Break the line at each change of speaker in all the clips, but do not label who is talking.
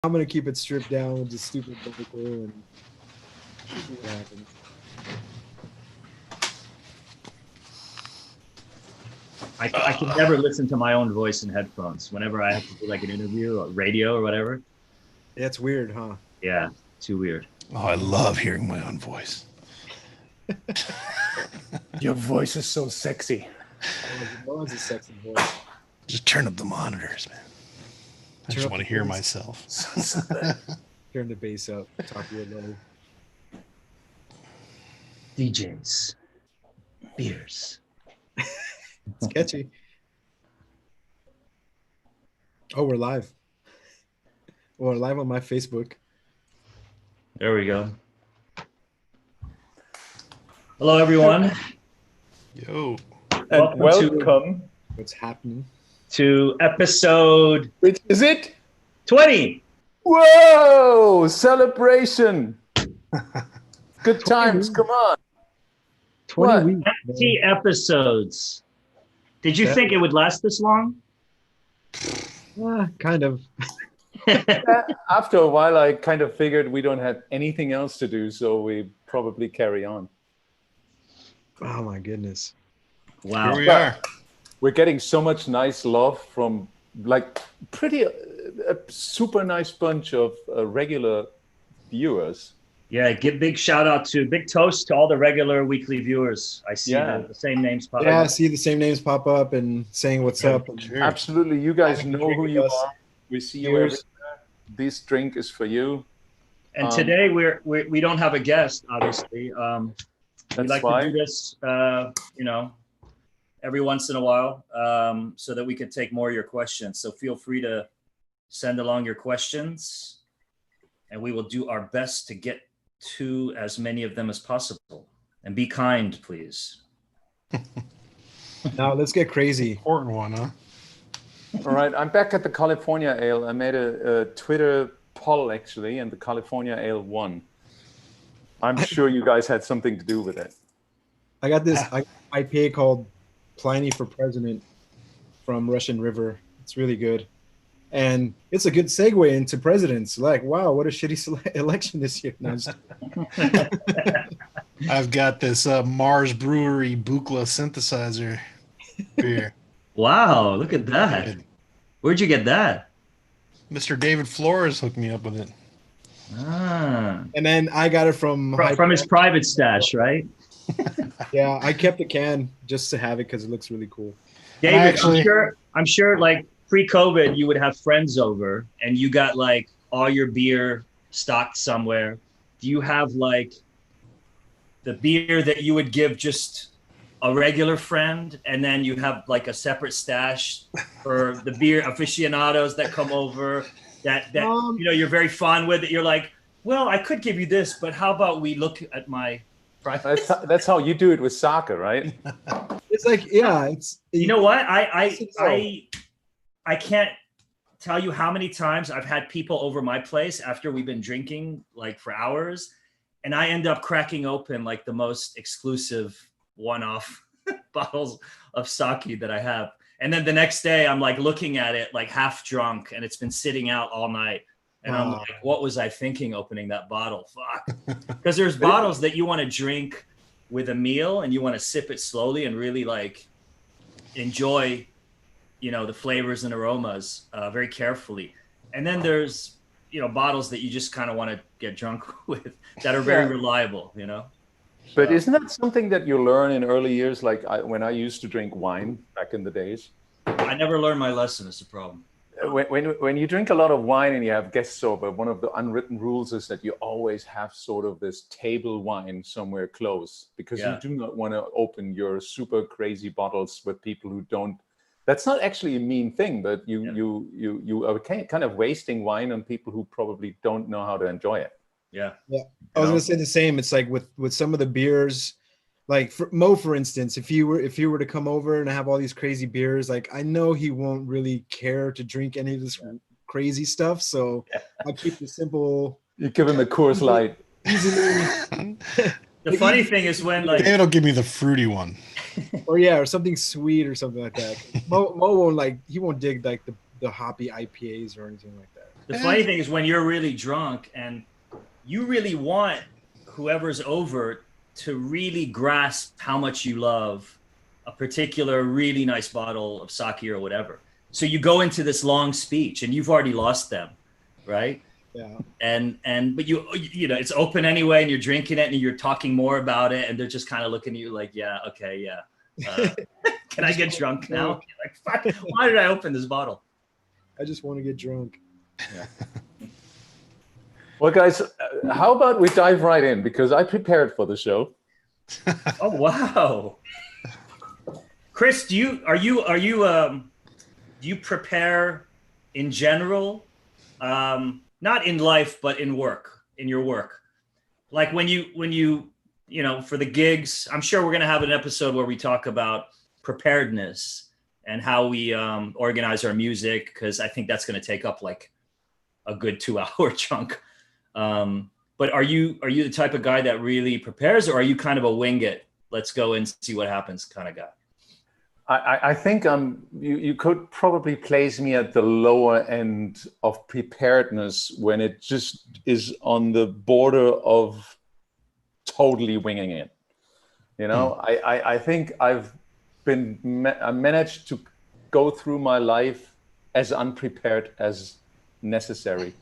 I'm gonna keep it stripped down with the stupid vocal and see what happens.
I can never listen to my own voice in headphones whenever I have to do like an interview or radio or whatever.
Yeah, it's weird, huh?
Yeah, too weird.
Oh, I love hearing my own voice.
Your voice is so sexy.
Oh, it's a sexy voice.
Just turn up the monitors, man. I just want to hear myself.
Turn the bass up, talk real low.
DJs, beers.
It's catchy. Oh, we're live. We're live on my Facebook.
There we go. Hello, everyone.
Yo.
And welcome.
What's happening?
To episode
Which is it?
20.
Whoa! Celebration. Good times. Come on.
20
What?
weeks.
20 episodes. Did you think it would last this long?
Kind of.
After a while, I kind of figured we don't have anything else to do, so we probably carry on.
Oh my goodness.
Wow.
Here we are.
We're getting so much nice love from like a super nice bunch of regular viewers.
Yeah, give big shout out to big toast to all the regular weekly viewers. I see the same names pop
Yeah, I
up.
see the same names pop up and saying what's up. And
Sure.
Absolutely. You guys know who you
us.
are. We see you
Cheers.
everywhere. This drink is for you.
And today we don't have a guest, obviously. We
That's
like
why.
to do this, every once in a while, so that we can take more of your questions. So feel free to send along your questions, and we will do our best to get to as many of them as possible. And be kind, please.
Now let's get crazy.
Important one, huh?
All right, I'm back at the California Ale. I made a Twitter poll actually, and the California Ale won. I'm sure you guys had something to do with it.
I got this IPA called Pliny for President from Russian River. It's really good. And it's a good segue into presidents. Like, wow, what a shitty election this year. No,
I've got this Mars Brewery Buchla synthesizer beer.
Wow, look at that. Where'd you get that?
Mr. David Flores hooked me up with it.
Ah,
and then I got it from
from his private stash, right?
Yeah, I kept the can just to have it because it looks really cool.
David,
actually-
I'm sure like pre-COVID, you would have friends over and you got like all your beer stocked somewhere. Do you have like the beer that you would give just a regular friend, and then you have like a separate stash for the beer aficionados that come over that you're very fond with, that you're like, well, I could give you this, but how about we look at my private?
That's how you do it with soccer, right?
It's like, yeah, it's
You know what?
think so.
I can't tell you how many times I've had people over my place after we've been drinking like for hours, and I end up cracking open like the most exclusive one-off bottles of sake that I have. And then the next day I'm like looking at it like half drunk, and it's been sitting out all night. And I'm like, what was I thinking opening that bottle? Fuck. Because there's bottles that you want to drink with a meal and you want to sip it slowly and really like enjoy, the flavors and aromas very carefully. And then there's, bottles that you just kind of want to get drunk with that are very reliable,
But isn't that something that you learn in early years? Like when I used to drink wine back in the days.
I never learned my lesson. It's a problem.
When you drink a lot of wine and you have guests over, one of the unwritten rules is that you always have sort of this table wine somewhere close, because you do not want to open your super crazy bottles with people who don't. That's not actually a mean thing, but you are kind of wasting wine on people who probably don't know how to enjoy it.
Yeah.
I was gonna say the same. It's like with some of the beers, like for instance, if you were to come over and have all these crazy beers, like I know he won't really care to drink any of this crazy stuff. So I keep it simple.
You give him a Coors Light.
Easily.
The funny thing is when like
David'll give me the fruity one.
or something sweet or something like that. Mo won't he won't dig like the hoppy IPAs or anything like that.
The funny thing is when you're really drunk and you really want whoever's over to really grasp how much you love a particular really nice bottle of sake or whatever. So you go into this long speech and you've already lost them, right?
Yeah.
But you know, it's open anyway and you're drinking it and you're talking more about it and they're just kind of looking at you like, yeah, okay, yeah. Can I get drunk now? Like, fuck, why did I open this bottle?
I just want to get drunk.
Yeah.
Well, guys, how about we dive right in, because I prepared for the show.
Oh wow, Chris, do you prepare in general, not in life but in work, in your work, like when you know, for the gigs? I'm sure we're gonna have an episode where we talk about preparedness and how we organize our music, because I think that's gonna take up like a good 2-hour chunk. But are you the type of guy that really prepares, or are you kind of a wing it, let's go and see what happens kind of guy?
I think you could probably place me at the lower end of preparedness, when it just is on the border of totally winging it. You know, I think I've managed to go through my life as unprepared as necessary.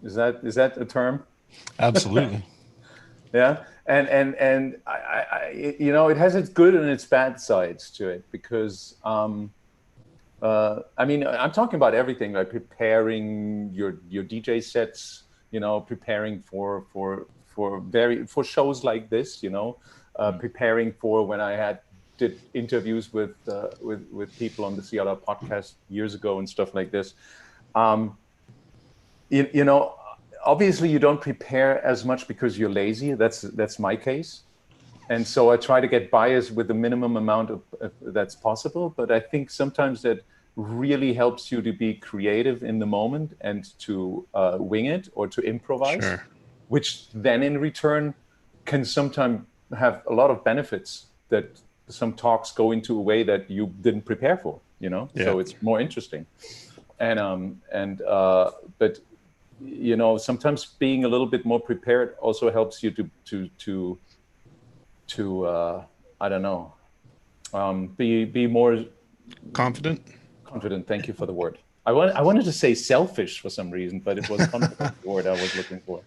Is that a term?
Absolutely.
Yeah. And I, you know, it has its good and its bad sides to it, because I mean, I'm talking about everything, like preparing your DJ sets, you know, preparing for shows like this, you know, preparing for when I did interviews with people on the CLR podcast years ago and stuff like this. You know, obviously you don't prepare as much because you're lazy. That's my case. And so I try to get biased with the minimum amount of that's possible. But I think sometimes that really helps you to be creative in the moment and to wing it or to improvise,
Sure.
Which then in return can sometimes have a lot of benefits, that some talks go into a way that you didn't prepare for, you know?
Yeah.
So it's more interesting. But you know, sometimes being a little bit more prepared also helps you to I don't know, be more
Confident.
Thank you for the word. I wanted to say selfish for some reason, but it was confident the word I was looking for.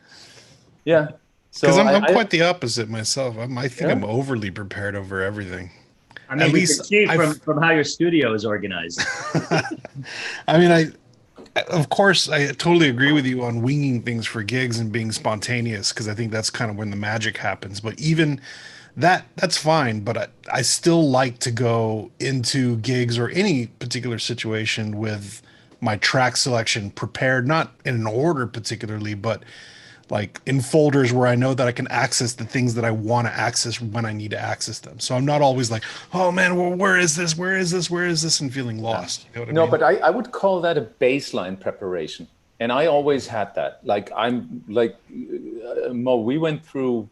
Yeah.
Because
So
I'm quite the opposite myself. I think
Yeah?
I'm overly prepared over everything.
I mean,
At
you
least
can see from how your studio is organized.
I mean, of course, I totally agree with you on winging things for gigs and being spontaneous, because I think that's kind of when the magic happens. But even that's fine. But I still like to go into gigs or any particular situation with my track selection prepared, not in an order particularly, but like in folders where I know that I can access the things that I want to access when I need to access them. So I'm not always like, oh man, well, where is this? Where is this? Where is this? And feeling lost. You know what I
No,
mean?
but I would call that a baseline preparation. And I always had that. Like I'm like, Mo, we went through,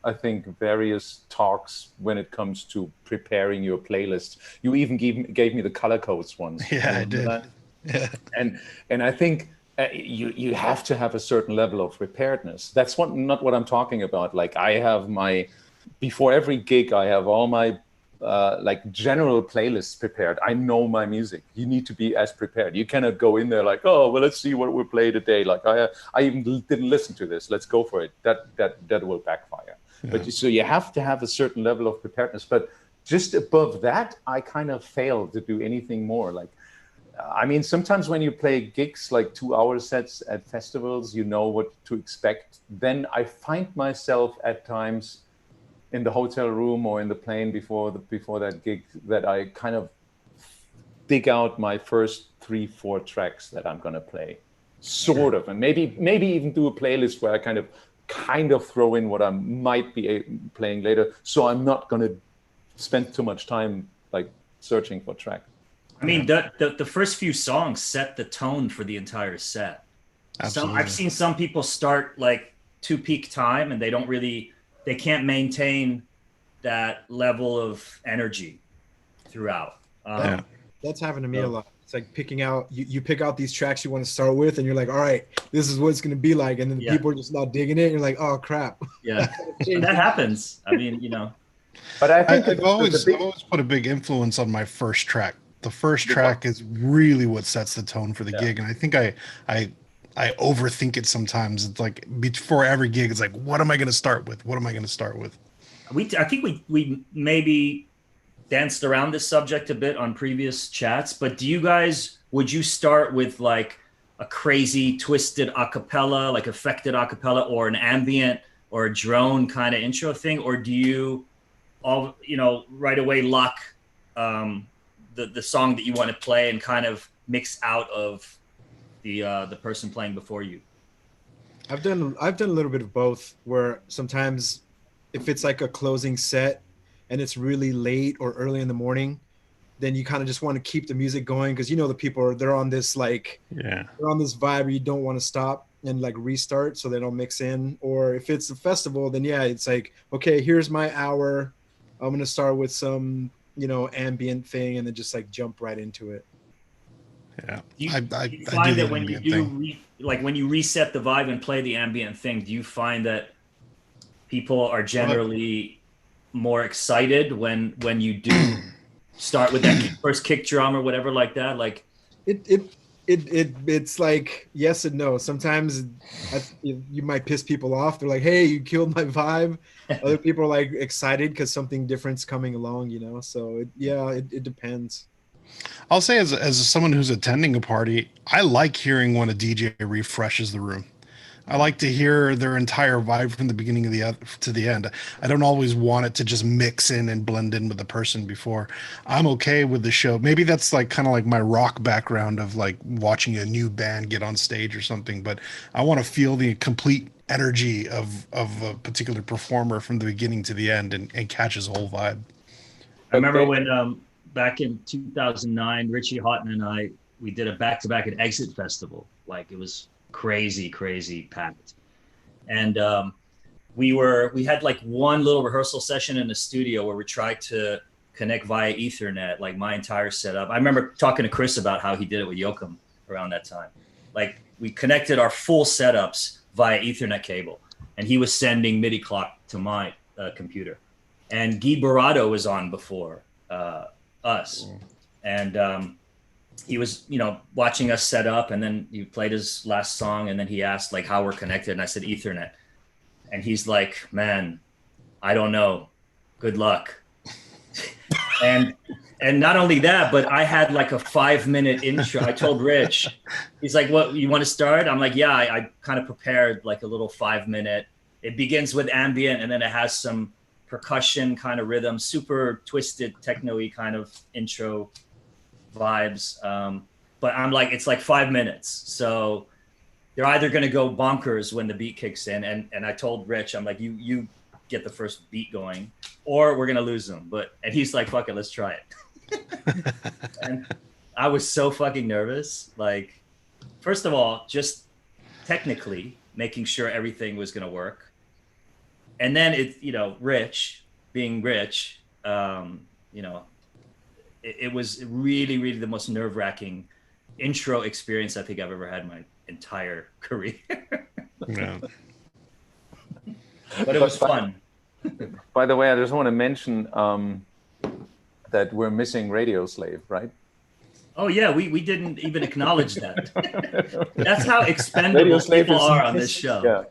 I think, various talks when it comes to preparing your playlist. You even gave me the color codes once.
Yeah, I did.
That?
Yeah.
And I think you have to have a certain level of preparedness. That's not what I'm talking about. Like I have before every gig, I have all my like general playlists prepared. I know my music. You need to be as prepared. You cannot go in there like, oh, well, let's see what we play today. Like I even didn't listen to this. Let's go for it. That will backfire. Yeah. But so you have to have a certain level of preparedness. But just above that, I kind of fail to do anything more. Like, I mean, sometimes when you play gigs like 2-hour sets at festivals, you know what to expect. Then I find myself at times in the hotel room or in the plane before that gig that I kind of dig out my first 3-4 tracks that I'm going to play, sort of, and maybe even do a playlist where I kind of throw in what I might be playing later, so I'm not going to spend too much time like searching for tracks.
I mean, the first few songs set the tone for the entire set.
Absolutely.
I've seen some people start like to peak time and they can't maintain that level of energy throughout.
That's happened to me a lot. It's like picking out, you pick out these tracks you want to start with, and you're like, all right, this is what it's going to be like. And then the people are just not digging it. And you're like, oh, crap.
Yeah, that happens. I mean, you know.
But I think
I've always put a big influence on my first track. The first track is really what sets the tone for the gig. And I think I overthink it sometimes. It's like before every gig, it's like, what am I going to start with? What am I going to start with?
I think we maybe danced around this subject a bit on previous chats, but would you start with like a crazy twisted acapella, like affected acapella, or an ambient or a drone kind of intro thing? Or do you right away lock the song that you want to play and kind of mix out of the person playing before you?
I've done a little bit of both, where sometimes if it's like a closing set and it's really late or early in the morning, then you kind of just want to keep the music going, because the people they're on this they're on this vibe where you don't want to stop and like restart so they don't mix in. Or if it's a festival, then it's like, okay, here's my hour. I'm gonna start with some ambient thing and then just like jump right into it.
Yeah,
do you find that when you do when you reset the vibe and play the ambient thing, do you find that people are generally more excited when you do start with that first kick drum or whatever like that? Like
it's like yes and no. Sometimes you might piss people off. They're like, hey, you killed my vibe. Other people are like excited because something different's coming along, so it depends.
I'll say as someone who's attending a party, I like hearing when a DJ refreshes the room. I like to hear their entire vibe from the beginning of to the end. I don't always want it to just mix in and blend in with the person before. I'm okay with the show. Maybe that's like kind of like my rock background of like watching a new band get on stage or something, but I want to feel the complete energy of a particular performer from the beginning to the end and catch his whole vibe.
I remember when back in 2009, Richie Houghton and we did a back-to-back at Exit Festival. Like it was crazy packed, and we had like one little rehearsal session in the studio where we tried to connect via Ethernet, like my entire setup. I remember talking to Chris about how he did it with Yoakum around that time. Like we connected our full setups via Ethernet cable, and he was sending MIDI clock to my computer. And Guy Barado was on before us, and he was, watching us set up, and then he played his last song, and then he asked like how we're connected, and I said Ethernet, and he's like, man, I don't know, good luck. and not only that, but I had like a 5-minute intro. I told Rich, he's like, what, you want to start? I'm like, yeah, I kind of prepared like a little 5-minute. It begins with ambient, and then it has some percussion kind of rhythm, super twisted techno-y kind of intro vibes, but I'm like, it's like 5 minutes, so they're either going to go bonkers when the beat kicks in, and I told Rich, I'm like, you get the first beat going, or we're going to lose them. And he's like, fuck it, let's try it. And I was so fucking nervous, like, first of all, just technically making sure everything was going to work, and then Rich being Rich, it was really the most nerve-wracking intro experience I think I've ever had in my entire career.
Yeah.
But it was fun.
By the way, I just want to mention that we're missing Radio Slave, right?
Oh yeah, we didn't even acknowledge that. That's how expendable people are on this show.
Yeah.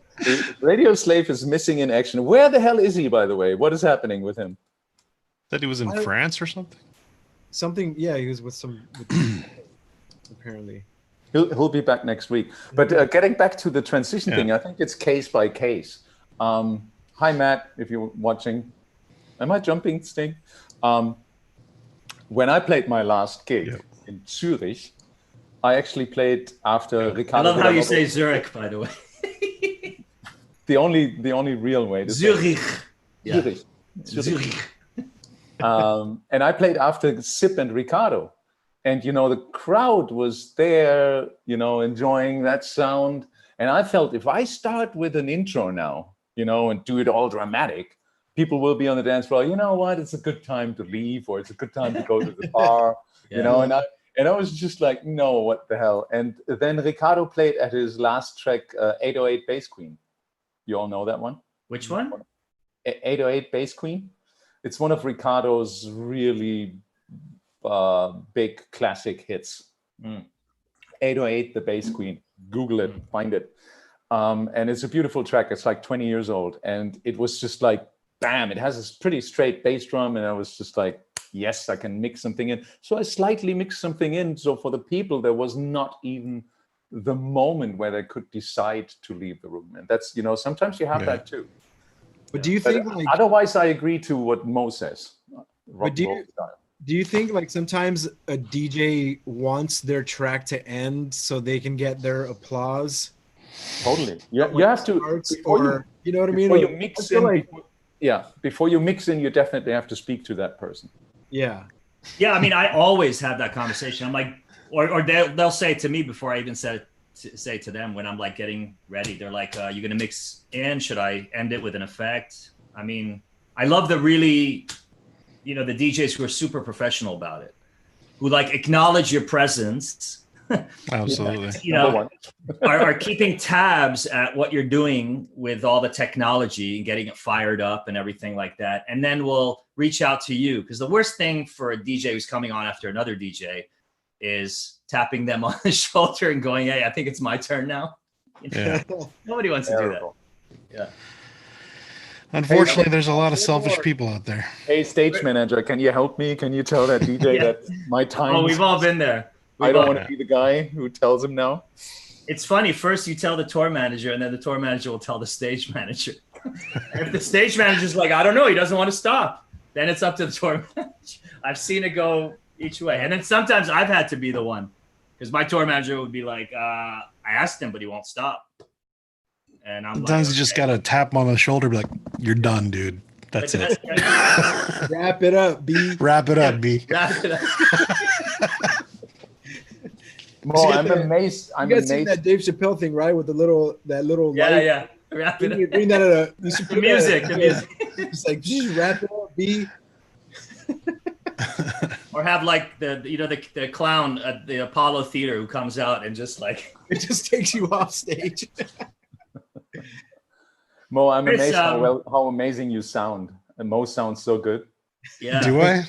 Radio Slave is missing in action. Where the hell is he, by the way? What is happening with him?
That he was in France or something?
He was with some apparently.
He'll be back next week. But getting back to the transition thing, I think it's case by case. Hi Matt, if you're watching. Am I jumping, Sting? When I played my last gig in Zurich, I actually played after Ricardo.
I love how you say Zurich, by the way.
the only real way to
Zurich.
Say Zurich. And I played after Sip and Ricardo. And, the crowd was there, enjoying that sound. And I felt if I start with an intro now, and do it all dramatic, people will be on the dance floor. You know what? It's a good time to leave, or it's a good time to go to the bar, And I was just like, no, what the hell? And then Ricardo played at his last track, 808 Bass Queen. You all know that one?
Which one?
808 Bass Queen. It's one of Ricardo's really big classic hits. 808 The Bass Queen. Google it, find it. And it's a beautiful track. It's like 20 years old. And it was just like, bam, it has this pretty straight bass drum. And I was just like, yes, I can mix something in. So I slightly mixed something in. So for the people, there was not even the moment where they could decide to leave the room. And that's, sometimes you have that too.
But do you think like,
otherwise I agree to what Mo says.
But do you think like sometimes a DJ wants their track to end so they can get their applause?
Totally. You have to,
you know what I mean?
Before you mix in, before you mix in, you definitely have to speak to that person.
Yeah.
Yeah, I mean, I always have that conversation. I'm like, or they'll say it to me before I even say to them when I'm like getting ready. They're like, "You gonna mix in? Should I end it with an effect?" I mean, I love the really, the DJs who are super professional about it, who like acknowledge your presence.
Absolutely.
Are keeping tabs at what you're doing with all the technology and getting it fired up and everything like that. And then we'll reach out to you. Because the worst thing for a DJ who's coming on after another DJ is tapping them on the shoulder and going, "Hey, I think it's my turn now." Nobody wants to do that. Yeah.
Unfortunately, there's a lot of selfish people out there.
Hey, stage manager, can you help me? Can you tell that DJ that my time?
Oh, we've all been there.
I don't want to be the guy who tells him no.
It's funny. First, you tell the tour manager, and then the tour manager will tell the stage manager. If the stage manager's like, "I don't know, he doesn't want to stop," then it's up to the tour manager. I've seen it go each way. And then sometimes I've had to be the one because my tour manager would be like, "I asked him, but he won't stop." And I'm
sometimes
like,
you just got to tap him on the shoulder, be like, "You're done, dude. That's it.
Wrap it up, B.
Wrap it up, B."
Wrap it up.
Well, I'm amazed.
You guys seen that Dave Chappelle thing, right? With that little light?
Yeah. Wrap it up.
You're doing that at
the music.
It's like, just wrap it up, B.
Or have like the clown at the Apollo Theater who comes out and just like
it just takes you off stage.
Mo, I'm amazed how amazing you sound. And Mo sounds so good.
Yeah.
Do I?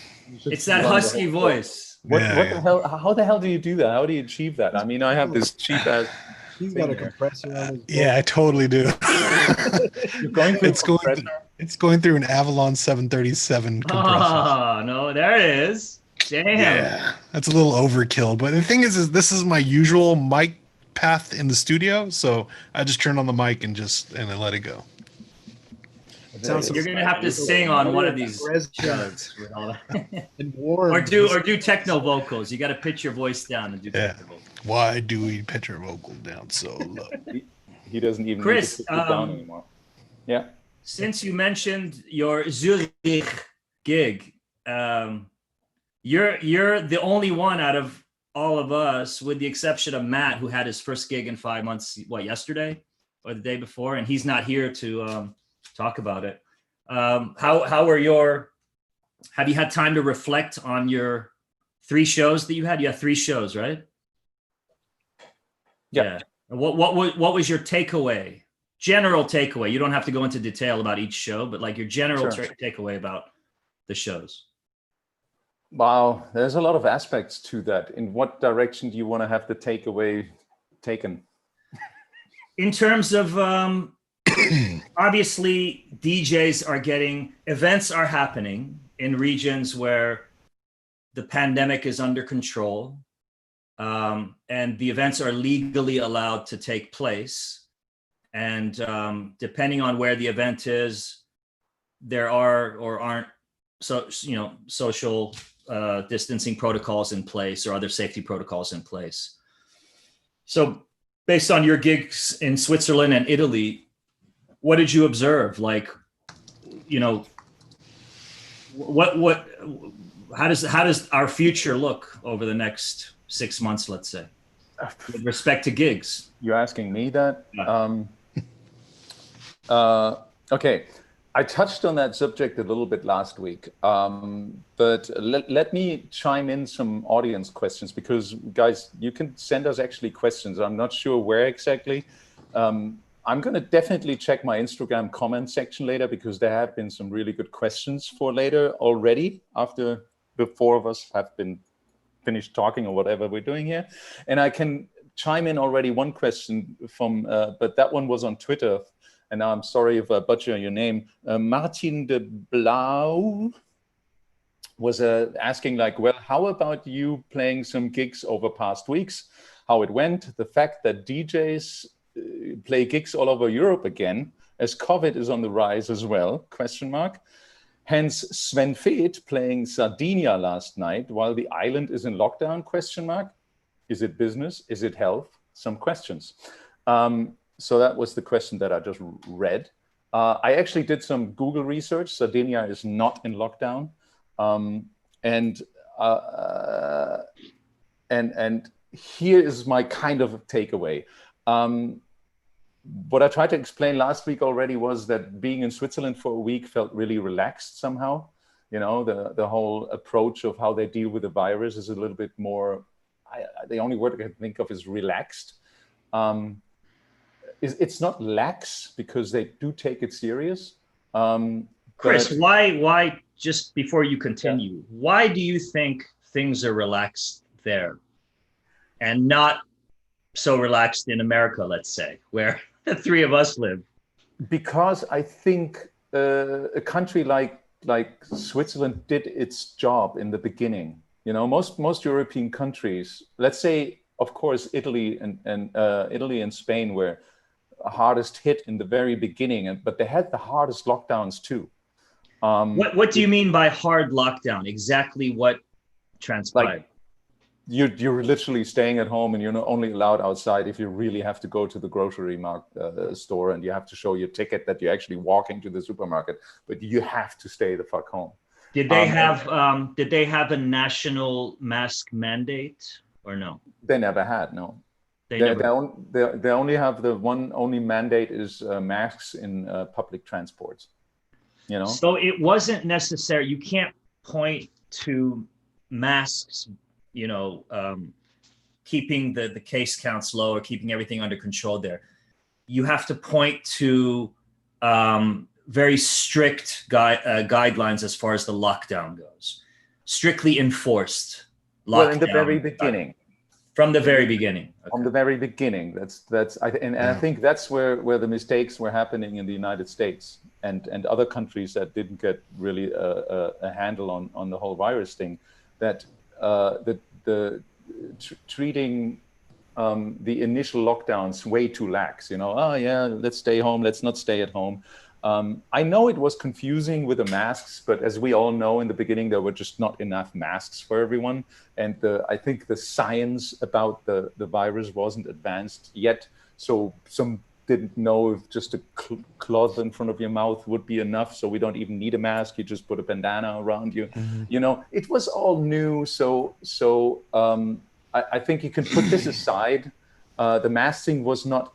It's that husky voice.
What the hell? How the hell do you do that? How do you achieve that? I mean, I have this cheap ass.
He's got a compressor on his voice.
Yeah, I totally do.
You're going through
it's going through an Adlon 737 compressor.
Oh, no, there it is. Damn.
Yeah, that's a little overkill. But the thing is this is my usual mic path in the studio, so I just turn on the mic and I let it go.
You're gonna have to sing on one of these shows with all that.
And warm.
or do techno vocals. You got to pitch your voice down and do techno vocals.
Why do we pitch our vocal down so low?
He doesn't even
Chris,
need to pitch it down anymore. Yeah.
Since you mentioned your Zurich gig, you're the only one out of all of us, with the exception of Matt, who had his first gig in 5 months. Yesterday or the day before, and he's not here to talk about it. How were have you had time to reflect on your 3 shows that you had? You had 3 shows, right?
Yeah.
What was your takeaway? General takeaway. You don't have to go into detail about each show, but like your general takeaway about the shows.
Wow, there's a lot of aspects to that. In what direction do you want to have the takeaway taken?
In terms of obviously, events are happening in regions where the pandemic is under control, and the events are legally allowed to take place. And depending on where the event is, there are or aren't social distancing protocols in place or other safety protocols in place. So based on your gigs in Switzerland and Italy, what did you observe? Like, how does our future look over the next 6 months, let's say, with respect to gigs?
You're asking me that?
Yeah.
Okay. I touched on that subject a little bit last week, but let me chime in some audience questions, because guys, you can send us actually questions. I'm not sure where exactly. I'm going to definitely check my Instagram comment section later, because there have been some really good questions for later already after the four of us have been finished talking or whatever we're doing here. And I can chime in already one question from, but that one was on Twitter. And now I'm sorry if I butcher your name. Martin de Blau was asking like, well, how about you playing some gigs over past weeks? How it went? The fact that DJs play gigs all over Europe again, as COVID is on the rise as well, question mark. Hence Sven Feth playing Sardinia last night while the island is in lockdown, question mark. Is it business? Is it health? Some questions. So that was the question that I just read. I actually did some Google research. Sardinia is not in lockdown. And here is my kind of takeaway. What I tried to explain last week already was that being in Switzerland for a week felt really relaxed somehow. You know, the whole approach of how they deal with the virus is a little bit more, the only word I can think of is relaxed. It's not lax, because they do take it serious.
Chris, why, just before you continue, why do you think things are relaxed there and not so relaxed in America, let's say, where the three of us live?
Because I think a country like Switzerland did its job in the beginning. You know, most European countries, let's say, of course, Italy and Spain were hardest hit in the very beginning, but they had the hardest lockdowns too.
What do you mean by hard lockdown? Exactly what transpired?
Like, you're literally staying at home, and you're not only allowed outside if you really have to go to the grocery store, and you have to show your ticket that you're actually walking to the supermarket, but you have to stay the fuck home.
Did they have a national mask mandate or no?
They never had, no. They only have the only mandate is masks in public transports. You know,
so it wasn't necessary. You can't point to masks, you know, keeping the case counts low or keeping everything under control there. You have to point to very strict guidelines as far as the lockdown goes. Strictly enforced lockdown.
Well, in the very beginning.
From the very beginning. Okay.
From the very beginning. I think that's where the mistakes were happening in the United States and other countries that didn't get really a handle on the whole virus thing. That treating the initial lockdowns way too lax. You know, oh yeah, let's stay home. Let's not stay at home. I know it was confusing with the masks, but as we all know, in the beginning, there were just not enough masks for everyone. And I think the science about the virus wasn't advanced yet. So some didn't know if just a cloth in front of your mouth would be enough. So we don't even need a mask. You just put a bandana around you. Mm-hmm. You know, it was all new. So I think you can put this aside. The mask thing was not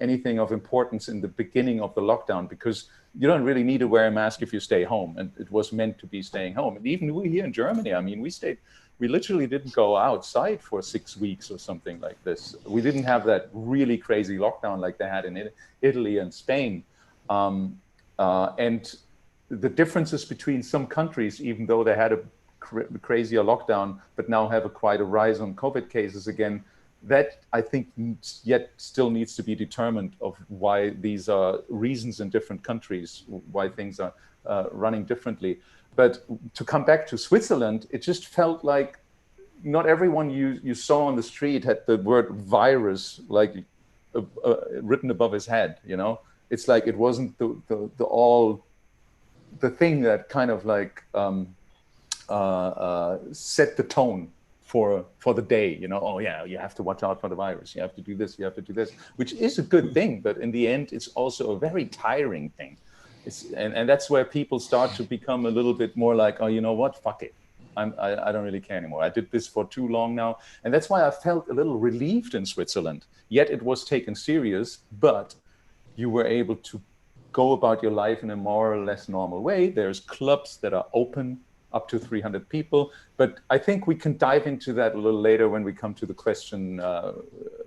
anything of importance in the beginning of the lockdown, because you don't really need to wear a mask if you stay home, and it was meant to be staying home. And even we here in Germany, I mean, we literally didn't go outside for 6 weeks or something like this. We didn't have that really crazy lockdown like they had in Italy and Spain. And the differences between some countries, even though they had a crazier lockdown, but now have quite a rise on COVID cases again, that I think yet still needs to be determined of why these are reasons in different countries, why things are running differently. But to come back to Switzerland, it just felt like not everyone you saw on the street had the word virus like written above his head. You know, it's like it wasn't the thing that kind of like set the tone for the day, you know. Oh yeah, you have to watch out for the virus. You have to do this. You have to do this, which is a good thing, but in the end, it's also a very tiring thing. And that's where people start to become a little bit more like, oh, you know what? Fuck it. I don't really care anymore. I did this for too long now, and that's why I felt a little relieved in Switzerland. Yet it was taken serious, but you were able to go about your life in a more or less normal way. There's clubs that are open up to 300 people. But I think we can dive into that a little later when we come to the question,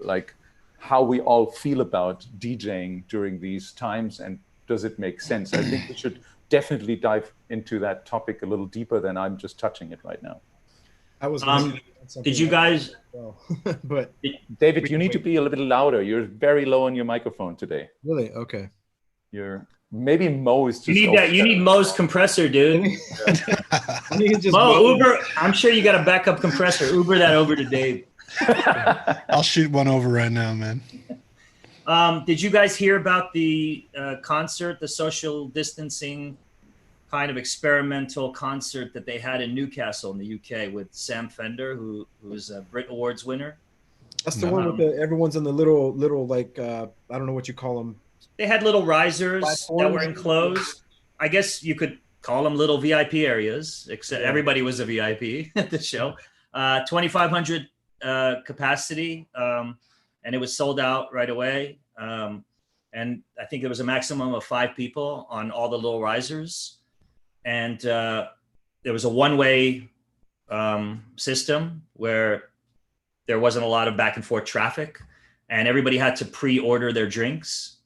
like how we all feel about DJing during these times and does it make sense? I think we should definitely dive into that topic a little deeper than I'm just touching it right now.
I was
did you guys,
well, but
David, you need to be a little bit louder. You're very low on your microphone today.
really? Okay.
You're maybe Mo is just
you need Mo's compressor, dude.
Mo,
Uber, I'm sure you got a backup compressor. Uber that over to Dave.
I'll shoot one over right now, man.
Did you guys hear about the concert, the social distancing kind of experimental concert that they had in Newcastle in the UK with Sam Fender, who was a Brit Awards winner?
That's the one with everyone's in the little like I don't know what you call them.
They had little risers
Platforms.
that were enclosed. I guess you could call them little VIP areas, except everybody was a VIP at the show. 2,500 capacity, and it was sold out right away. And I think there was a maximum of 5 people on all the little risers. And there was a one-way system where there wasn't a lot of back and forth traffic, and everybody had to pre-order their drinks.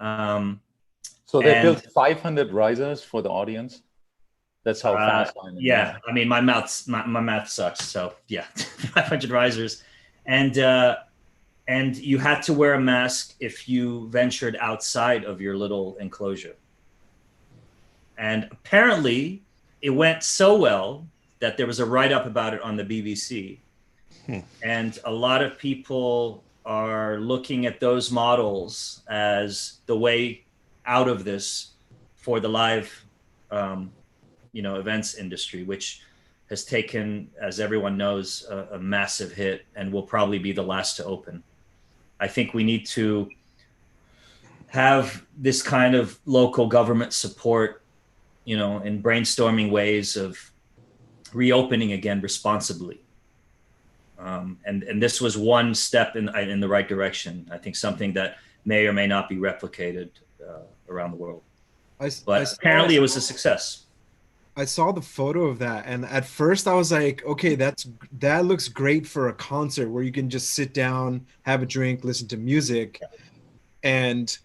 So they built 500 risers for the audience. That's how fast I am.
Yeah, I mean, my math sucks. So yeah, 500 risers, and you had to wear a mask if you ventured outside of your little enclosure. And apparently, it went so well that there was a write-up about it on the BBC, and a lot of people are looking at those models as the way out of this for the live events industry, which has taken, as everyone knows, a massive hit and will probably be the last to open. I think we need to have this kind of local government support, in brainstorming ways of reopening again responsibly. And this was one step in the right direction. I think something that may or may not be replicated around the world. But apparently it was a success.
I saw the photo of that, and at first I was like, okay, that looks great for a concert where you can just sit down, have a drink, listen to music, and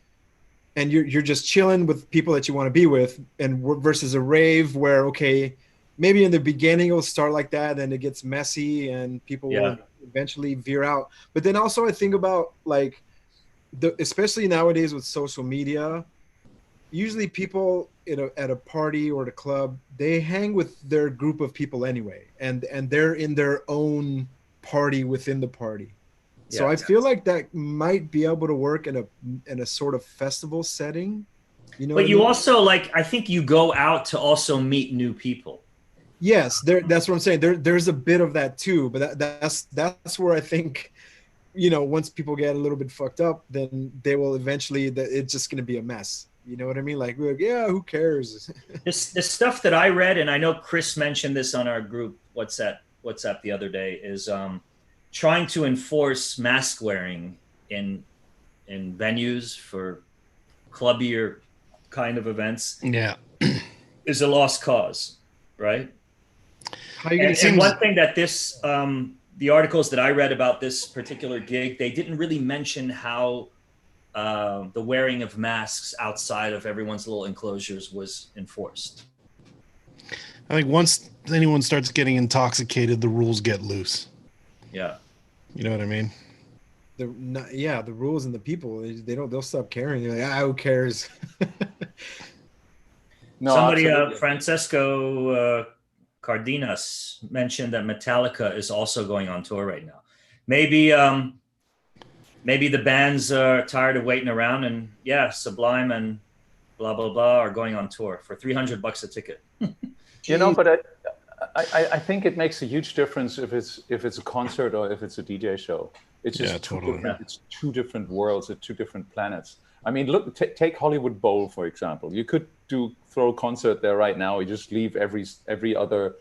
you're just chilling with people that you want to be with, and versus a rave where, okay, maybe in the beginning it'll start like that, then it gets messy and people will eventually veer out. But then also I think about like especially nowadays with social media, usually people at a party or at a club, they hang with their group of people anyway, and they're in their own party within the party. So I feel like that might be able to work in a sort of festival setting,
But you also I think you go out to also meet new people.
Yes, that's what I'm saying. There's a bit of that too, but that's where I think, once people get a little bit fucked up, then they will eventually. It's just going to be a mess. You know what I mean? Like, yeah, who cares?
The stuff that I read, and I know Chris mentioned this on our group WhatsApp the other day, is trying to enforce mask wearing in venues for clubbier kind of events.
Yeah,
is a lost cause, right? And one thing that this the articles that I read about this particular gig, they didn't really mention how the wearing of masks outside of everyone's little enclosures was enforced.
I think once anyone starts getting intoxicated, the rules get loose.
Yeah.
You know what I mean?
The rules and the people, they'll stop caring. They're like, who cares?
No,
somebody, Francesco Cardenas mentioned that Metallica is also going on tour right now. Maybe the bands are tired of waiting around, and Sublime and blah blah blah are going on tour for $300 a ticket.
But I think it makes a huge difference if it's a concert or if it's a DJ show. It's just it's two different worlds, it's two different planets. I mean, look, take Hollywood Bowl for example. You could throw a concert there right now. You just leave every other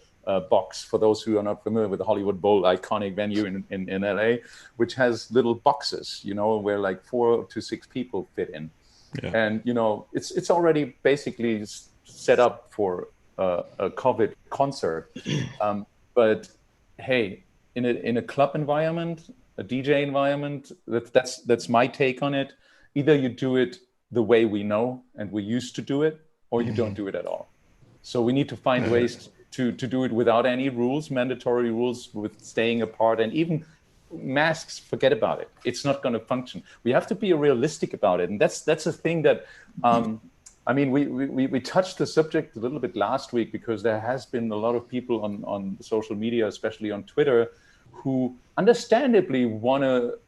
box. For those who are not familiar with the Hollywood Bowl, iconic venue in LA, which has little boxes, where like 4 to 6 people fit in. And it's already basically set up for a COVID concert. But hey, in a club environment, a DJ environment, that's my take on it. Either you do it the way we know and we used to do it, or you don't do it at all. So we need to find ways to do it without any rules, mandatory rules, with staying apart, and even masks, forget about it. It's not going to function. We have to be realistic about it. And that's a thing that, we touched the subject a little bit last week, because there has been a lot of people on social media, especially on Twitter, who understandably want to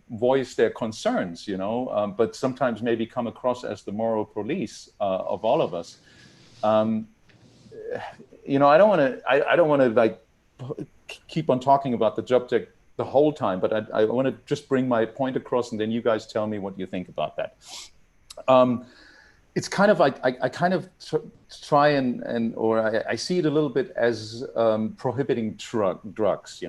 voice their concerns, but sometimes maybe come across as the moral police of all of us. I don't want to like keep on talking about the subject the whole time, but I want to just bring my point across, and then you guys tell me what you think about that. It's kind of like I kind of try I see it a little bit as prohibiting drugs.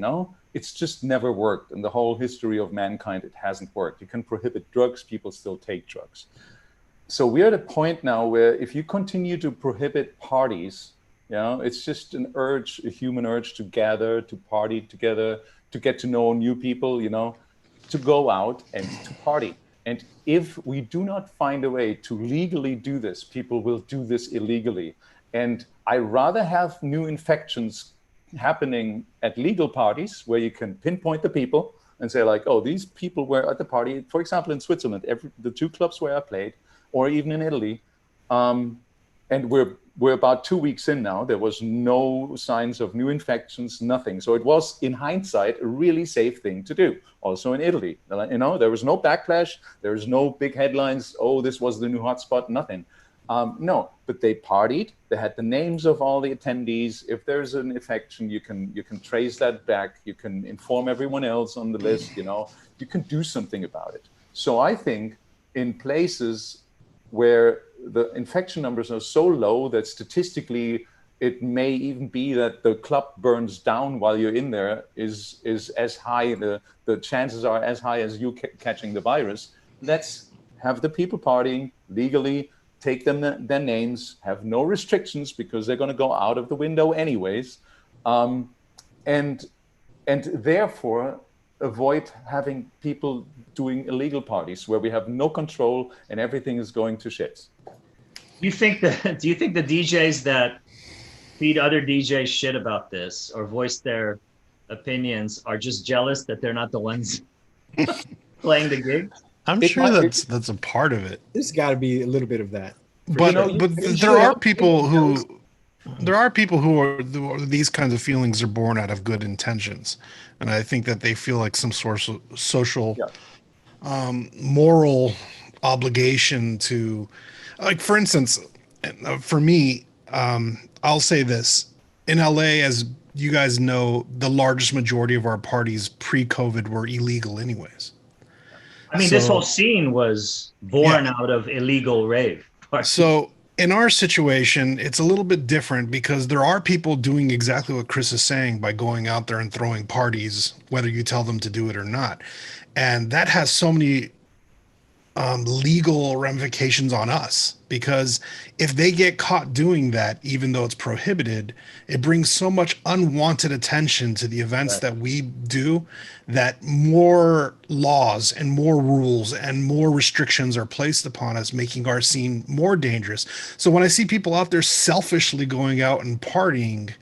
It's just never worked. In the whole history of mankind, it hasn't worked. You can prohibit drugs, people still take drugs. So we're at a point now where if you continue to prohibit parties, it's just a human urge to gather, to party together, to get to know new people, to go out and to party. And if we do not find a way to legally do this, people will do this illegally. And I rather have new infections happening at legal parties where you can pinpoint the people and say like, oh, these people were at the party, for example, in Switzerland, the 2 clubs where I played, or even in Italy. And we're about 2 weeks in now. There was no signs of new infections, nothing. So it was, in hindsight, a really safe thing to do. Also in Italy, there was no backlash. There was no big headlines. Oh, this was the new hotspot. Nothing. No, but they partied. They had the names of all the attendees. If there's an infection, you can trace that back. You can inform everyone else on the list. You can do something about it. So I think in places where the infection numbers are so low that statistically it may even be that the club burns down while you're in there is as high, the chances are as high as you catching the virus. Let's have the people partying legally, take them their names, have no restrictions because they're going to go out of the window anyways, and therefore avoid having people doing illegal parties where we have no control and everything is going to shit.
Do you think the DJs that feed other DJs shit about this or voice their opinions are just jealous that they're not the ones playing the gigs?
I'm sure that's a part of it.
There's got to be a little bit of that.
But there are people who these kinds of feelings are born out of good intentions, and I think that they feel like some sort of social, moral obligation to, like, for instance, for me, I'll say this: in LA, as you guys know, the largest majority of our parties pre-COVID were illegal, anyways.
I mean, this whole scene was born out of illegal rave parties.
So in our situation, it's a little bit different because there are people doing exactly what Chris is saying by going out there and throwing parties, whether you tell them to do it or not. And that has so many legal ramifications on us, because if they get caught doing that, even though it's prohibited, it brings so much unwanted attention to the events that we do, that more laws and more rules and more restrictions are placed upon us, making our scene more dangerous. So when I see people out there selfishly going out and partying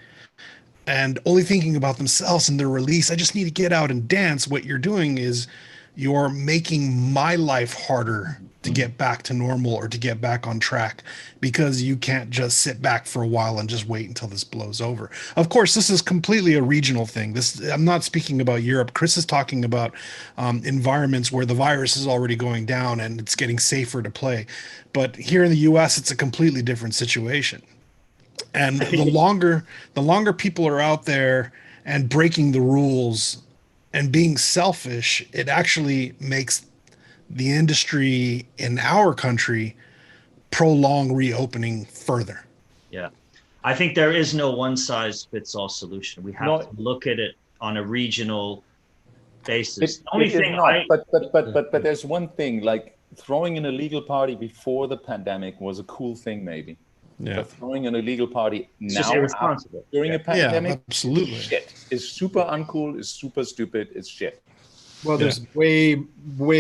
and only thinking about themselves and their release, I just need to get out and dance, what you're doing is you're making my life harder to get back to normal or to get back on track, because you can't just sit back for a while and just wait until this blows over. Of course, this is completely a regional thing. I'm not speaking about Europe. Chris is talking about environments where the virus is already going down and it's getting safer to play. But here in the US, it's a completely different situation. And the longer people are out there and breaking the rules and being selfish, it actually makes the industry in our country prolong reopening further.
Yeah. I think there is no one size fits all solution. We have to look at it on a regional basis.
But there's one thing, like throwing an illegal party before the pandemic was a cool thing, maybe.
Yeah.
But throwing an illegal party
It's
now
just irresponsible.
during a pandemic,
absolutely.
is shit. It's super uncool. It's super stupid. It's shit.
Well, there's way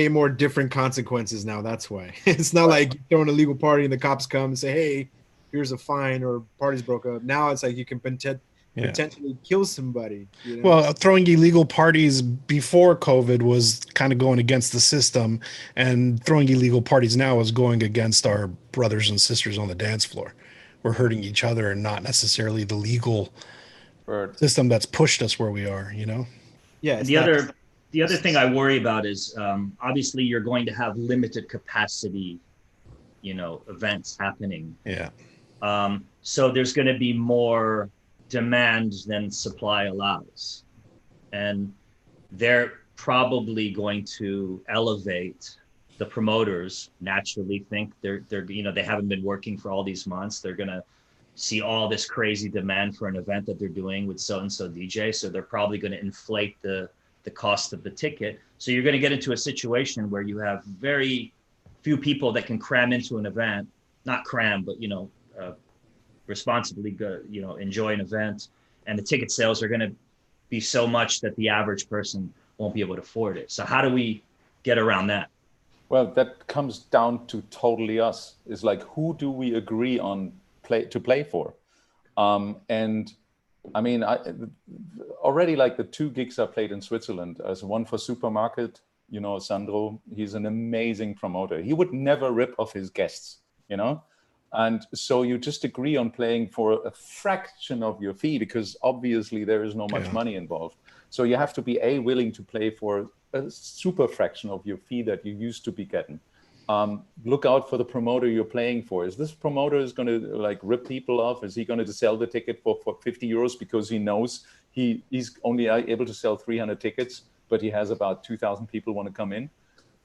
more different consequences now. That's why. It's not like throwing a legal party and the cops come and say, "Hey, here's a fine," or parties broke up. Now it's like you can potentially kill somebody. You know?
Well, throwing illegal parties before COVID was kind of going against the system, and throwing illegal parties now is going against our brothers and sisters on the dance floor. We're hurting each other and not necessarily the legal system that's pushed us where we are, you know?
Yeah.
And the other thing I worry about is obviously you're going to have limited capacity, events happening.
Yeah.
So there's going to be more demand than supply allows. And they're probably going to elevate the promoters. Naturally think they're they haven't been working for all these months. They're going to see all this crazy demand for an event that they're doing with so-and-so DJ. So they're probably going to inflate the cost of the ticket. So you're going to get into a situation where you have very few people that can cram into an event, not cram, but, responsibly go, enjoy an event. And the ticket sales are going to be so much that the average person won't be able to afford it. So how do we get around that?
Well, that comes down to totally us. It's like, who do we agree on to play for? And I mean, already like the 2 gigs I played in Switzerland, as one for Supermarket, Sandro, he's an amazing promoter. He would never rip off his guests, And so you just agree on playing for a fraction of your fee, because obviously there is no much money involved. So you have to be willing to play for a super fraction of your fee that you used to be getting. Look out for the promoter you're playing for. Is this promoter is going to like rip people off? Is he going to sell the ticket for 50 euros because he knows he's only able to sell 300 tickets, but he has about 2,000 people want to come in?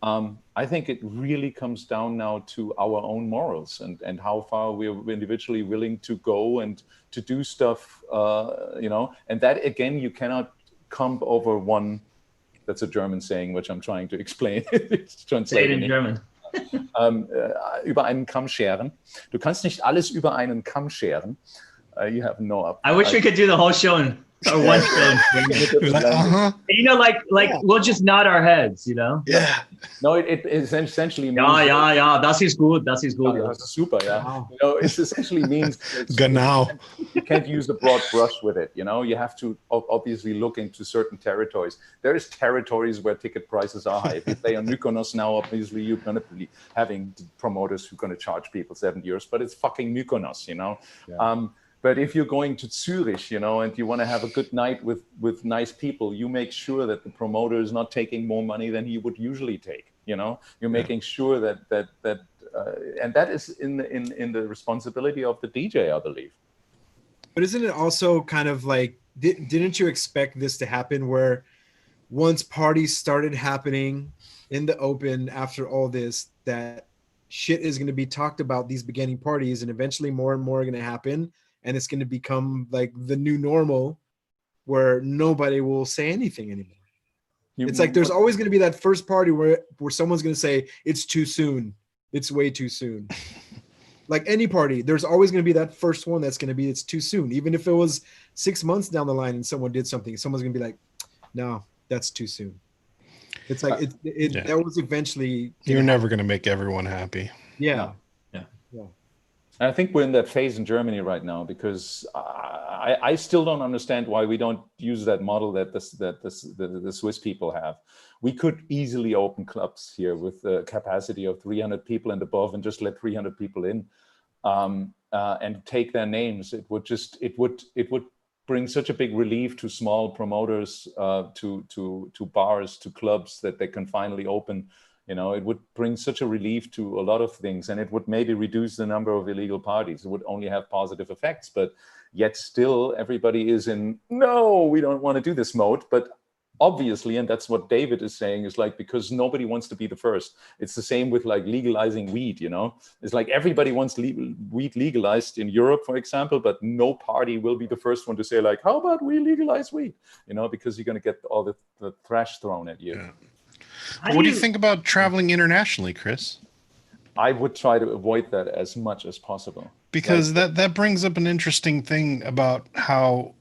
I think it really comes down now to our own morals and how far we're individually willing to go and to do stuff, and that again, you cannot come over one. That's a German saying, which I'm trying to explain.
Say it in German.
Über einen Kamm scheren. Du kannst nicht alles über einen Kamm scheren. You have no.
I wish we could do the whole show or one show. We'll just nod our heads,
Yeah.
No, it essentially means.
Ja, das ist gut. Das ist gut.
Das ist super, yeah. Wow. It essentially means
Genau.
You can't use the broad brush with it. You have to obviously look into certain territories. There is territories where ticket prices are high. If you play on Mykonos now, obviously you're going to be having promoters who are going to charge people €7, but it's fucking Mykonos, Yeah. But if you're going to Zurich, and you want to have a good night with nice people, you make sure that the promoter is not taking more money than he would usually take. You're making sure that and that is in the responsibility of the DJ, I believe.
But isn't it also kind of like, didn't you expect this to happen where once parties started happening in the open after all this, that shit is going to be talked about, these beginning parties, and eventually more and more are going to happen? And it's going to become like the new normal where nobody will say anything anymore. It's like there's always going to be that first party where someone's going to say, it's too soon. It's way too soon. Like any party, there's always going to be that first one that's going to be, it's too soon. Even if it was 6 months down the line and someone did something, someone's going to be like, no, that's too soon. It's like that was eventually.
You're never going to make everyone happy.
Yeah.
I think we're in that phase in Germany right now, because I still don't understand why we don't use that model that the Swiss people have. We could easily open clubs here with a capacity of 300 people and above, and just let 300 people in, and take their names. It would bring such a big relief to small promoters, to bars, to clubs, that they can finally open. It would bring such a relief to a lot of things, and it would maybe reduce the number of illegal parties. It would only have positive effects, but yet still everybody is in, no, we don't want to do this mode. But obviously, and that's what David is saying, is like, because nobody wants to be the first. It's the same with like legalizing weed, It's like everybody wants weed legalized in Europe, for example, but no party will be the first one to say like, how about we legalize weed? Because you're going to get all the trash thrown at you.
Yeah. What do you think about traveling internationally, Chris?
I would try to avoid that as much as possible.
Because that brings up an interesting thing about how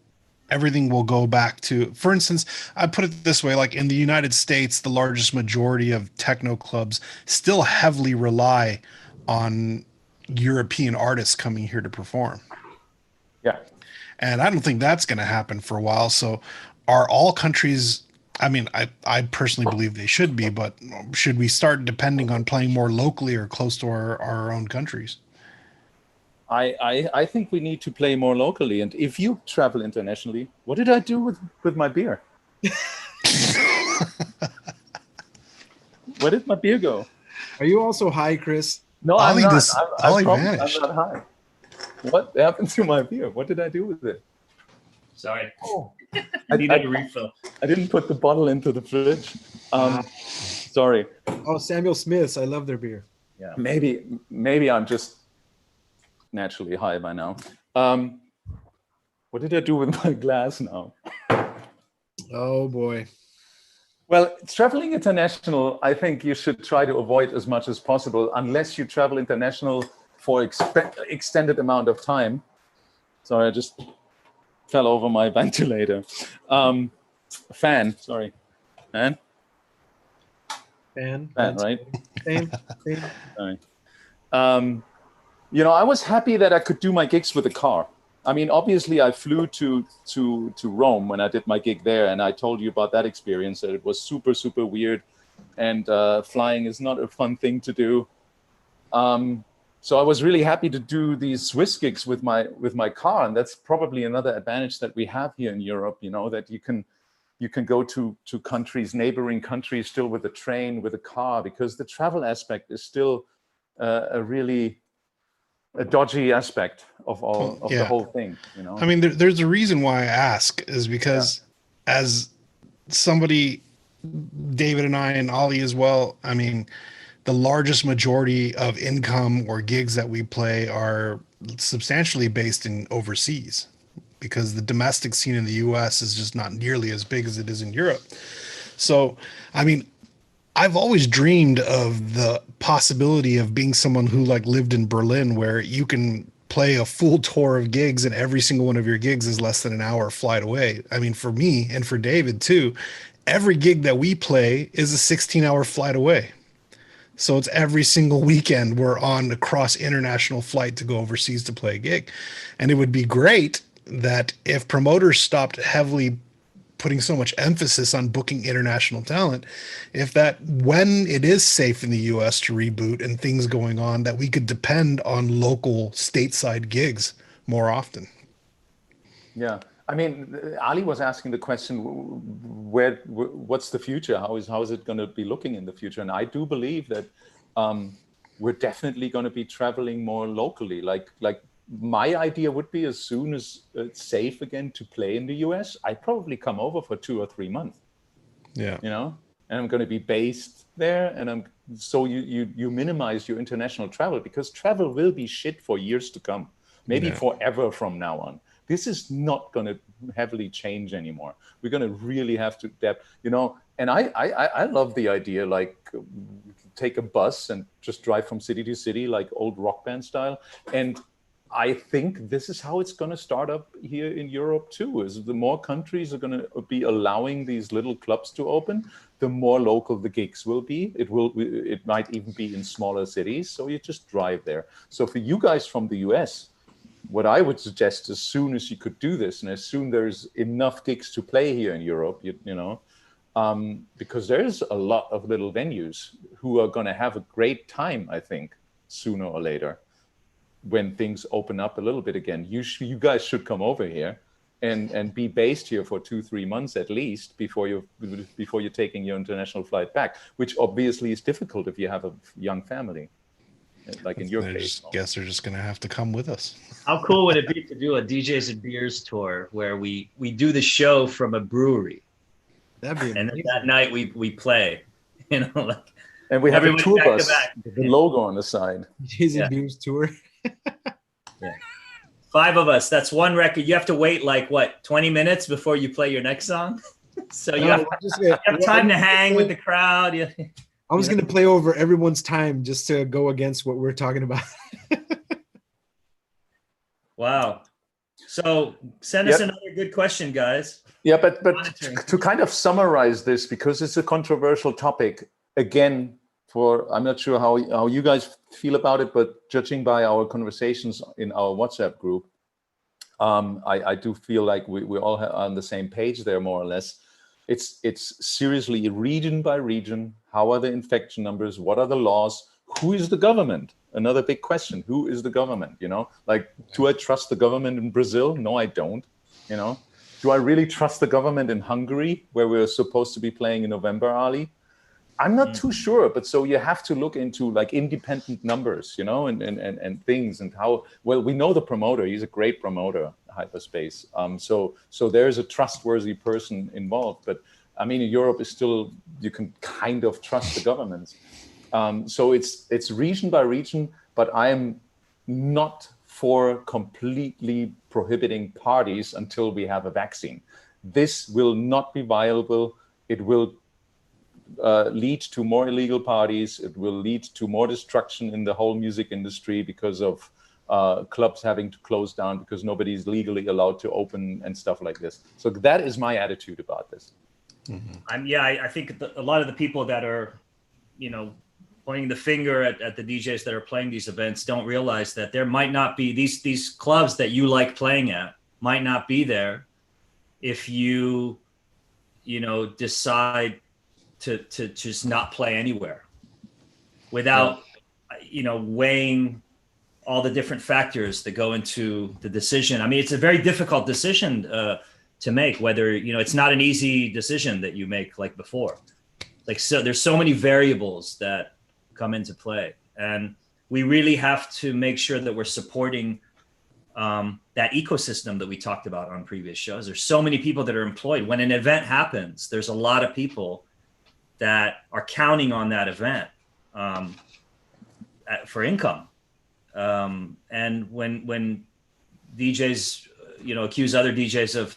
everything will go back to, for instance, I put it this way, like in the United States, the largest majority of techno clubs still heavily rely on European artists coming here to perform.
Yeah.
And I don't think that's going to happen for a while. So are all countries, I mean, I personally believe they should be, but should we start depending on playing more locally or close to our own countries?
I think we need to play more locally. And if you travel internationally, what did I do with my beer? Where did my beer go?
Are you also high, Chris?
No, I'm not.
Ollie
I'm
vanished.
not high. What happened to my beer? What did I do with it?
Sorry.
Oh,
I needed a refill.
I didn't put the bottle into the fridge. Sorry.
Oh, Samuel Smith's. I love their beer.
Yeah.
Maybe I'm just naturally high by now. What did I do with my glass now?
Oh boy.
Well, traveling international, I think you should try to avoid as much as possible, unless you travel international for extended amount of time. Sorry, I just fell over my ventilator. Fan, sorry. Fan, right?
Same.
Sorry. I was happy that I could do my gigs with a car. I mean, obviously, I flew to Rome when I did my gig there, and I told you about that experience, that it was super, super weird, and flying is not a fun thing to do. So I was really happy to do these Swiss gigs with my car, and that's probably another advantage that we have here in Europe. That you can go to countries, neighboring countries, still with a train, with a car, because the travel aspect is still a dodgy aspect of the whole thing.
I mean, there's a reason why I ask, is because as somebody, David and I and Ollie as well, I mean, the largest majority of income or gigs that we play are substantially based in overseas, because the domestic scene in the US is just not nearly as big as it is in Europe. So, I mean, I've always dreamed of the possibility of being someone who lived in Berlin, where you can play a full tour of gigs and every single one of your gigs is less than an hour flight away. I mean, for me and for David too, every gig that we play is a 16-hour flight away. So it's every single weekend we're on a cross international flight to go overseas to play a gig. And it would be great that if promoters stopped heavily putting so much emphasis on booking international talent, if that, when it is safe in the US to reboot and things going on, that we could depend on local stateside gigs more often. Yeah.
I mean, Ali was asking the question, what's the future? How is it going to be looking in the future? And I do believe that we're definitely going to be traveling more locally. Like my idea would be, as soon as it's safe again to play in the US, I'd probably come over for 2 or 3 months.
Yeah.
And I'm going to be based there, and so you minimize your international travel, because travel will be shit for years to come, maybe forever from now on. This is not going to heavily change anymore. We're going to really have to adapt, and I love the idea, take a bus and just drive from city to city, like old rock band style. And I think this is how it's going to start up here in Europe too, is the more countries are going to be allowing these little clubs to open, the more local the gigs will be. It might even be in smaller cities. So you just drive there. So for you guys from the US, what I would suggest, as soon as you could do this, and as soon there's enough gigs to play here in Europe, because there's a lot of little venues who are going to have a great time, I think, sooner or later, when things open up a little bit again. You guys should come over here and be based here for 2-3 months at least before you're taking your international flight back, which obviously is difficult if you have a young family, like in your case.
I guess they're just going to have to come with us.
How cool would it be to do a DJs and Beers tour where we do the show from a brewery?
That'd be amazing.
And that night we play,
and we have a tour bus with the logo on the side.
DJs and Beers tour.
Yeah. 5 of us. That's one record. You have to wait 20 minutes before you play your next song? So you have time to hang with the crowd. Yeah.
I was going to play over everyone's time just to go against what we're talking about.
Wow. So send us another good question, guys.
Yeah, but to kind of summarize this, because it's a controversial topic, again, I'm not sure how you guys feel about it, but judging by our conversations in our WhatsApp group, I do feel like we all are on the same page there, more or less. It's seriously region by region. How are the infection numbers? What are the laws? Who is the government? Another big question. Who is the government? Like, do I trust the government in Brazil? No, I don't. Do I really trust the government in Hungary, where we're supposed to be playing in November, Ali? I'm not too sure, but so you have to look into like independent numbers, and things, and how well we know the promoter. He's a great promoter, Hyperspace. So there's a trustworthy person involved. But I mean, in Europe is still, you can kind of trust the governments. So it's region by region, but I am not for completely prohibiting parties until we have a vaccine. This will not be viable. It will lead to more illegal parties. It will lead to more destruction in the whole music industry because of clubs having to close down because nobody's legally allowed to open and stuff like this. So that is my attitude about this.
Mm-hmm. I think a lot of the people that are, pointing the finger at the DJs that are playing these events don't realize that there might not be these clubs that you like playing at might not be there if you decide to just not play anywhere without weighing all the different factors that go into the decision. I mean, it's a very difficult decision to make, whether it's not an easy decision that you make like before. Like, so there's so many variables that come into play, and we really have to make sure that we're supporting that ecosystem that we talked about on previous shows. There's so many people that are employed. When an event happens, there's a lot of people that are counting on that event for income. And when DJs, accuse other DJs of,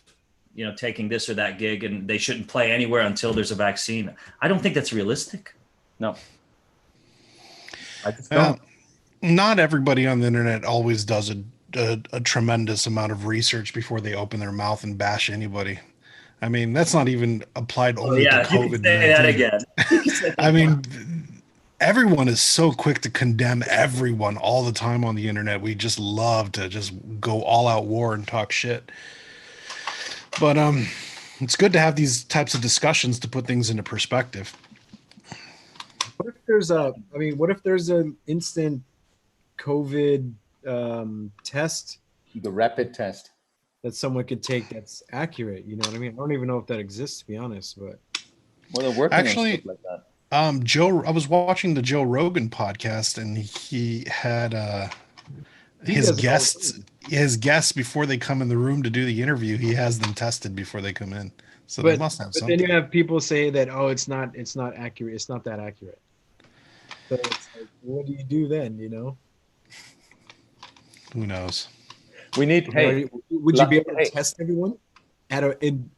taking this or that gig and they shouldn't play anywhere until there's a vaccine, I don't think that's realistic.
No. I just don't.
Not everybody on the internet always does a tremendous amount of research before they open their mouth and bash anybody. I mean, that's not even applied only to COVID.
You can say that again.
I mean, everyone is so quick to condemn everyone all the time on the internet. We just love to just go all out war and talk shit. But it's good to have these types of discussions to put things into perspective.
What if there's an instant COVID test?
The rapid test
that someone could take that's accurate. You know what I mean? I don't even know if that exists, to be honest. But
they're working
actually
on stuff like that.
I was watching the Joe Rogan podcast, and he had his guests before they come in the room to do the interview. He has them tested before they come in, so they must have something.
Then you have people say that it's not accurate. It's not that accurate. So it's like, what do you do then?
Who knows?
We need.
Would you be able to test everyone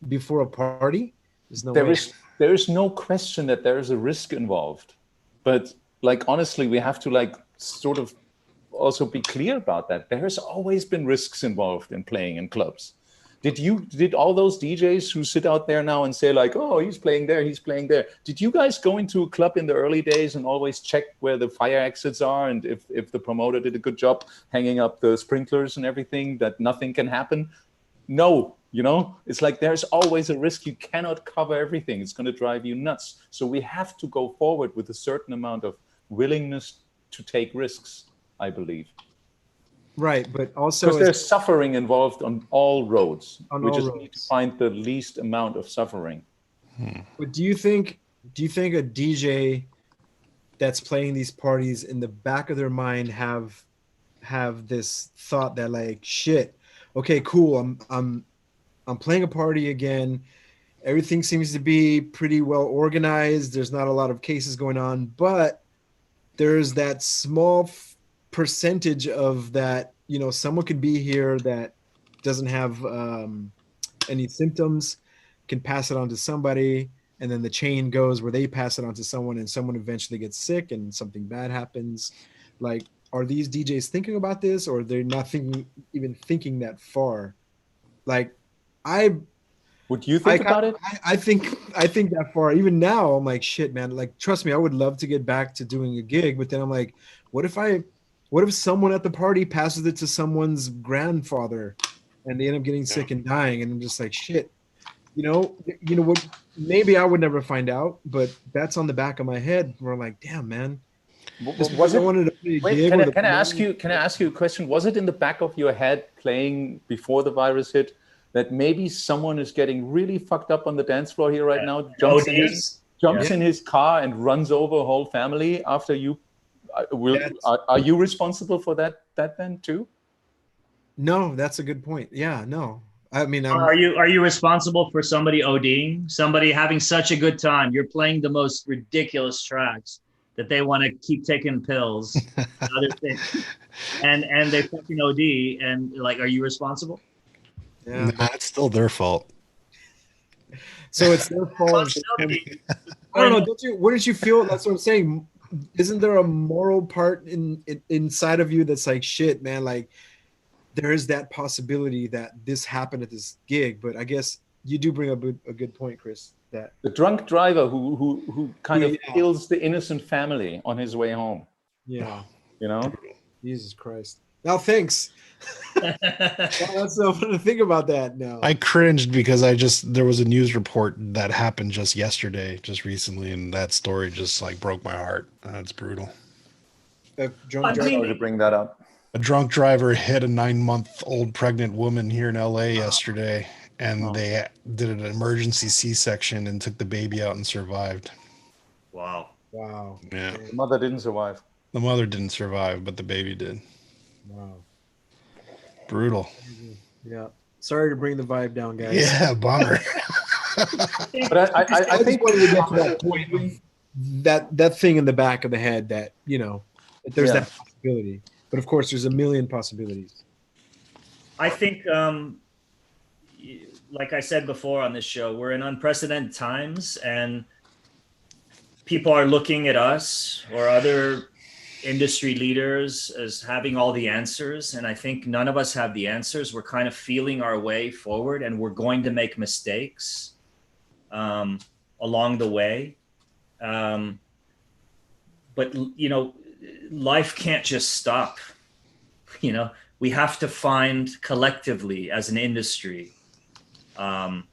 before a party? There's no way.
There is no question that there is a risk involved, but honestly, we have to sort of also be clear about that. There has always been risks involved in playing in clubs. Did all those DJs who sit out there now and say oh, he's playing there, did you guys go into a club in the early days and always check where the fire exits are, and if the promoter did a good job hanging up the sprinklers and everything, that nothing can happen? No, it's there's always a risk. You cannot cover everything. It's going to drive you nuts. So we have to go forward with a certain amount of willingness to take risks, I believe.
Right, but also
because there's suffering involved on all roads. We just need to find the least amount of suffering.
But do you think a DJ that's playing these parties in the back of their mind have this thought that shit, okay, cool, I'm playing a party again. Everything seems to be pretty well organized. There's not a lot of cases going on, but there's that small percentage of that, someone could be here that doesn't have any symptoms. can pass it on to somebody, and then the chain goes where they pass it on to someone, and someone eventually gets sick and something bad happens. Like, are these DJs thinking about this, or they're not even thinking that far? Like,
would you think about it?
I think that far. Even now, I'm like, shit, man. Like, trust me, I would love to get back to doing a gig, but then I'm like, what if someone at the party passes it to someone's grandfather, and they end up getting sick and dying? And I'm just like, shit. You know what? Maybe I would never find out, but that's on the back of my head. Where I'm like, damn, man.
Was it? Can I ask you a question? Was it in the back of your head, playing before the virus hit, that maybe someone is getting really fucked up on the dance floor here right now, jumps in his car and runs over a whole family after you? Are you responsible for that then too?
No, that's a good point. Yeah, no. I mean,
are you responsible for somebody ODing, somebody having such a good time? You're playing the most ridiculous tracks that they want to keep taking pills, other things, and they fucking OD, and like, are you responsible?
Yeah, nah, it's still their fault.
So it's their fault. I don't know. Wouldn't you feel? That's what I'm saying. Isn't there a moral part inside of you that's like, shit, man? Like, there is that possibility that this happened at this gig. But I guess you do bring up a good point, Chris. That
the drunk driver who kind of kills the innocent family on his way home.
Yeah,
you know.
Jesus Christ. Now, thanks. That's so fun to think about that now.
I cringed because there was a news report that happened just recently, and that story just like broke my heart. It's brutal.
Sorry to bring that up.
A drunk driver hit a 9-month-old pregnant woman here in LA yesterday, and they did an emergency C-section and took the baby out and survived.
Wow.
Yeah.
The mother didn't survive.
The mother didn't survive, but the baby did.
Wow.
Brutal.
Yeah. Sorry to bring the vibe down, guys.
Yeah, bummer.
But I think
wanted to get to that point, that thing in the back of the head that, there's that possibility. But of course, there's a million possibilities.
I think, like I said before on this show, we're in unprecedented times, and people are looking at us or other industry leaders as having all the answers. And I think none of us have the answers. We're kind of feeling our way forward, and we're going to make mistakes along the way. But, life can't just stop. We have to find collectively as an industry and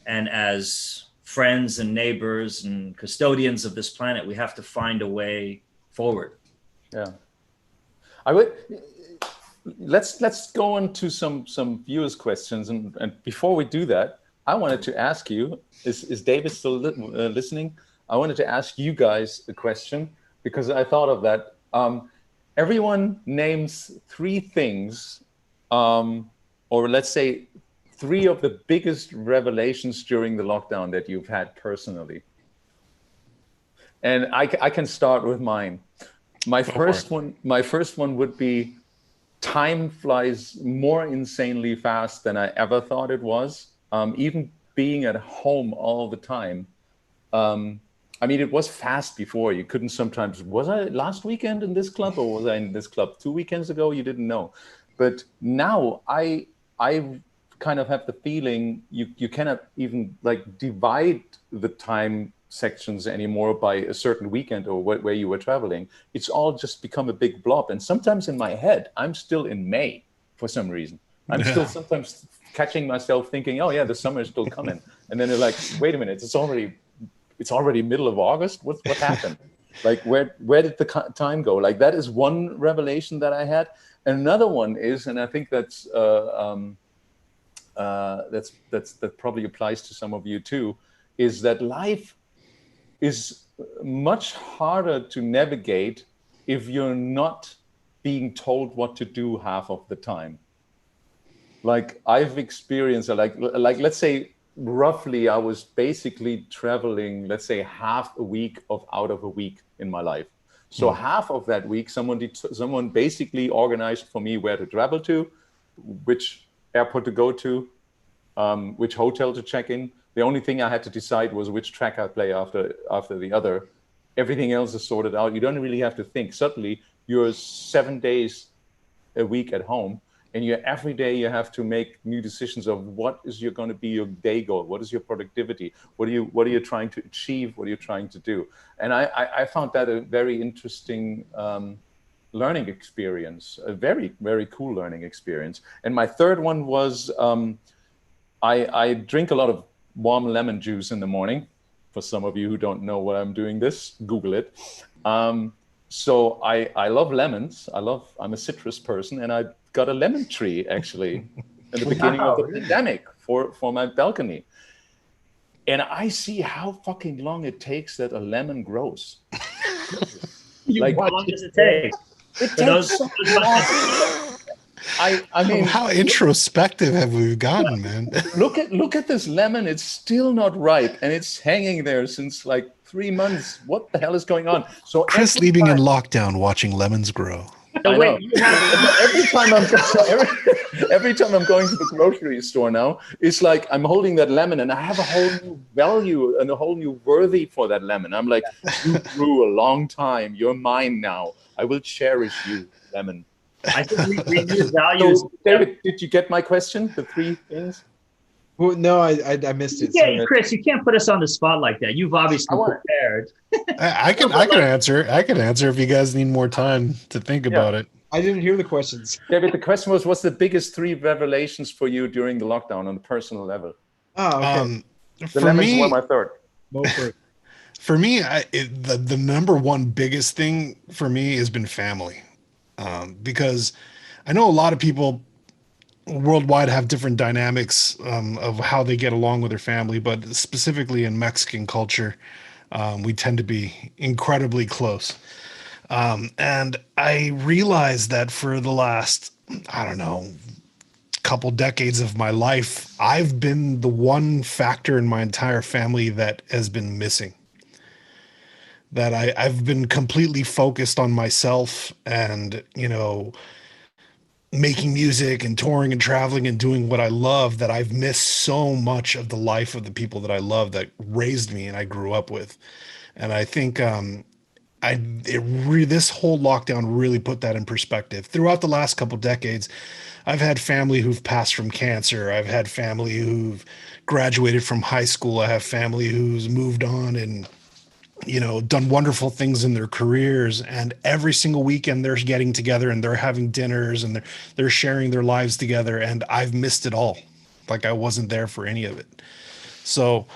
as friends and neighbors and custodians of this planet, we have to find a way forward.
Yeah. Let's go into some viewers' questions. And before we do that, I wanted to ask you, is David still listening? I wanted to ask you guys a question because I thought of that. Everyone names 3 things, or let's say 3 of the biggest revelations during the lockdown that you've had personally. And I can start with mine. My first one would be time flies more insanely fast than I ever thought it was. Even being at home all the time. It was fast before. You couldn't sometimes, was I last weekend in this club or was I in this club 2 weekends ago? You didn't know. But now I kind of have the feeling you cannot even like divide the time sections anymore by a certain weekend or where you were traveling. It's all just become a big blob. And sometimes in my head, I'm still in May for some reason. I'm still sometimes catching myself thinking, oh yeah, the summer is still coming. And then they're like, wait a minute, it's already middle of August. What happened? Like where did the time go? Like that is one revelation that I had. And another one is, and I think that probably applies to some of you too, is that life is much harder to navigate if you're not being told what to do half of the time. Like I've experienced, like let's say roughly I was basically traveling, let's say half a week out of a week in my life. So half of that week, someone basically organized for me where to travel to, which airport to go to, which hotel to check in, The only thing I had to decide was which track I'd play after the other. Everything else is sorted out. You don't really have to think. Suddenly, you're 7 days a week at home, and every day you have to make new decisions of what is going to be your day goal, what is your productivity, what are you trying to achieve, what are you trying to do. And I found that a very interesting learning experience, a very, very cool learning experience. And my third one was I drink a lot of warm lemon juice in the morning. For some of you who don't know what I'm doing this, Google it. So I love lemons. I'm a citrus person, and I got a lemon tree actually in the beginning of the pandemic for my balcony. And I see how fucking long it takes that a lemon grows.
Like, how long does it take?
It takes so long. I mean,
how introspective have we gotten, man?
Look at this lemon. It's still not ripe, and it's hanging there since like 3 months. What the hell is going on? So
Chris leaving in lockdown, watching lemons grow.
Every time I'm going to the grocery store now, it's like I'm holding that lemon, and I have a whole new value and a whole new worthy for that lemon. I'm like, you grew a long time. You're mine now. I will cherish you, lemon.
I think we need values.
So, David, did you get my question? The 3 things?
Well, no, I missed it.
Yeah, Chris, you can't put us on the spot like that. You've obviously prepared.
I can answer. I can answer if you guys need more time to think about it.
I didn't hear the questions.
David, the question was, what's the biggest 3 revelations for you during the lockdown on the personal level?
Oh, okay.
The lemons were my third.
For me, the number one biggest thing for me has been family. Because I know a lot of people worldwide have different dynamics of how they get along with their family, but specifically in Mexican culture, we tend to be incredibly close. And I realized that for the last, couple decades of my life, I've been the one factor in my entire family that has been missing. That I've been completely focused on myself and, making music and touring and traveling and doing what I love, that I've missed so much of the life of the people that I love that raised me and I grew up with. And I think this whole lockdown really put that in perspective. Throughout the last couple decades, I've had family who've passed from cancer. I've had family who've graduated from high school. I have family who's moved on and done wonderful things in their careers, and every single weekend they're getting together and they're having dinners and they're sharing their lives together, and I've missed it all. Like I wasn't there for any of it. So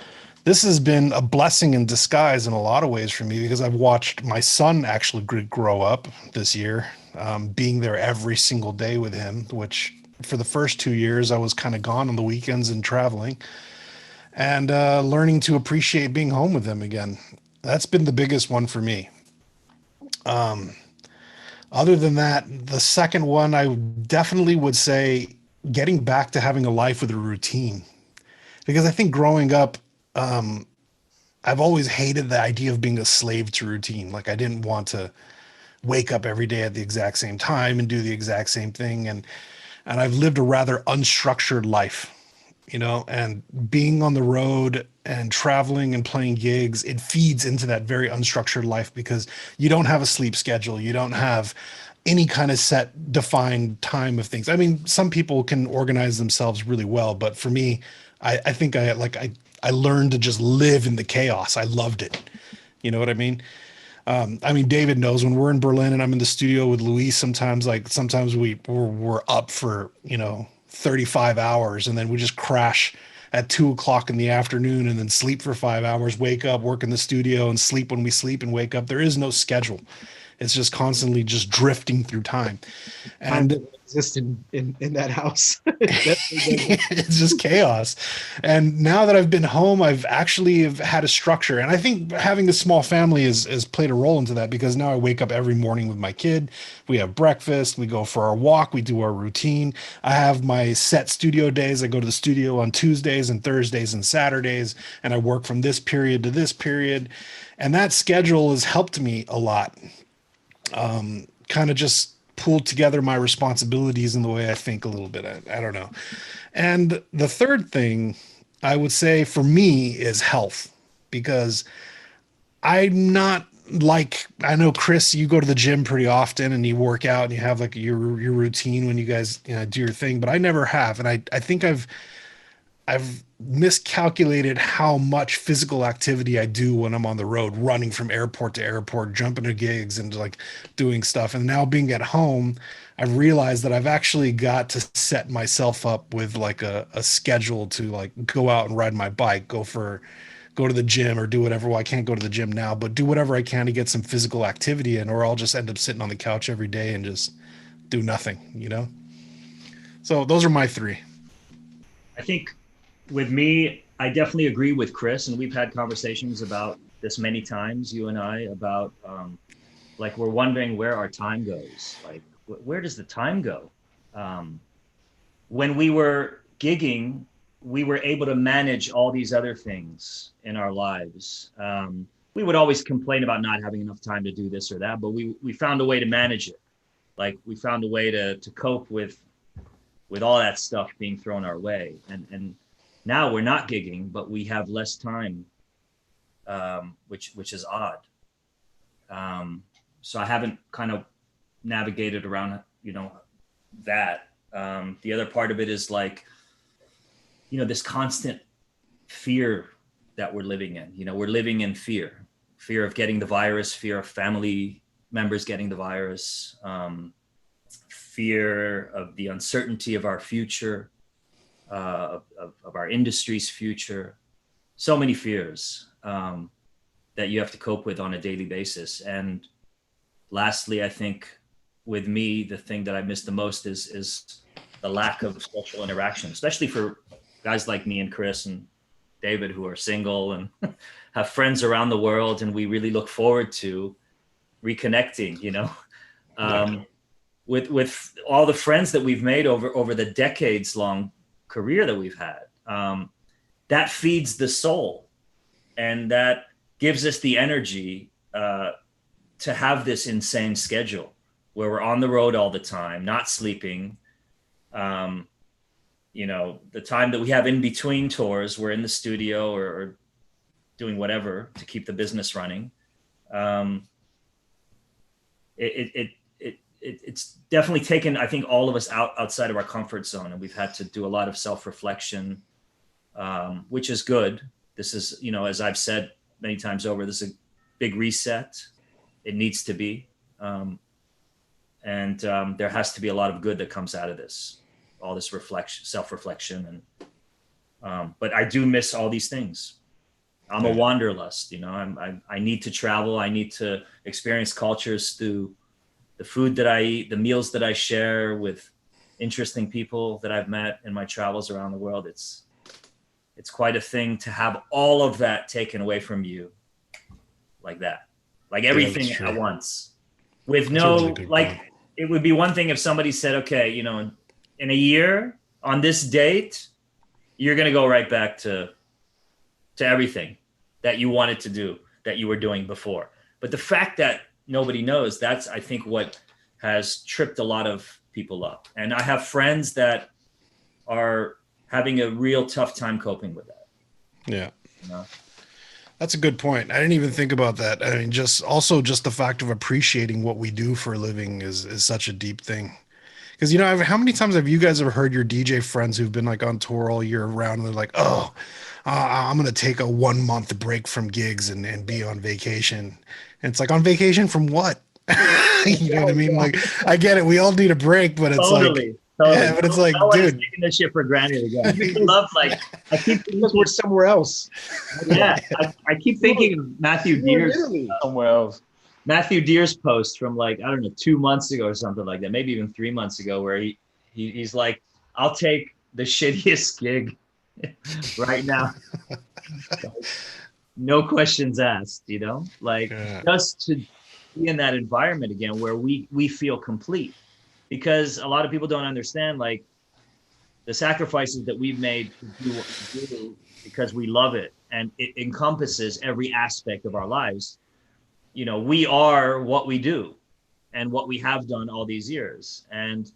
this has been a blessing in disguise in a lot of ways for me, because I've watched my son actually grow up this year, being there every single day with him, which for the first 2 years I was kind of gone on the weekends and traveling, and learning to appreciate being home with him again. That's been the biggest one for me. Other than that, the second one, I definitely would say getting back to having a life with a routine. Because I think growing up, I've always hated the idea of being a slave to routine. Like I didn't want to wake up every day at the exact same time and do the exact same thing. And I've lived a rather unstructured life. And being on the road and traveling and playing gigs, it feeds into that very unstructured life, because you don't have a sleep schedule. You don't have any kind of set defined time of things. I mean, some people can organize themselves really well, but for me, I think I learned to just live in the chaos. I loved it. You know what I mean? David knows when we're in Berlin and I'm in the studio with Luis, sometimes we're up for, 35 hours, and then we just crash at 2:00 in the afternoon and then sleep for 5 hours, wake up, work in the studio, and sleep when we sleep and wake up. There is no schedule. It's just constantly just drifting through time. And
time exists in that house.
It's just chaos. And now that I've been home, I've actually had a structure. And I think having a small family has played a role into that, because now I wake up every morning with my kid. We have breakfast. We go for our walk. We do our routine. I have my set studio days. I go to the studio on Tuesdays and Thursdays and Saturdays, and I work from this period to this period. And that schedule has helped me a lot. Kind of just pulled together my responsibilities in the way I think a little bit. I don't know. And the third thing I would say for me is health, because I'm not like, I know Chris, you go to the gym pretty often and you work out and you have like your routine when you guys, you know, do your thing, but I never have. And I think I've miscalculated how much physical activity I do when I'm on the road, running from airport to airport, jumping to gigs and like doing stuff. And now being at home, I've realized that I've actually got to set myself up with like a schedule to like go out and ride my bike, go to the gym or do whatever. Well, I can't go to the gym now, but do whatever I can to get some physical activity in, or I'll just end up sitting on the couch every day and just do nothing, you know? So those are my three.
I think with me, I definitely agree with Chris, and we've had conversations about this many times, you and I, about like we're wondering where our time goes. Like, where does the time go? When we were gigging, we were able to manage all these other things in our lives. We would always complain about not having enough time to do this or that, but we found a way to manage it. Like we found a way to cope with all that stuff being thrown our way. And now we're not gigging, but we have less time, which is odd. So I haven't kind of navigated around, you know, that. The other part of it is like, you know, this constant fear that we're living in. You know, we're living in fear of getting the virus, fear of family members getting the virus, fear of the uncertainty of our future, of our industry's future. So many fears that you have to cope with on a daily basis. And lastly, I think with me, the thing that I miss the most is the lack of social interaction, especially for guys like me and Chris and David, who are single and have friends around the world. And we really look forward to reconnecting, you know, with all the friends that we've made over the decades long career that we've had. That feeds the soul, and that gives us the energy to have this insane schedule where we're on the road all the time, not sleeping. You know, the time that we have in between tours, we're in the studio or doing whatever to keep the business running. It's definitely taken, I think, all of us outside of our comfort zone, and we've had to do a lot of self-reflection, which is good. This is, you know, as I've said many times over, this is a big reset. It needs to be. And there has to be a lot of good that comes out of this, all this reflection, self-reflection. And but I do miss all these things. I'm a wanderlust, you know. I need to travel. I need to experience cultures through the food that I eat, the meals that I share with interesting people that I've met in my travels around the world. It's quite a thing to have all of that taken away from you like that, like everything at once, with no, like, it would be one thing if somebody said, okay, you know, in a year on this date, you're going to go right back to everything that you wanted to do, that you were doing before. But the fact that nobody knows, that's, I think, what has tripped a lot of people up. And I have friends that are having a real tough time coping with that.
Yeah.
You know?
That's a good point. I didn't even think about that. I mean, just the fact of appreciating what we do for a living is such a deep thing. Because, you know, how many times have you guys ever heard your DJ friends who've been like on tour all year round and they're like, oh, I'm going to take a 1 month break from gigs and be on vacation. And it's like, on vacation from what? You know what I mean? Like, I get it. We all need a break, but it's
totally.
Yeah, but it's like,
no
dude,
taking this shit for granted again. I love, like, I keep thinking
we're somewhere else.
Yeah, I keep thinking of Matthew Deer's
somewhere else.
Matthew Deer's post from, like, I don't know, 2 months ago or something like that, maybe even 3 months ago, where he's like, I'll take the shittiest gig right now. No questions asked, you know, like, just to be in that environment again where we feel complete. Because a lot of people don't understand, like, the sacrifices that we've made to do what we do because we love it, and it encompasses every aspect of our lives. You know, we are what we do and what we have done all these years. And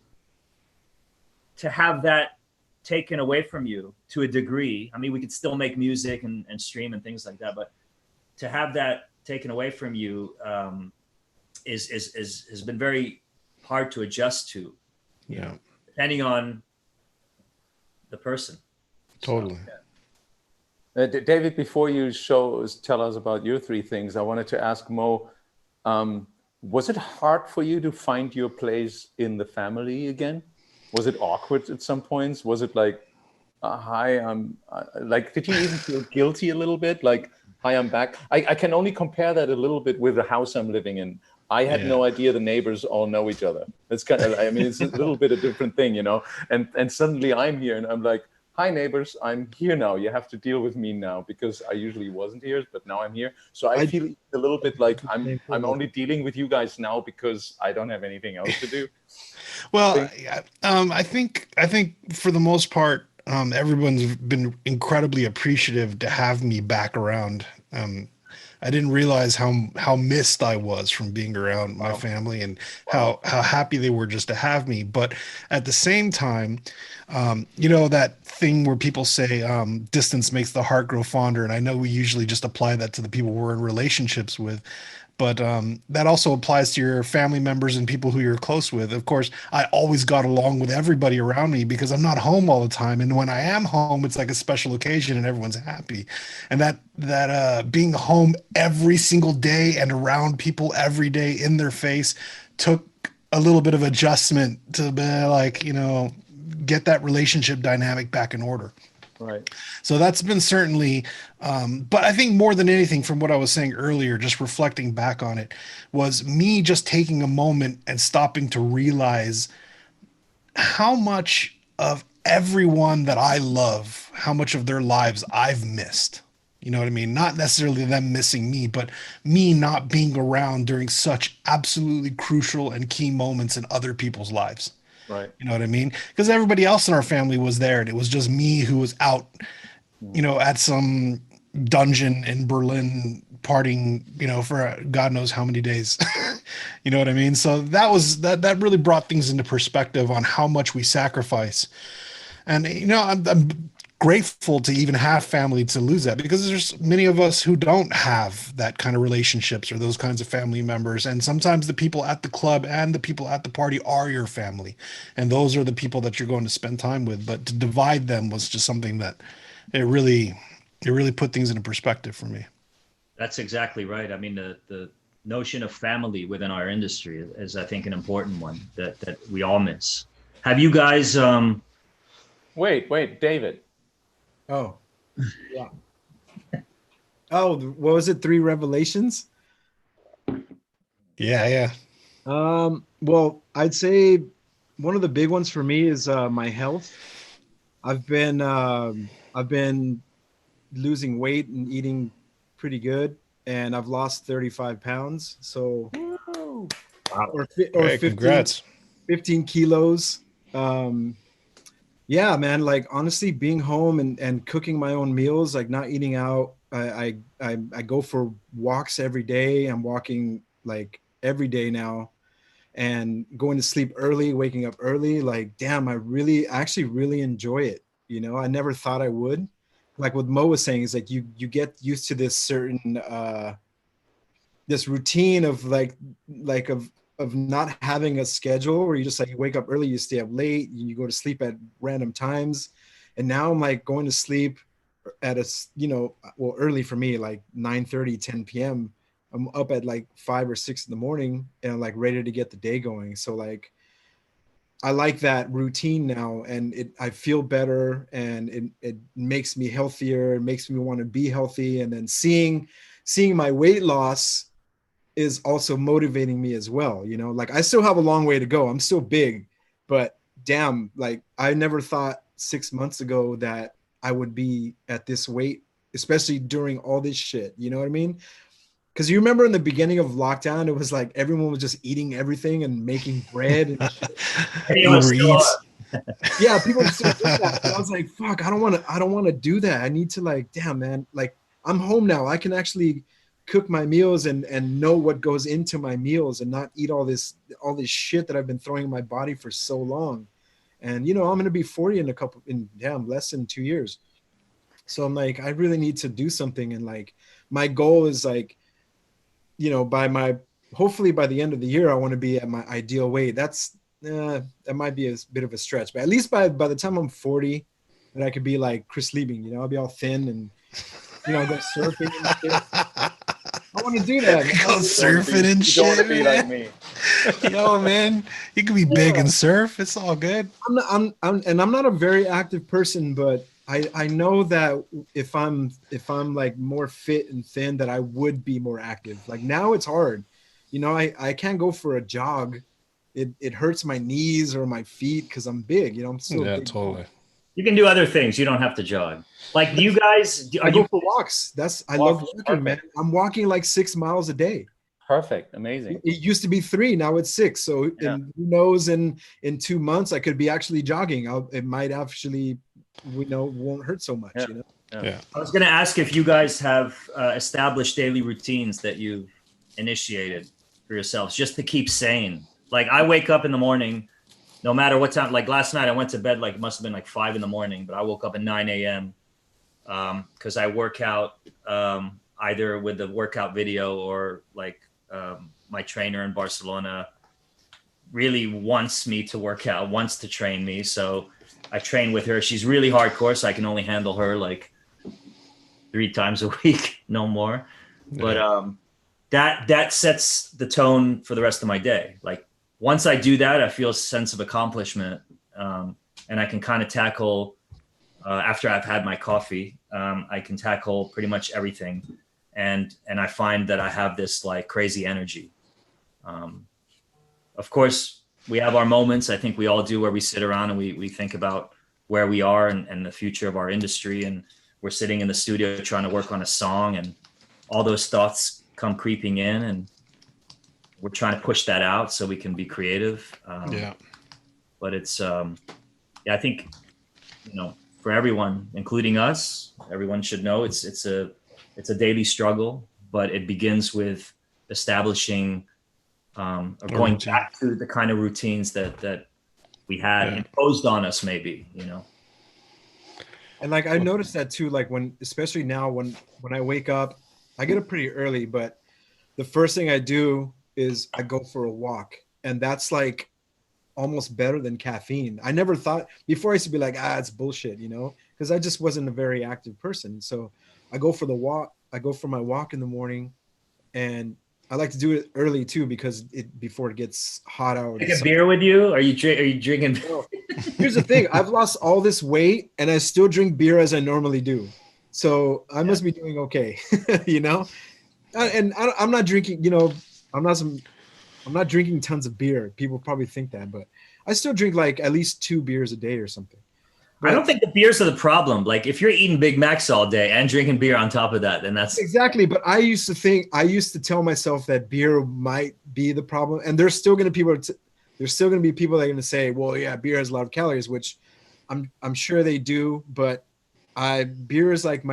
to have that taken away from you to a degree. I mean, we could still make music and stream and things like that, but to have that taken away from you has been very hard to adjust to.
Yeah.
Depending on the person.
Totally.
So,
David, before you tell us about your three things, I wanted to ask Mo, was it hard for you to find your place in the family again? Was it awkward at some points? Was it like, hi, did you even feel guilty a little bit? Like, hi, I'm back. I can only compare that a little bit with the house I'm living in. I had no idea the neighbors all know each other. It's kind of, I mean, it's a little bit a different thing, you know? And suddenly I'm here and I'm like, hi neighbors, I'm here now. You have to deal with me now because I usually wasn't here, but now I'm here. So I feel a little bit like I'm only dealing with you guys now because I don't have anything else to do.
Well, I think for the most part, everyone's been incredibly appreciative to have me back around. I didn't realize how missed I was from being around my family and how happy they were just to have me. But at the same time, you know, that thing where people say distance makes the heart grow fonder. And I know we usually just apply that to the people we're in relationships with. But that also applies to your family members and people who you're close with. Of course, I always got along with everybody around me because I'm not home all the time. And when I am home, it's like a special occasion and everyone's happy. And that being home every single day and around people every day in their face took a little bit of adjustment to be like, you know, get that relationship dynamic back in order.
Right.
So that's been certainly, but I think more than anything from what I was saying earlier, just reflecting back on it, was me just taking a moment and stopping to realize how much of everyone that I love, how much of their lives I've missed. You know what I mean? Not necessarily them missing me, but me not being around during such absolutely crucial and key moments in other people's lives.
Right.
You know what I mean? Because everybody else in our family was there, and it was just me who was out, you know, at some dungeon in Berlin partying, you know, for God knows how many days. You know what I mean? So that really brought things into perspective on how much we sacrifice. And, you know, I'm grateful to even have family to lose that, because there's many of us who don't have that kind of relationships or those kinds of family members. And sometimes the people at the club and the people at the party are your family. And those are the people that you're going to spend time with. But to divide them was just something that it really put things into perspective for me.
That's exactly right. I mean, the notion of family within our industry is, I think, an important one that we all miss. Have you guys...
Wait, David.
Oh, yeah. Oh, what was it? 3 revelations?
Yeah.
Well, I'd say one of the big ones for me is my health. I've been losing weight and eating pretty good, and I've lost 35 pounds. So, or 15,
congrats.
15 kilos. Yeah, man, like honestly being home and cooking my own meals, like not eating out. I go for walks every day. I'm walking like every day now, and going to sleep early, waking up early. Like, damn, I actually really enjoy it. You know, I never thought I would. Like what Mo was saying is like you get used to this certain this routine of of not having a schedule where you just like you wake up early, you stay up late, you go to sleep at random times. And now I'm like going to sleep at early for me, like 9:30, 10 p.m. I'm up at like 5 or 6 in the morning and I'm like ready to get the day going. So like I like that routine now, and I feel better, and it makes me healthier. It makes me want to be healthy. And then seeing my weight loss is also motivating me as well. You know, like I still have a long way to go. I'm still big, but damn, like I never thought 6 months ago that I would be at this weight, especially during all this shit. You know what I mean? Because you remember in the beginning of lockdown, it was like everyone was just eating everything and making bread and shit.
Uber Eats.
Yeah, people still do that. And I was like, fuck, I don't want to do that. I need to like, damn, man, like I'm home now. I can actually cook my meals and know what goes into my meals and not eat all this shit that I've been throwing in my body for so long. And, I'm going to be 40 in less than 2 years. So I'm like, I really need to do something. And like, my goal is like, hopefully by the end of the year, I want to be at my ideal weight. That might be a bit of a stretch, but at least by the time I'm 40, that I could be like Chris Liebing, I'll be all thin and, go surfing and shit. I want to do that.
Go surfing and shit.
You don't want to be like me.
Man, you can be big and surf. It's all good.
I'm not a very active person, but I know that if I'm like more fit and thin, that I would be more active. Like now it's hard. I can't go for a jog. It hurts my knees or my feet because I'm big. I'm still big.
Totally.
You can do other things. You don't have to jog. Like you guys,
I go for walks. I love walking, man. I'm walking like 6 miles a day.
Perfect. Amazing.
It used to be 3, now it's 6. So who knows, in 2 months I could be actually jogging. It might actually, won't hurt so much.
Yeah. I was going to ask if you guys have established daily routines that you've initiated for yourselves just to keep sane. Like I wake up in the morning, no matter what time. Like last night I went to bed, like it must have been like 5 a.m, but I woke up at 9 a.m. Because I work out either with the workout video or like my trainer in Barcelona really wants me to work out, wants to train me. So I train with her. She's really hardcore, so I can only handle her like 3 times a week, no more. Yeah. But that sets the tone for the rest of my day. Like once I do that, I feel a sense of accomplishment, and I can kind of tackle after I've had my coffee. I can tackle pretty much everything, and I find that I have this like crazy energy. Of course, we have our moments. I think we all do, where we sit around and we think about where we are and the future of our industry, and we're sitting in the studio trying to work on a song, and all those thoughts come creeping in, and we're trying to push that out so we can be creative. But it's I think for everyone, including us, everyone should know it's a daily struggle, but it begins with establishing or going back to the kind of routines that we had imposed on us, maybe.
And like I noticed that too, like especially now when I wake up, I get up pretty early, but the first thing I do is I go for a walk, and that's like almost better than caffeine. I never thought before. I used to be like, it's bullshit, because I just wasn't a very active person. So I go for the walk. I go for my walk in the morning, and I like to do it early too, because before it gets hot out.
Take a beer with you? Are you drinking?
Here's the thing: I've lost all this weight, and I still drink beer as I normally do. So I must be doing okay, And I'm not drinking. I'm not drinking tons of beer. People probably think that, but I still drink like at least 2 beers a day or something. But
I don't think the beers are the problem. Like if you're eating Big Macs all day and drinking beer on top of that, then that's
exactly. But I used to tell myself that beer might be the problem, and there's still going to be people that are going to say, well, yeah, beer has a lot of calories, which I'm sure they do, but beer is like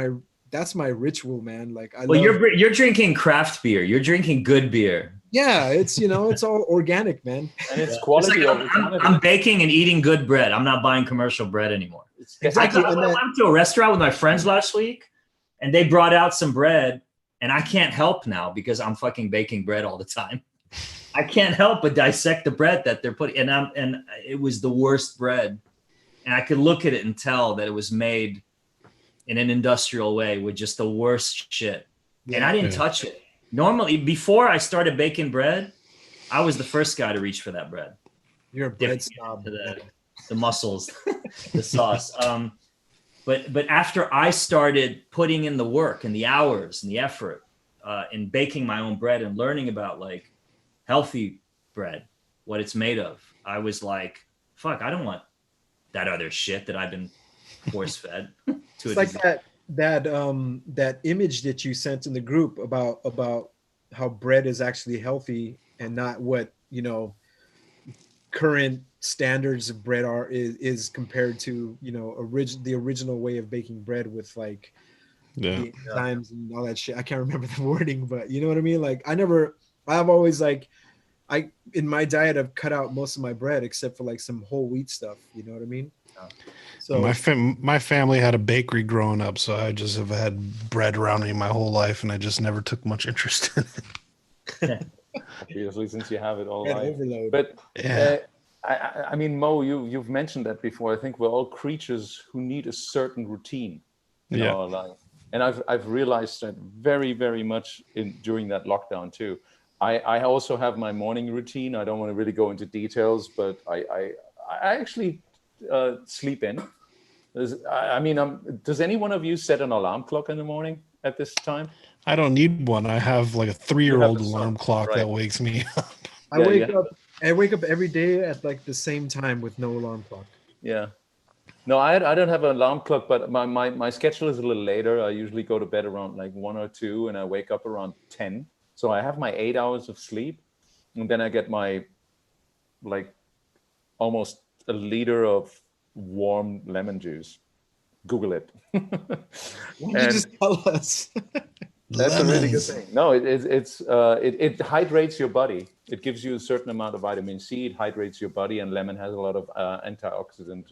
that's my ritual, man. Like
you're drinking craft beer. You're drinking good beer.
Yeah, it's it's all organic, man.
And it's quality.
It's like I'm baking and eating good bread. I'm not buying commercial bread anymore.
Exactly.
I went to a restaurant with my friends last week, and they brought out some bread, and I can't help now because I'm fucking baking bread all the time. I can't help but dissect the bread that they're putting, and it was the worst bread, and I could look at it and tell that it was made in an industrial way with just the worst shit, and I didn't touch it. Normally, before I started baking bread, I was the first guy to reach for that bread.
You're a bread snob.
The mussels, the sauce. But after I started putting in the work and the hours and the effort in baking my own bread and learning about like healthy bread, what it's made of, I was like, fuck, I don't want that other shit that I've been force fed.
It's like that image that you sent in the group about how bread is actually healthy and not what current standards of bread is compared to the original way of baking bread with like the enzymes and all that shit. I can't remember the wording, but you know what I mean. Like I've always like in my diet, I've cut out most of my bread except for like some whole wheat stuff. You know what I mean? So
my family had a bakery growing up, so I just have had bread around me my whole life, and I just never took much interest in it.
Obviously, since you have it all
bread
life.
overload.
But
Yeah.
I mean, Mo, you've mentioned that before. I think we're all creatures who need a certain routine in our life, and I've realized that very, very much during that lockdown too. I also have my morning routine. I don't want to really go into details, but I actually sleep in. Does any one of you set an alarm clock in the morning at this time?
I don't need one. I have like a 3-year-old
the
alarm
sun,
clock
right.
that wakes me up.
I wake up every day at like the same time with no alarm clock.
Yeah. No, I don't have an alarm clock, but my schedule is a little later. I usually go to bed around like 1 or 2, and I wake up around 10. So I have my 8 hours of sleep, and then I get my like almost a liter of warm lemon juice. Google it.
Why don't you just tell us?
That's a really good thing. No, it hydrates your body. It gives you a certain amount of vitamin C. It hydrates your body, and lemon has a lot of antioxidant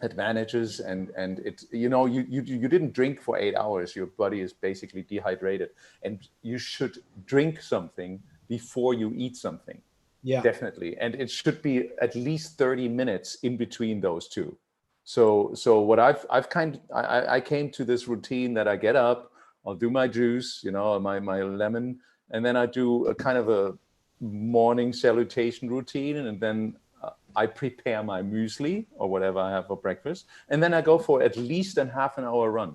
advantages. And it, you didn't drink for 8 hours. Your body is basically dehydrated, and you should drink something before you eat something.
Yeah,
definitely. And it should be at least 30 minutes in between those two. So what I came to this routine that I get up, I'll do my juice, my lemon, and then I do a kind of a morning salutation routine, and then I prepare my muesli or whatever I have for breakfast, and then I go for at least a half an hour run.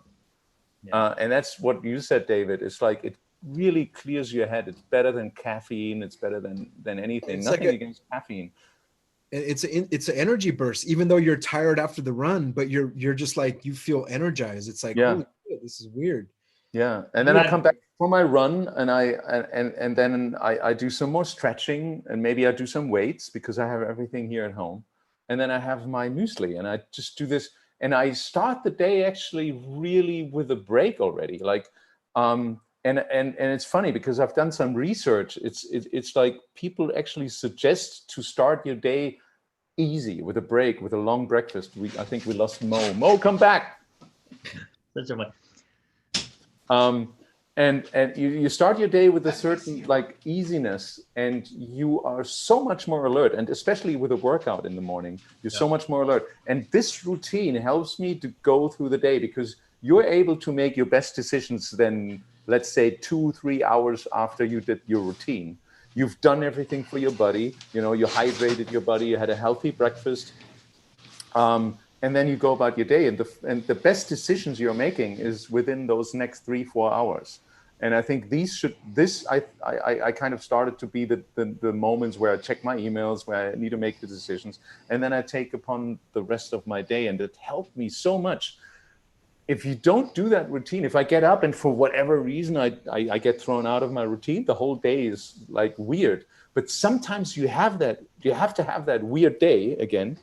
Yeah. And that's what you said, David. It's like it really clears your head. It's better than caffeine. It's better than anything.
It's
Nothing
like
against caffeine.
It's an energy burst, even though you're tired after the run, but you're just like, you feel energized. It's like, holy shit, this is weird.
Yeah. And then I come back for my run, and then I do some more stretching, and maybe I do some weights because I have everything here at home. And then I have my muesli, and I just do this, and I start the day actually really with a break already. Like, and it's funny because I've done some research. It's like people actually suggest to start your day easy with a break, with a long breakfast. I think we lost Mo. Mo, come back.
Such a way.
And you start your day with a certain like easiness, and you are so much more alert. And especially with a workout in the morning, you're so much more alert. And this routine helps me to go through the day because you're able to make your best decisions then, let's say 2-3 hours after you did your routine. You've done everything for your body. You hydrated your body. You had a healthy breakfast. And then you go about your day, and the best decisions you're making is within those next 3-4 hours. And I think I kind of started to be the moments where I check my emails, where I need to make the decisions, and then I take upon the rest of my day, and it helped me so much. If you don't do that routine, if I get up and for whatever reason I get thrown out of my routine, the whole day is like weird. But sometimes you have to have that weird day again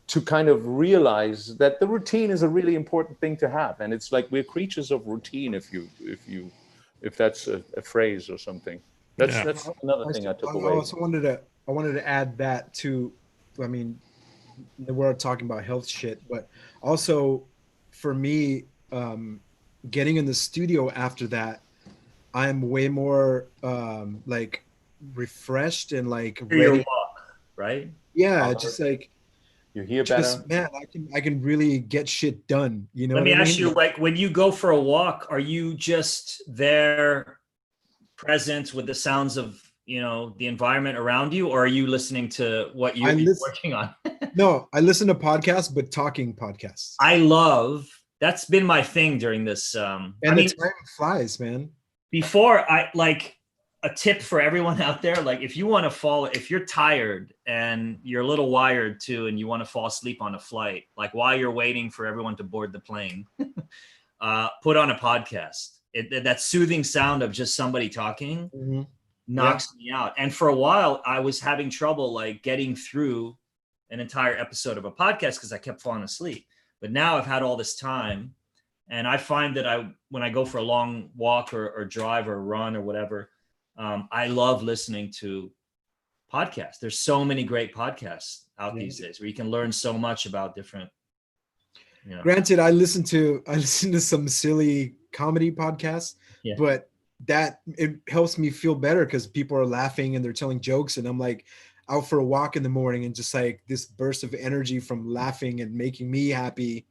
to kind of realize that the routine is a really important thing to have. And it's like we're creatures of routine, if that's a phrase or something. That's another thing I took away.
I also wanted to add that to, I mean, we're talking about health shit, but also for me, getting in the studio after that, I'm way more like refreshed and like ready.
Your walk, right?
Yeah, just like
you hear better.
Man, I can really get shit done.
Let me ask you, like when you go for a walk, are you just there present with the sounds of the environment around you, or are you listening to what you're working on?
No, I listen to podcasts, but talking podcasts.
That's been my thing during this.
And the time flies, man.
Before a tip for everyone out there, like if you're tired and you're a little wired too, and you want to fall asleep on a flight, like while you're waiting for everyone to board the plane, put on a podcast. That soothing sound of just somebody talking knocks me out. And for a while I was having trouble like getting through an entire episode of a podcast because I kept falling asleep. But now I've had all this time, and I find that when I go for a long walk or drive or run or whatever, I love listening to podcasts. There's so many great podcasts out these days where you can learn so much about different. You know.
Granted, I listen to some silly comedy podcasts, but that it helps me feel better because people are laughing and they're telling jokes, and I'm like out for a walk in the morning and just like this burst of energy from laughing and making me happy.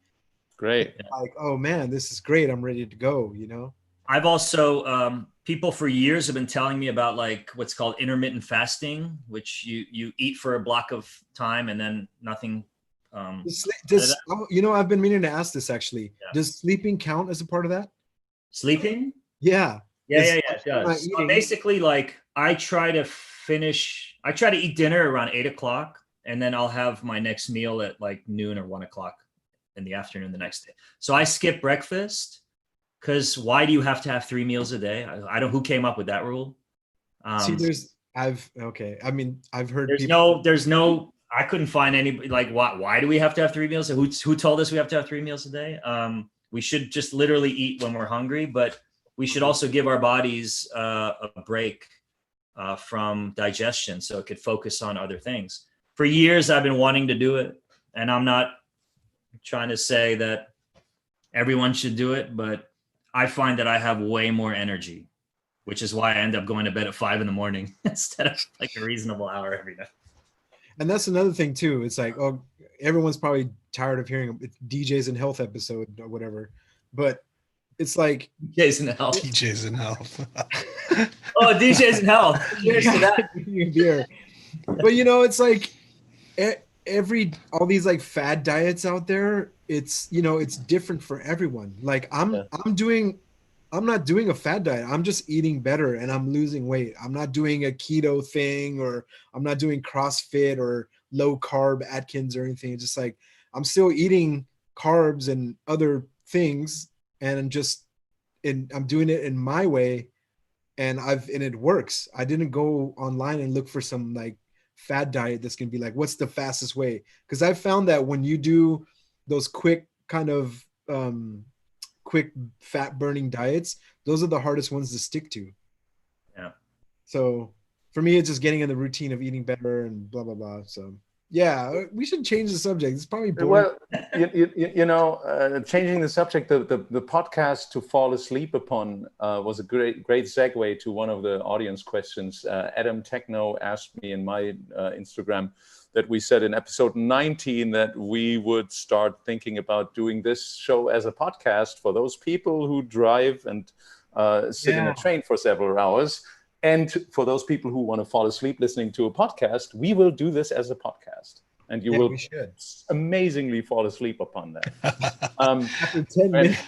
Great.
Like, oh man, this is great. I'm ready to go, you know?
I've also, people for years have been telling me about like what's called intermittent fasting, which you eat for a block of time and then nothing.
You know, I've been meaning to ask this actually. Yeah. Does sleeping count as a part of that?
Sleeping?
Yeah.
Yeah, it does. So basically, like I try to eat dinner around 8 o'clock, and then I'll have my next meal at like noon or 1 o'clock in the afternoon the next day. So I skip breakfast because why do you have to have 3 meals a day? I don't. Who came up with that rule?
I've heard
there's no. I couldn't find anybody like why do we have to have 3 meals? Who told us we have to have 3 meals a day? We should just literally eat when we're hungry, but we should also give our bodies a break from digestion so it could focus on other things. For years, I've been wanting to do it, and I'm not trying to say that everyone should do it, but I find that I have way more energy, which is why I end up going to bed at 5 a.m. instead of like a reasonable hour every night.
And that's another thing too. It's like, oh, everyone's probably tired of hearing DJs and Health episode or whatever, but it's like
DJs and Health.
DJs and Health.
Oh, DJs and Health. Cheers to that.
Beer. But you know, it's like all these like fad diets out there. It's, you know, it's different for everyone. Like I'm not doing a fad diet. I'm just eating better and I'm losing weight. I'm not doing a keto thing, or I'm not doing CrossFit or low carb Atkins or anything. It's just like I'm still eating carbs and other things, and I'm doing it in my way, and it works. I didn't go online and look for some like fad diet that's gonna be like, what's the fastest way? Because I found that when you do those quick kind of quick fat burning diets, those are the hardest ones to stick to.
Yeah.
So for me, it's just getting in the routine of eating better and blah blah blah. So yeah, we should change the subject. It's probably boring.
Well, changing the subject, the podcast to fall asleep upon was a great segue to one of the audience questions. Adam Techno asked me in my Instagram that we said in episode 19 that we would start thinking about doing this show as a podcast for those people who drive and sit in a train for several hours. And for those people who want to fall asleep listening to a podcast, we will do this as a podcast. And you will amazingly fall asleep upon that.
After 10 minutes.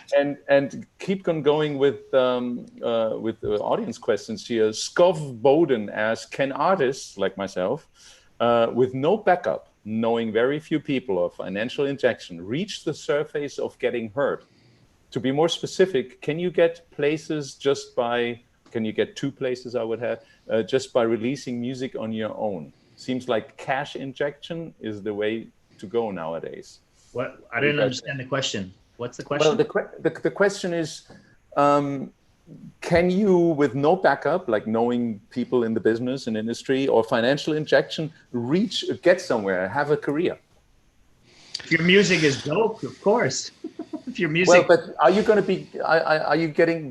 And keep on going with the audience questions here. Skov Bowden asks, can artists like myself, with no backup, knowing very few people or financial injection, reach the surface of getting hurt? To be more specific, can you get two places I would have, just by releasing music on your own? Seems like cash injection is the way to go nowadays.
What? I didn't understand the question. What's the question?
Well, the question is, can you, with no backup, like knowing people in the business and industry or financial injection, get somewhere, have a career?
If your music is dope, of course. If your music.
Well, but are you going to be? Are you going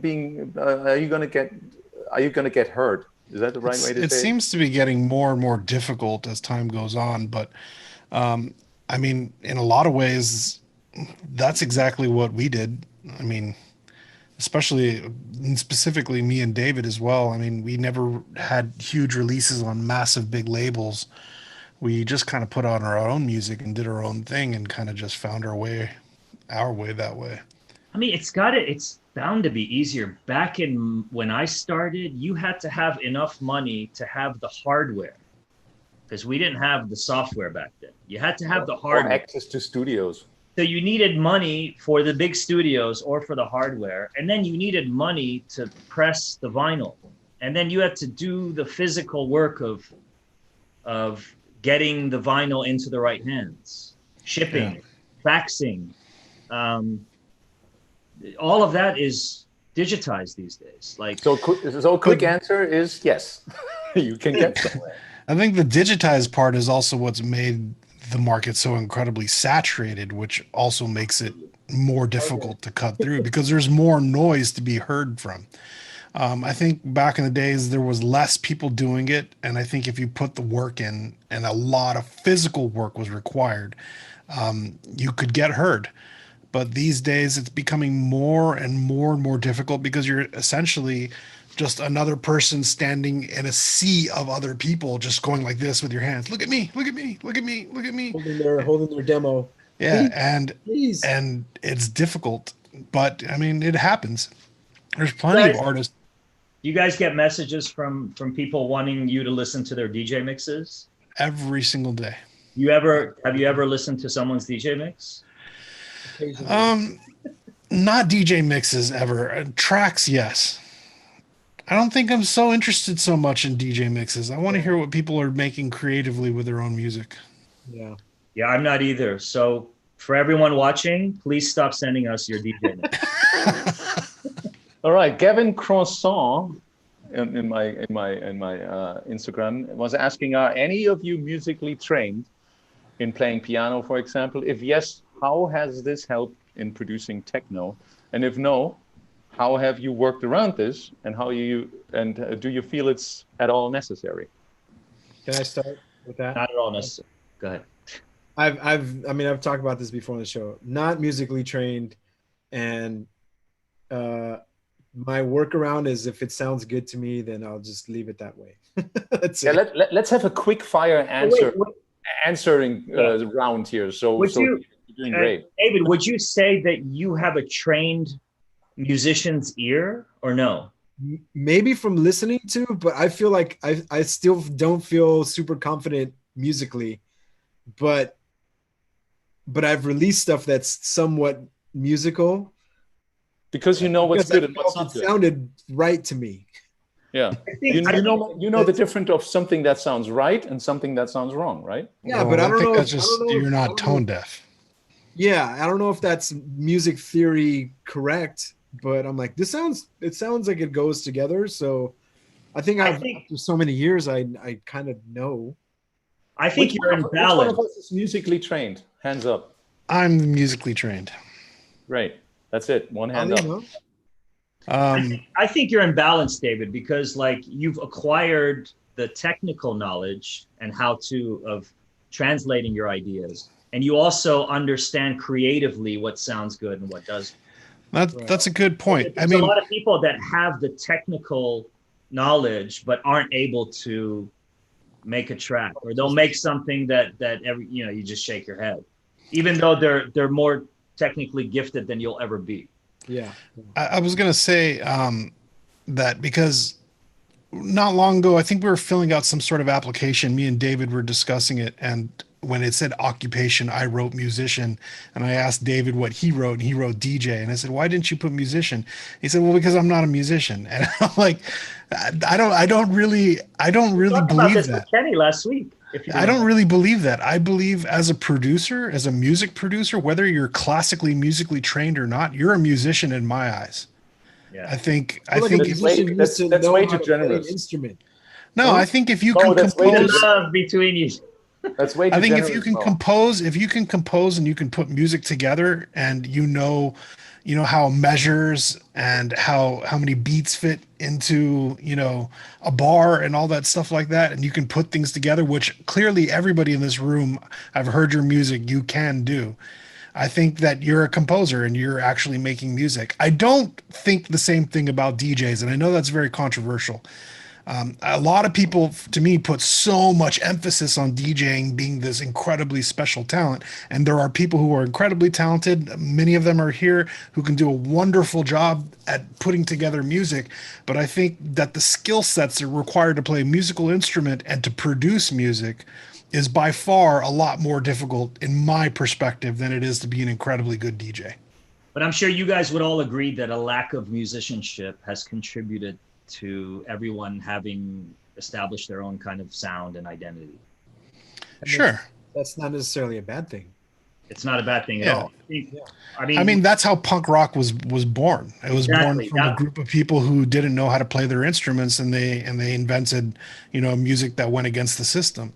to get hurt? Is that the right way to say it?
It seems to be getting more and more difficult as time goes on, but I mean, in a lot of ways, that's exactly what we did. I mean, specifically me and David as well. I mean, we never had huge releases on massive big labels. We just kind of put on our own music and did our own thing and kind of just found our way that way.
I mean, it's bound to be easier. Back when I started, you had to have enough money to have the hardware, because we didn't have the software back then. You had to have the hardware.
Or access to studios.
So you needed money for the big studios or for the hardware. And then you needed money to press the vinyl. And then you had to do the physical work of getting the vinyl into the right hands, shipping, faxing. All of that is digitized these days. Like,
So quick answer is yes. You can get somewhere.
I think the digitized part is also what's made the market so incredibly saturated, which also makes it more difficult to cut through because there's more noise to be heard from. I think back in the days there was less people doing it, and I think if you put the work in and a lot of physical work was required, you could get heard. But these days it's becoming more and more difficult because you're essentially just another person standing in a sea of other people just going like this with your hands. Look at me, look at me, look at me, look at me.
Holding their demo.
Yeah,
Please.
and it's difficult, but I mean it happens. There's plenty of artists.
You guys get messages from people wanting you to listen to their DJ mixes
Every single day.
Have you ever listened to someone's DJ mix?
Not DJ mixes ever. Tracks, yes. I don't think I'm so interested so much in DJ mixes. I want to hear what people are making creatively with their own music.
Yeah.
Yeah, I'm not either. So for everyone watching, please stop sending us your DJ mix.
All right, Gavin Croissant in my Instagram was asking, are any of you musically trained in playing piano, for example? If yes, how has this helped in producing techno? And if no, how have you worked around this? And do you feel it's at all necessary?
Can I start with that?
Not at all necessary. Go ahead.
I've talked about this before on the show. Not musically trained, and my workaround is if it sounds good to me, then I'll just leave it that way.
Let's have a quick fire answering round here. You're doing great.
David, would you say that you have a trained musician's ear or no?
Maybe from listening to, but I feel like I still don't feel super confident musically, but I've released stuff that's somewhat musical.
Because you know what's good and what's not good.
It sounded right to me.
Yeah. You know the difference of something that sounds right and something that sounds wrong, right?
Yeah, but I don't know.
That's just you're not tone deaf.
Yeah, I don't know if that's music theory correct, but I'm like, it sounds like it goes together. So I think after so many years, I kind of know.
I think you're in balance.
Which one of us is musically trained? Hands up.
I'm musically trained.
Right. That's it. One hand up.
I think you're in balance, David, because like you've acquired the technical knowledge and how of translating your ideas. And you also understand creatively what sounds good and what doesn't.
That's a good point.
There's a lot of people that have the technical knowledge but aren't able to make a track, or they'll make something that you just shake your head, even though they're more technically gifted than you'll ever be.
Yeah.
I was going to say that because not long ago, I think we were filling out some sort of application. Me and David were discussing it. And when it said occupation, I wrote musician. And I asked David what he wrote, and he wrote DJ. And I said, why didn't you put musician? He said, well, because I'm not a musician. And I'm like, I don't really believe that.
Kenny last week.
I don't really believe that. I believe as a producer, as a music producer, whether you're classically musically trained or not, you're a musician in my eyes.
Yeah.
I think
that's way too generous.
Instrument.
No, I think if you can compose
love between you.
That's way too
I think
generous.
if you can compose and you can put music together, and you know how measures and how many beats fit into, a bar and all that stuff like that. And you can put things together, which clearly everybody in this room, I've heard your music, you can do. I think that you're a composer and you're actually making music. I don't think the same thing about DJs. And I know that's very controversial. A lot of people, to me, put so much emphasis on DJing being this incredibly special talent. And there are people who are incredibly talented. Many of them are here who can do a wonderful job at putting together music. But I think that the skill sets that are required to play a musical instrument and to produce music is by far a lot more difficult in my perspective than it is to be an incredibly good DJ.
But I'm sure you guys would all agree that a lack of musicianship has contributed to everyone having established their own kind of sound and identity.
Sure.
That's not necessarily a bad thing.
It's not a bad thing at
Yeah.
all.
I mean, that's how punk rock was born. It was born
Exactly,
from a group of people who didn't know how to play their instruments, and they invented, music that went against the system.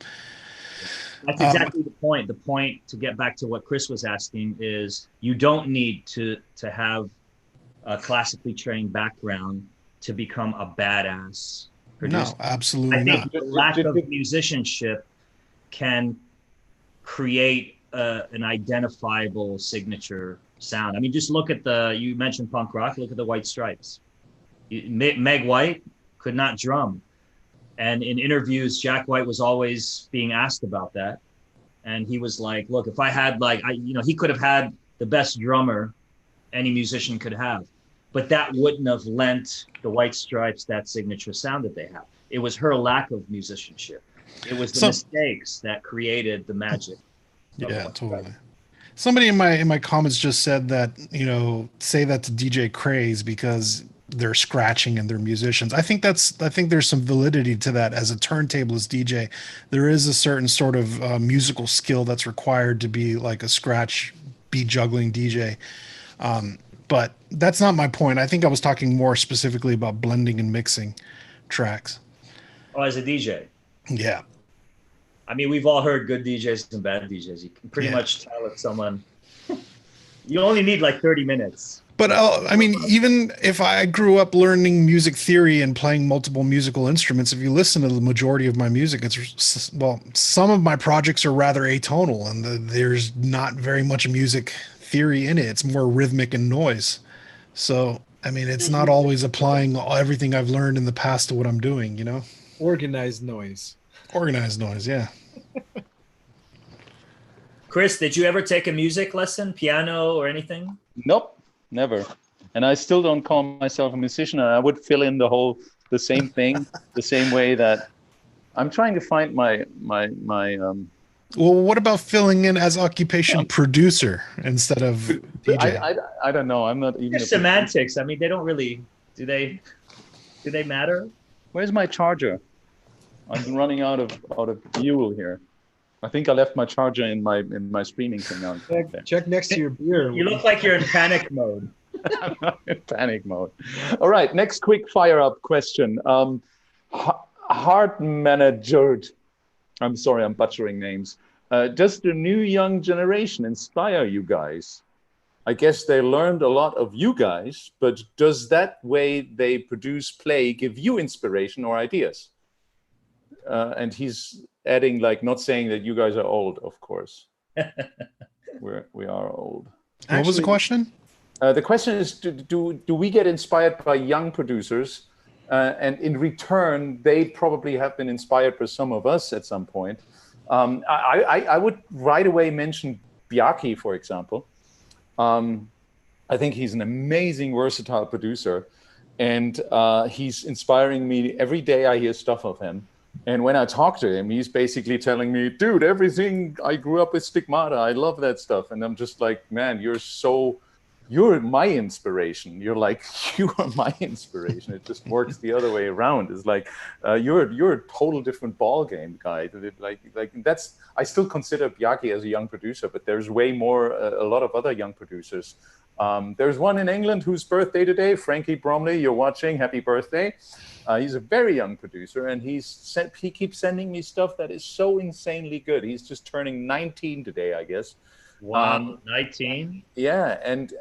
That's exactly the point. The point, to get back to what Chris was asking, is you don't need to have a classically trained background to become a badass producer.
No, absolutely
I think
not.
the lack of musicianship can create an identifiable signature sound. I mean, just look at you mentioned punk rock, look at the White Stripes. Meg White could not drum. And in interviews, Jack White was always being asked about that. And he was like, look, if I had he could have had the best drummer any musician could have, but that wouldn't have lent the White Stripes that signature sound that they have. It was her lack of musicianship. It was the mistakes that created the magic.
Yeah, totally. Somebody in my comments just said that, say that to DJ Craze because they're scratching and they're musicians. I think there's some validity to that. As a turntablist DJ, there is a certain sort of musical skill that's required to be like a scratch beat juggling DJ. But that's not my point. I think I was talking more specifically about blending and mixing tracks.
Oh, as a DJ.
Yeah.
I mean, we've all heard good DJs and bad DJs. You can pretty much tell if someone, you only need like 30 minutes.
But I mean, even if I grew up learning music theory and playing multiple musical instruments, if you listen to the majority of my music, some of my projects are rather atonal, and there's not very much music theory in it. It's more rhythmic and noise. So, I mean, it's not always applying everything I've learned in the past to what I'm doing,
Organized noise.
Organized noise, yeah.
Chris, did you ever take a music lesson, piano or anything?
Nope, never. And I still don't call myself a musician. And I would fill in the same thing, the same way that I'm trying to find my
Well, what about filling in as occupation producer instead of DJ?
I don't know. I'm not even.
Semantics. I mean, they don't really. Do they matter?
Where's my charger? I'm running out of fuel here. I think I left my charger in my streaming thing on.
Check next to your beer.
You look like you're in panic mode.
I'm not in panic mode. All right, next quick fire up question. Hard managered. I'm sorry, I'm butchering names. Does the new young generation inspire you guys? I guess they learned a lot of you guys, but does that way they produce play give you inspiration or ideas? And he's adding, not saying that you guys are old, of course. We are old.
What was the question?
The question is, do we get inspired by young producers? And in return, they probably have been inspired by some of us at some point. I would right away mention Bjarki, for example. I think he's an amazing, versatile producer. And he's inspiring me. Every day I hear stuff of him. And when I talk to him, he's basically telling me, dude, everything, I grew up with Stigmata. I love that stuff. And I'm just like, man, you're my inspiration. You are my inspiration. It just works the other way around. It's like, you're a total different ball game guy. I still consider Bjarki as a young producer, but there's way more, a lot of other young producers. There's one in England whose birthday today, Frankie Bromley, you're watching, happy birthday. He's a very young producer, and he keeps sending me stuff that is so insanely good. He's just turning 19 today, I guess.
Wow, 19.
Yeah, and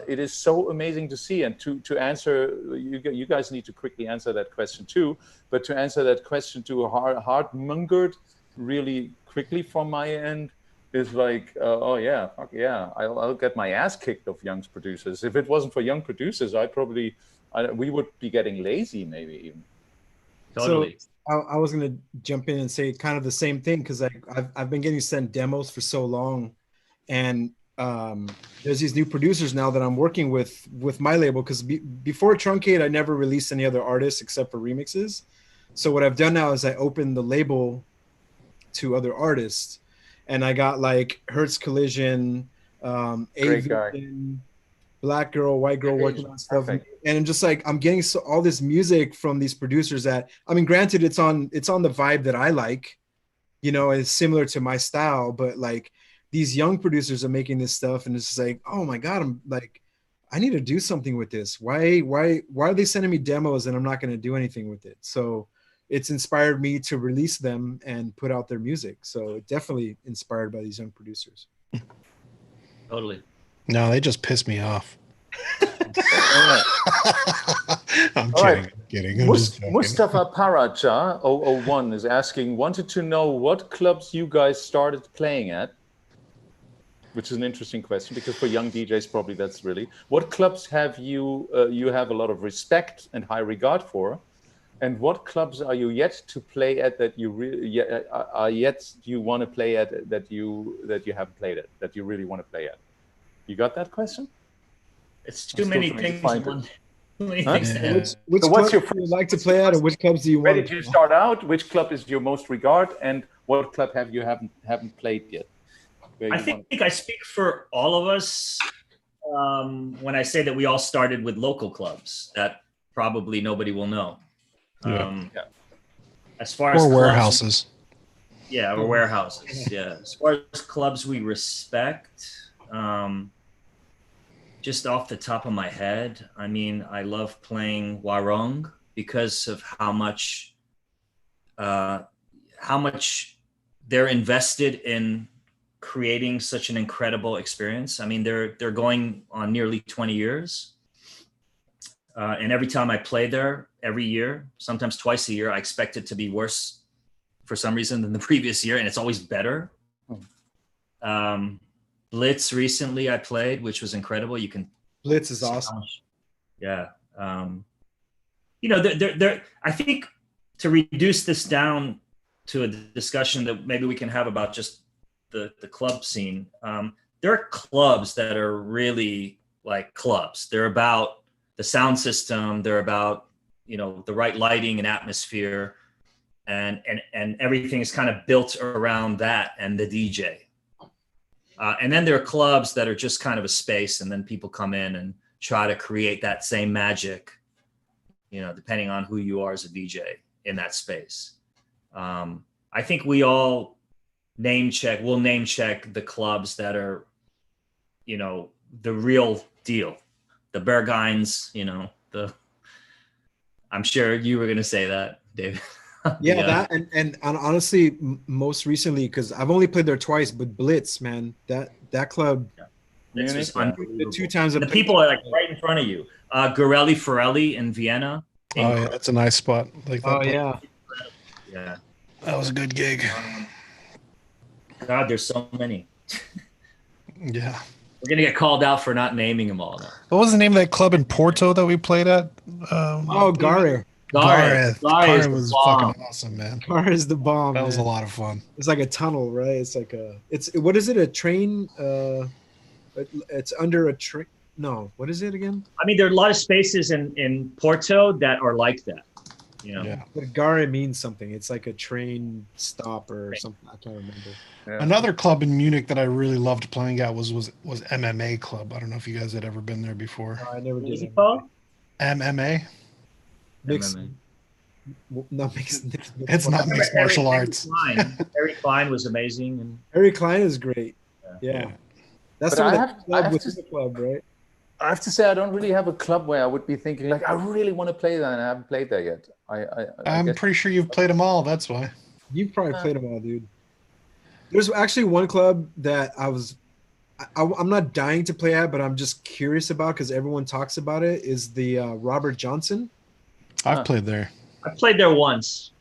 it is so amazing to see. And to answer, you guys need to quickly answer that question too. But to answer that question to hard-mongered really quickly from my end is like, oh yeah, fuck yeah, I'll get my ass kicked of young producers. If it wasn't for young producers, we would be getting lazy, maybe even.
Totally.
So I was gonna jump in and say kind of the same thing because I've been getting sent demos for so long, and there's these new producers now that I'm working with my label because before Truncate I never released any other artists except for remixes. So what I've done now is I opened the label to other artists, and I got like Hertz Collision, Black Girl, White Girl working on stuff. Perfect. And I'm just like, I'm getting all this music from these producers that, I mean, granted it's on the vibe that I like, it's similar to my style, but like these young producers are making this stuff, and it's just like, oh my God, I'm like, I need to do something with this. Why are they sending me demos and I'm not going to do anything with it? So it's inspired me to release them and put out their music. So it definitely inspired by these young producers.
Totally.
No, they just piss me off. I'm kidding. I'm just joking.
Mustafa Paracha 001 is asking, wanted to know what clubs you guys started playing at, which is an interesting question because for young DJs, probably that's really, what clubs have you have a lot of respect and high regard for, and what clubs are you yet to play at that you you want to play at that you haven't played at, that you really want to play at? You got that question?
It's too many things.
Which clubs do you like to play at, or which clubs do you want?
Where did you start out? Which club is your most regard, and what club have you haven't played yet?
I think I speak for all of us when I say that we all started with local clubs that probably nobody will know. As far as
warehouses.
Or warehouses. Yeah. As far as clubs we respect, just off the top of my head, I mean, I love playing Warung because of how much they're invested in creating such an incredible experience. I mean, they're going on nearly 20 years. And every time I play there, every year, sometimes twice a year, I expect it to be worse for some reason than the previous year. And it's always better. Blitz recently I played, which was incredible.
Blitz is awesome.
Yeah. I think to reduce this down to a discussion that maybe we can have about just the club scene. There are clubs that are really like clubs. They're about the sound system. They're about, the right lighting and atmosphere, and everything is kind of built around that and the DJ. And then there are clubs that are just kind of a space, and then people come in and try to create that same magic, depending on who you are as a DJ in that space. I think we all we'll name check the clubs that are, the real deal. The Berghains, I'm sure you were going to say that, David.
Yeah, that and honestly, most recently, because I've only played there twice, but Blitz, man, that club.
It's just unbelievable.
The 2 times
the people are like right in front of you. Gorelli Forelli in Vienna.
Oh yeah, that's a nice spot. Like that.
Yeah.
That was a good gig.
God, there's so many.
Yeah.
We're gonna get called out for not naming them all.
What was the name of that club in Porto that we played at?
Gareth.
Gareth was fucking awesome, man.
Gareth is the bomb.
That was a lot of fun.
It's like a tunnel, right? It's like what is it? A train? It's under a train. No, what is it again?
I mean, there are a lot of spaces in Porto that are like that.
Yeah.
But Gare means something. It's like a train stop or something. I can't remember.
Yeah. Another club in Munich that I really loved playing at was MMA Club. I don't know if you guys had ever been there before.
I never did.
MMA.
Mixed.
It's not mixed martial arts.
Harry Klein was amazing, and
Harry Klein is great. Yeah. That's the club, right?
I have to say, I don't really have a club where I would be thinking like, I really want to play that, and I haven't played there yet.
I'm pretty sure you've played them all. That's why.
You've probably played them all, dude. There's actually one club that I'm not dying to play at, but I'm just curious about because everyone talks about it. Is the Robert Johnson?
I've played there.
I played there once.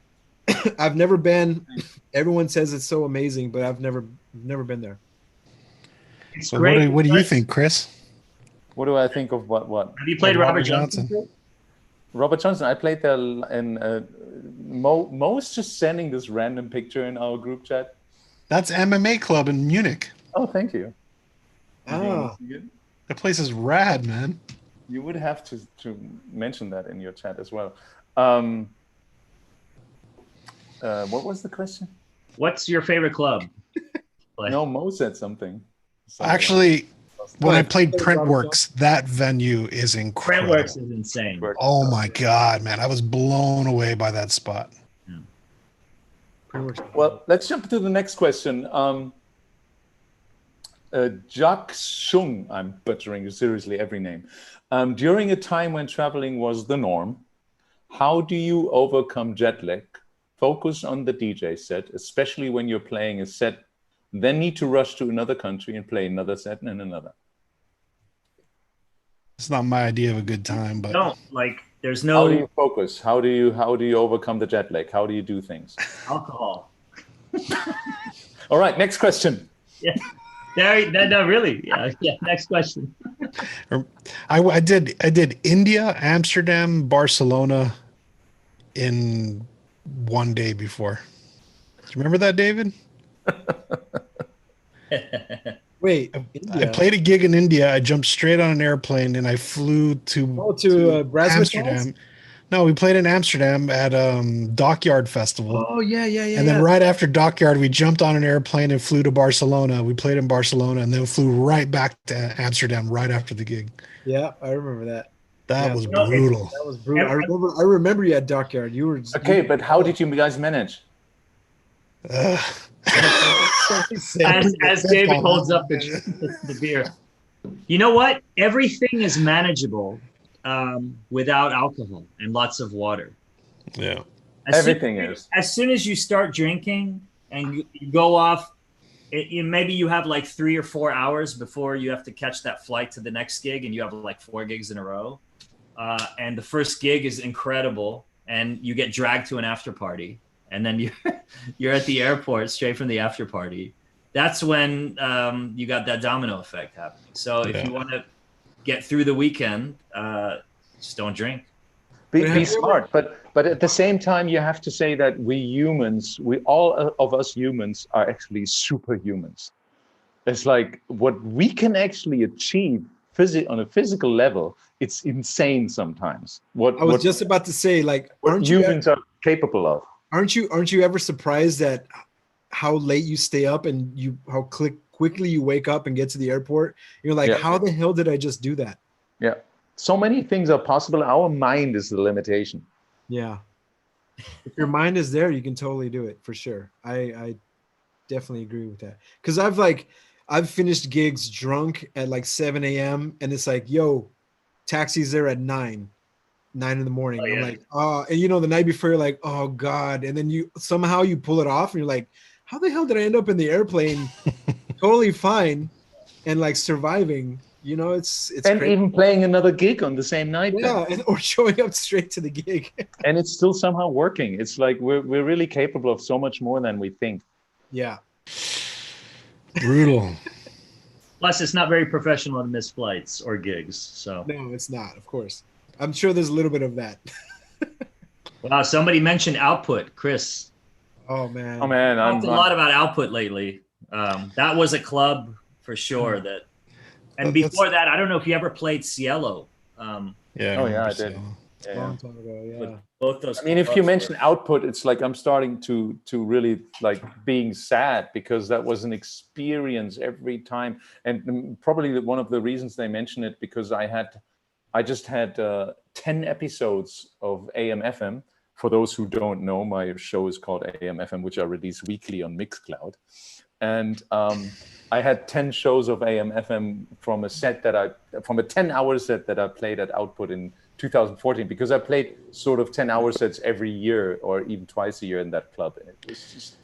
I've never been. Everyone says it's so amazing, but I've never been there.
It's
so
great.
What do you think, Chris?
What do I think of what?
Have you played Robert Johnson?
Robert Johnson. I played there in Mo's just sending this random picture in our group chat.
That's MMA Club in Munich.
Oh, thank you.
The place is rad, man.
You would have to mention that in your chat as well. What was the question?
What's your favorite club?
No, Mo said something.
Actually, when I played Printworks, that venue is incredible.
Printworks is insane.
Oh my God, man. I was blown away by that spot.
Well, let's jump to the next question. Jak Sung, I'm butchering seriously every name. During a time when traveling was the norm, how do you overcome jet lag? Focus on the DJ set, especially when you're playing a set, then need to rush to another country and play another set and another.
It's not my idea of a good time, but
No, like there's
How do
no
you focus? How do you overcome the jet lag? How do you do things?
alcohol.
All right, next question.
Yeah. No, really. Yeah. Next question.
I did India, Amsterdam, Barcelona in one day before. Do you remember that, David?
Wait,
I
India.
played a gig in India. I jumped straight on an airplane and I flew to
Razzmatazz?
Amsterdam. No, we played in Amsterdam at Dockyard Festival.
Oh yeah.
And then right after Dockyard, we jumped on an airplane and flew to Barcelona. We played in Barcelona and then flew right back to Amsterdam right after the gig.
Yeah, I remember that.
That was brutal.
That was brutal. I remember you at Dockyard. You were
Okay, but how did you guys manage?
As David holds up the beer. You know what? Everything is manageable without alcohol and lots of water.
Yeah.
Everything is.
As soon as you start drinking and you go off, maybe you have like 3 or 4 hours before you have to catch that flight to the next gig, and you have like 4 gigs in a row. And the first gig is incredible, and you get dragged to an after party, and then you're at the airport straight from the after party. That's when you got that domino effect happening. So if you want to get through the weekend, just don't drink.
Be smart, but at the same time, you have to say that all of us humans are actually superhumans. It's like what we can actually achieve on a physical level. It's insane sometimes.
I was just about to say, like,
what humans are capable of.
Aren't you ever surprised at how late you stay up and how quickly you wake up and get to the airport? You're like, how the hell did I just do that?
Yeah. So many things are possible. Our mind is the limitation.
Yeah. If your mind is there, you can totally do it for sure. I definitely agree with that. Because I've finished gigs drunk at like 7 a.m. and it's like, yo, taxi's there at 9 in the morning. I'm like, and the night before you're like, oh God. And then you somehow pull it off and you're like, how the hell did I end up in the airplane totally fine and like surviving? It's
and
crazy.
Even playing another gig on the same night.
Yeah, or showing up straight to the gig.
And it's still somehow working. It's like we're really capable of so much more than we think.
Yeah.
Brutal.
Plus, it's not very professional to miss flights or gigs. So
no, it's not. Of course, I'm sure there's a little bit of that.
Wow, somebody mentioned Output, Chris.
Oh man.
I've talked a lot about Output lately. That was a club for sure. And before that, I don't know if you ever played Cielo.
I did.
A long time ago, yeah.
Both those.
I mean, if you mention Output, it's like I'm starting to really like being sad, because that was an experience every time, and probably one of the reasons they mention it, because I just had 10 episodes of AM/FM. For those who don't know, my show is called AM/FM, which I release weekly on Mixcloud, and I had 10 shows of AM/FM from a 10-hour set that I played at Output in 2014, because I played sort of 10-hour sets every year or even twice a year in that club. And it was just,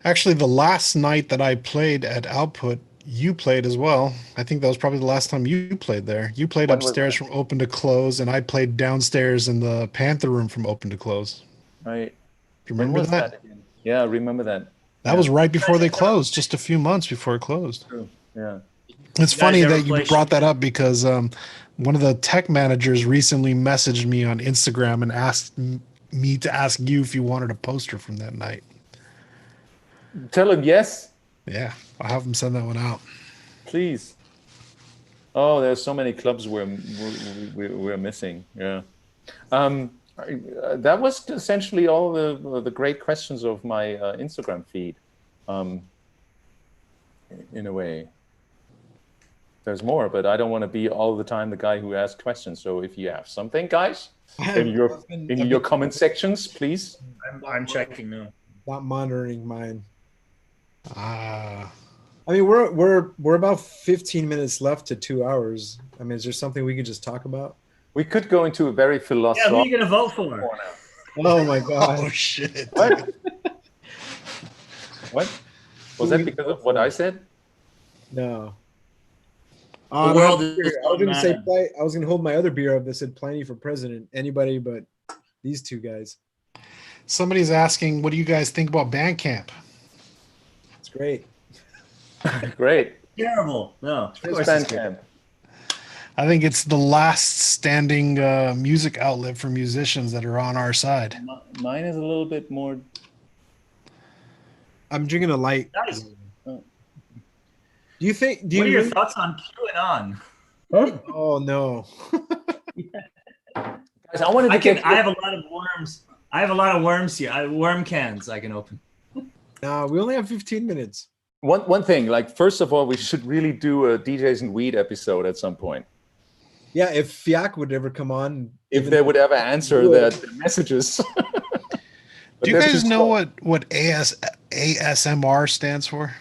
Actually, the last night that I played at Output, you played as well. I think that was probably the last time you played there. You played upstairs from open to close, and I played downstairs in the Panther Room from open to close.
Right.
Do you remember that?
Yeah, I remember that.
That was right before they closed, just a few months before it closed.
True. Yeah.
It's funny that you brought that up, because one of the tech managers recently messaged me on Instagram and asked me to ask you if you wanted a poster from that night.
Tell him yes.
Yeah, I'll have him send that one out.
Please. Oh, there's so many clubs we're missing. Yeah. That was essentially all the great questions of my Instagram feed. In a way. There's more, but I don't want to be all the time the guy who asks questions. So if you have something, guys, in your comment sections, please.
I'm checking now.
Not monitoring mine. I mean, we're about 15 minutes left to 2 hours. I mean, is there something we could just talk about?
We could go into a very
Yeah, who are
philosophical
you gonna vote for?
corner.
Oh my god!
Oh shit!
What? What? Was
Who
that
we
because
vote
of what
for?
I said?
No.
The world is
I was gonna say
unmanned.
I was gonna hold my other beer up that said "Pliny for president." Anybody but these two guys.
Somebody's asking, what do you guys think about Bandcamp?
It's great.
Great.
Terrible. No, of
Here's
course it's good.
Bandcamp.
I think it's the last standing music outlet for musicians that are on our side.
Mine is a little bit more.
I'm drinking a light.
Guys,
Do you think? Do
what are
you
your
really-
thoughts on QAnon?
Oh no!
Guys, I wanted to get.
I have a lot of worms. I have a lot of worms here. Worm cans I can open.
No, we only have 15 minutes.
One thing, like first of all, we should really do a DJs and Weed episode at some point.
Yeah, if Fiac would ever come on,
If they would ever answer the messages.
Do you guys know what ASMR stands for?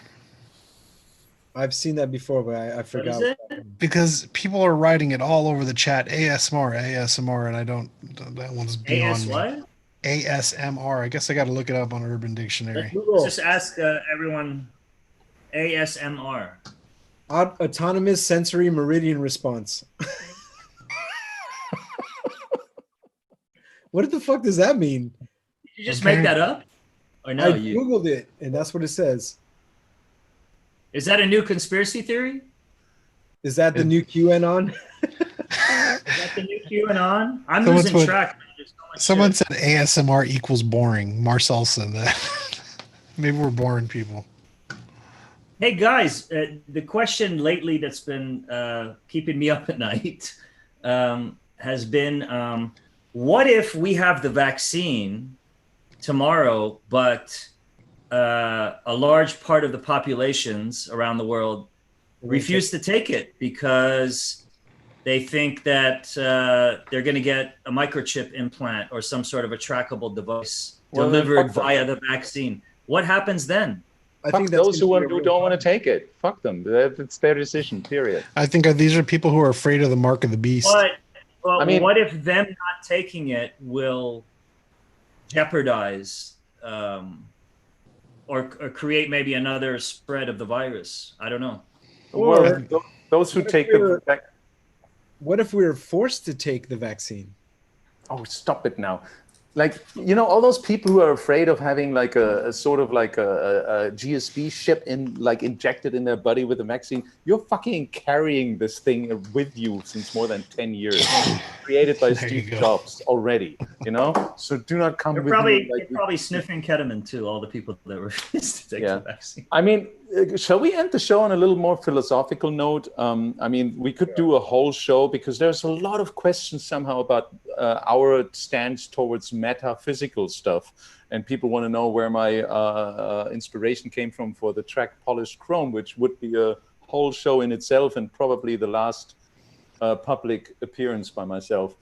I've seen that before, but I forgot.
What is it?
Because people are writing it all over the chat. ASMR, and I don't. That one's beyond
AS
me.
what?
ASMR. I guess I got to look it up on Urban Dictionary.
Google.
Let's just ask everyone. ASMR.
Autonomous sensory meridian response. What the fuck does that mean?
Did you just make that up? Or no?
I googled it, and that's what it says.
Is that a new conspiracy theory?
Is that the new QAnon?
Is that the new QAnon? I'm
Someone
losing
put-
track. There's so much
Someone
shit.
said ASMR equals boring. Marcel said that. Maybe we're boring people.
Hey guys, the question lately that's been keeping me up at night has been, what if we have the vaccine tomorrow, but a large part of the populations around the world refuse to take it because they think that they're going to get a microchip implant or some sort of a trackable device delivered via the vaccine. What happens then?
I
Fuck
think that's
those who
gonna be a real
don't want to
problem.
take it. Fuck them. It's their decision, period.
I think these are people who are afraid of the mark of the beast.
But well,
I mean-
what if them not taking it will jeopardize or create maybe another spread of the virus? I don't know.
Or-
Well, those who
What if
take
we're-
the vac-
What if we were forced to take the vaccine?
Oh, stop it now. Like, you know, all those people who are afraid of having like a sort of like a GSP chip injected in their body with a vaccine, you're fucking carrying this thing with you since more than 10 years, created by
There
Steve
you go.
Jobs already, you know? So do not come
They're
with
probably,
me like
they're probably sniffing ketamine too, all the people that refuse to take
Yeah.
the vaccine.
I mean, shall we end the show on a little more philosophical note? I mean, we could do a whole show because there's a lot of questions somehow about our stance towards metaphysical stuff. And people want to know where my inspiration came from for the track Polished Chrome, which would be a whole show in itself and probably the last public appearance by myself.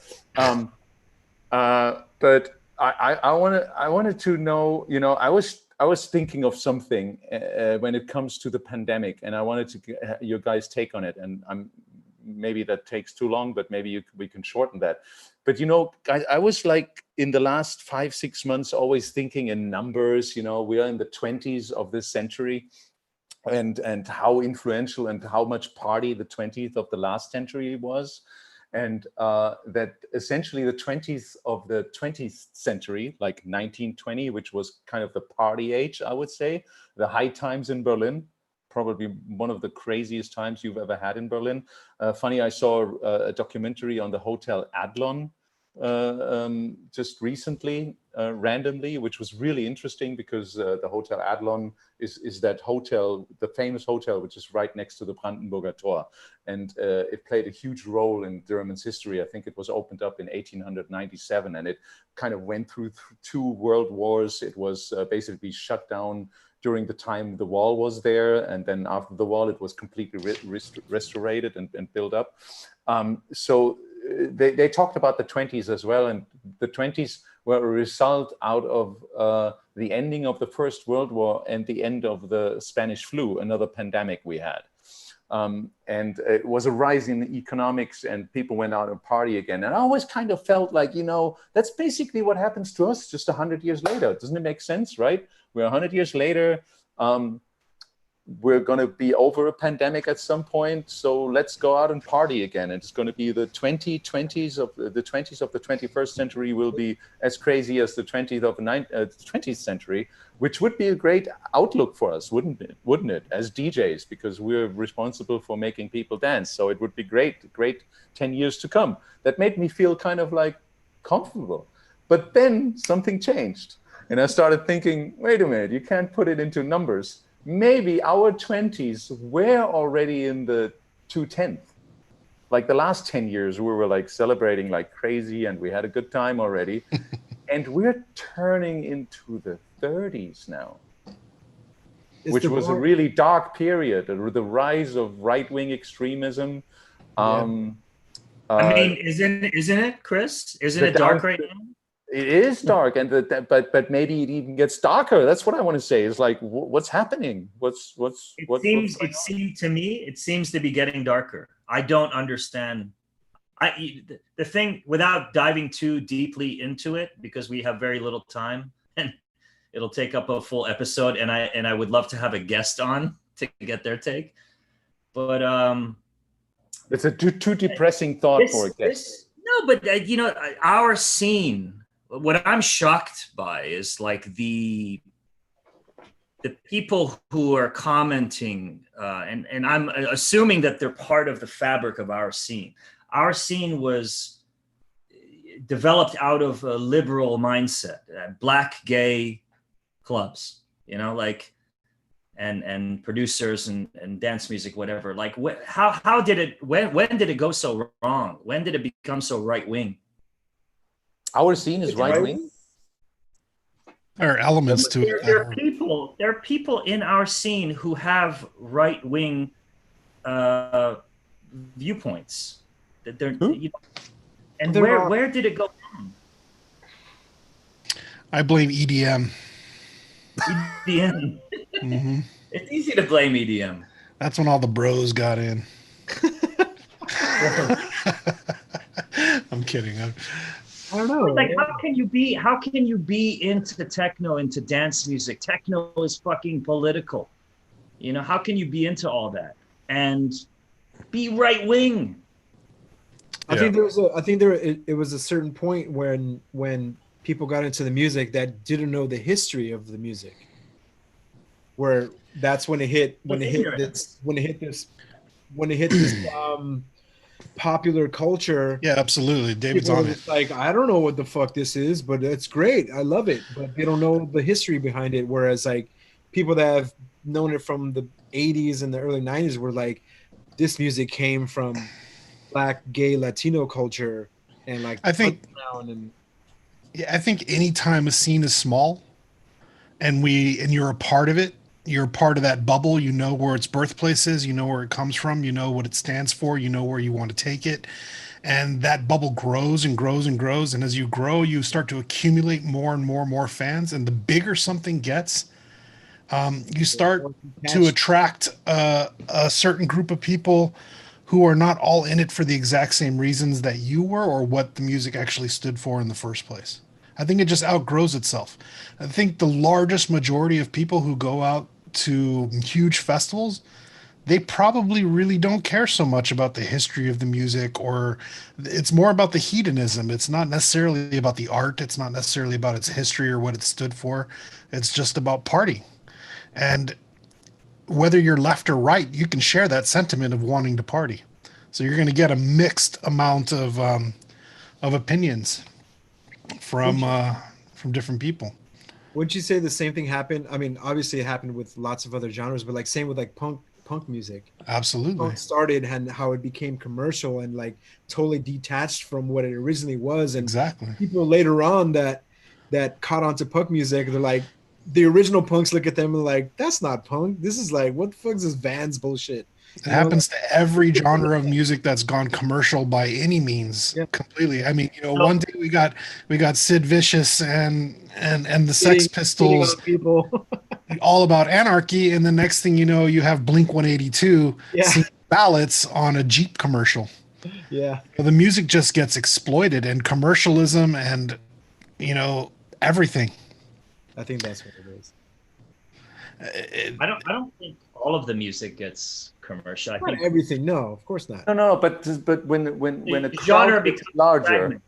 But I wanted to know, you know, I was thinking of something when it comes to the pandemic, and I wanted to get your guys' take on it. And maybe that takes too long, but maybe we can shorten that. But you know, guys, I was like in the last 5-6 months always thinking in numbers. You know, we are in the 20s of this century, and how influential and how much party the 20th of the last century was. And that essentially the 20th of the 20th century, like 1920, which was kind of the party age, I would say, the high times in Berlin, probably one of the craziest times you've ever had in Berlin. Funny, I saw a documentary on the Hotel Adlon just recently, randomly, which was really interesting because the Hotel Adlon is that hotel, the famous hotel, which is right next to the Brandenburger Tor. And it played a huge role in Germany's history. I think it was opened up in 1897, and it kind of went through 2 world wars. It was basically shut down during the time the wall was there. And then after the wall, it was completely restored and built up. So they talked about the 20s as well, and the 20s were a result out of the ending of the First World War and the end of the Spanish flu, another pandemic we had. And it was a rise in economics, and people went out and party again. And I always kind of felt like, that's basically what happens to us just 100 years later. Doesn't it make sense, right? We're 100 years later. We're going to be over a pandemic at some point, so let's go out and party again. It's going to be the 20s of the 21st century will be as crazy as the 20th century, which would be a great outlook for us, wouldn't it, as DJs, because we're responsible for making people dance. So it would be great 10 years to come. That made me feel kind of like comfortable. But then something changed, and I started thinking, wait a minute, you can't put it into numbers. Maybe our 20s were already in the 2/10th. Like the last 10 years, we were like celebrating like crazy, and we had a good time already. And we're turning into the 30s now, which was a really dark period, the rise of right-wing extremism.
I mean, isn't it, Chris? Isn't it dark right now?
It is dark, and but maybe it even gets darker. That's what I want to say. Is like, what's happening?
It seems to me, it seems to be getting darker. I don't understand. The thing, without diving too deeply into it, because we have very little time, and it'll take up a full episode, and I would love to have a guest on to get their take. But
it's a too depressing thought for a guest.
No, but our scene. What I'm shocked by is like the people who are commenting, and I'm assuming that they're part of the fabric of our scene. Our scene was developed out of a liberal mindset, Black gay clubs, and producers and dance music, whatever. Like, how did it? When did it go so wrong? When did it become so right wing?
Our scene is right wing.
There are elements to it.
There are people in our scene who have right wing viewpoints. That they're, where did it go wrong?
I blame EDM.
EDM.
Mm-hmm.
It's easy to blame EDM.
That's when all the bros got in. I'm kidding.
I don't know.
Like, how can you be into techno, into dance music? Techno is fucking political. How can you be into all that and be right wing?
I think it was a certain point when people got into the music that didn't know the history of the music, where that's when it hit this popular culture.
Yeah, absolutely. David's on it.
Like, I don't know what the fuck this is, but it's great. I love it. But they don't know the history behind it. Whereas like people that have known it from the 80s and the early 90s were like, this music came from Black, gay, Latino culture. And like,
I think anytime a scene is small and you're a part of it, you're part of that bubble, you know where its birthplace is, you know where it comes from, you know what it stands for, you know where you want to take it. And that bubble grows and grows and grows. And as you grow, you start to accumulate more and more fans. And the bigger something gets, you start to attract a certain group of people who are not all in it for the exact same reasons that you were or what the music actually stood for in the first place. I think it just outgrows itself. I think the largest majority of people who go out to huge festivals, they probably really don't care so much about the history of the music, or it's more about the hedonism. It's not necessarily about the art. It's not necessarily about its history or what it stood for. It's just about party. And whether you're left or right, you can share that sentiment of wanting to party. So you're going to get a mixed amount of opinions from different people.
Wouldn't you say the same thing happened? I mean, obviously it happened with lots of other genres, but like same with like punk music.
Absolutely.
Punk started and how it became commercial and like totally detached from what it originally was. And
exactly.
People later on that caught on to punk music, they're like, the original punks look at them and like, that's not punk. This is like, what the fuck is this Vans bullshit?
It happens to every genre of music that's gone commercial by any means.
Yeah.
Completely. I mean, one day we got Sid Vicious and the Sex
Hitting
Pistols
on people.
all about anarchy, and the next thing you know, you have Blink 182
Yeah.
singing ballads on a Jeep commercial.
Yeah.
The music just gets exploited, and commercialism and everything.
I think that's what it is.
I don't think all of the music gets commercial. I
Not
think
everything. No, of course not.
No, but when a
the
crowd
genre
gets
becomes
larger,
fragmented.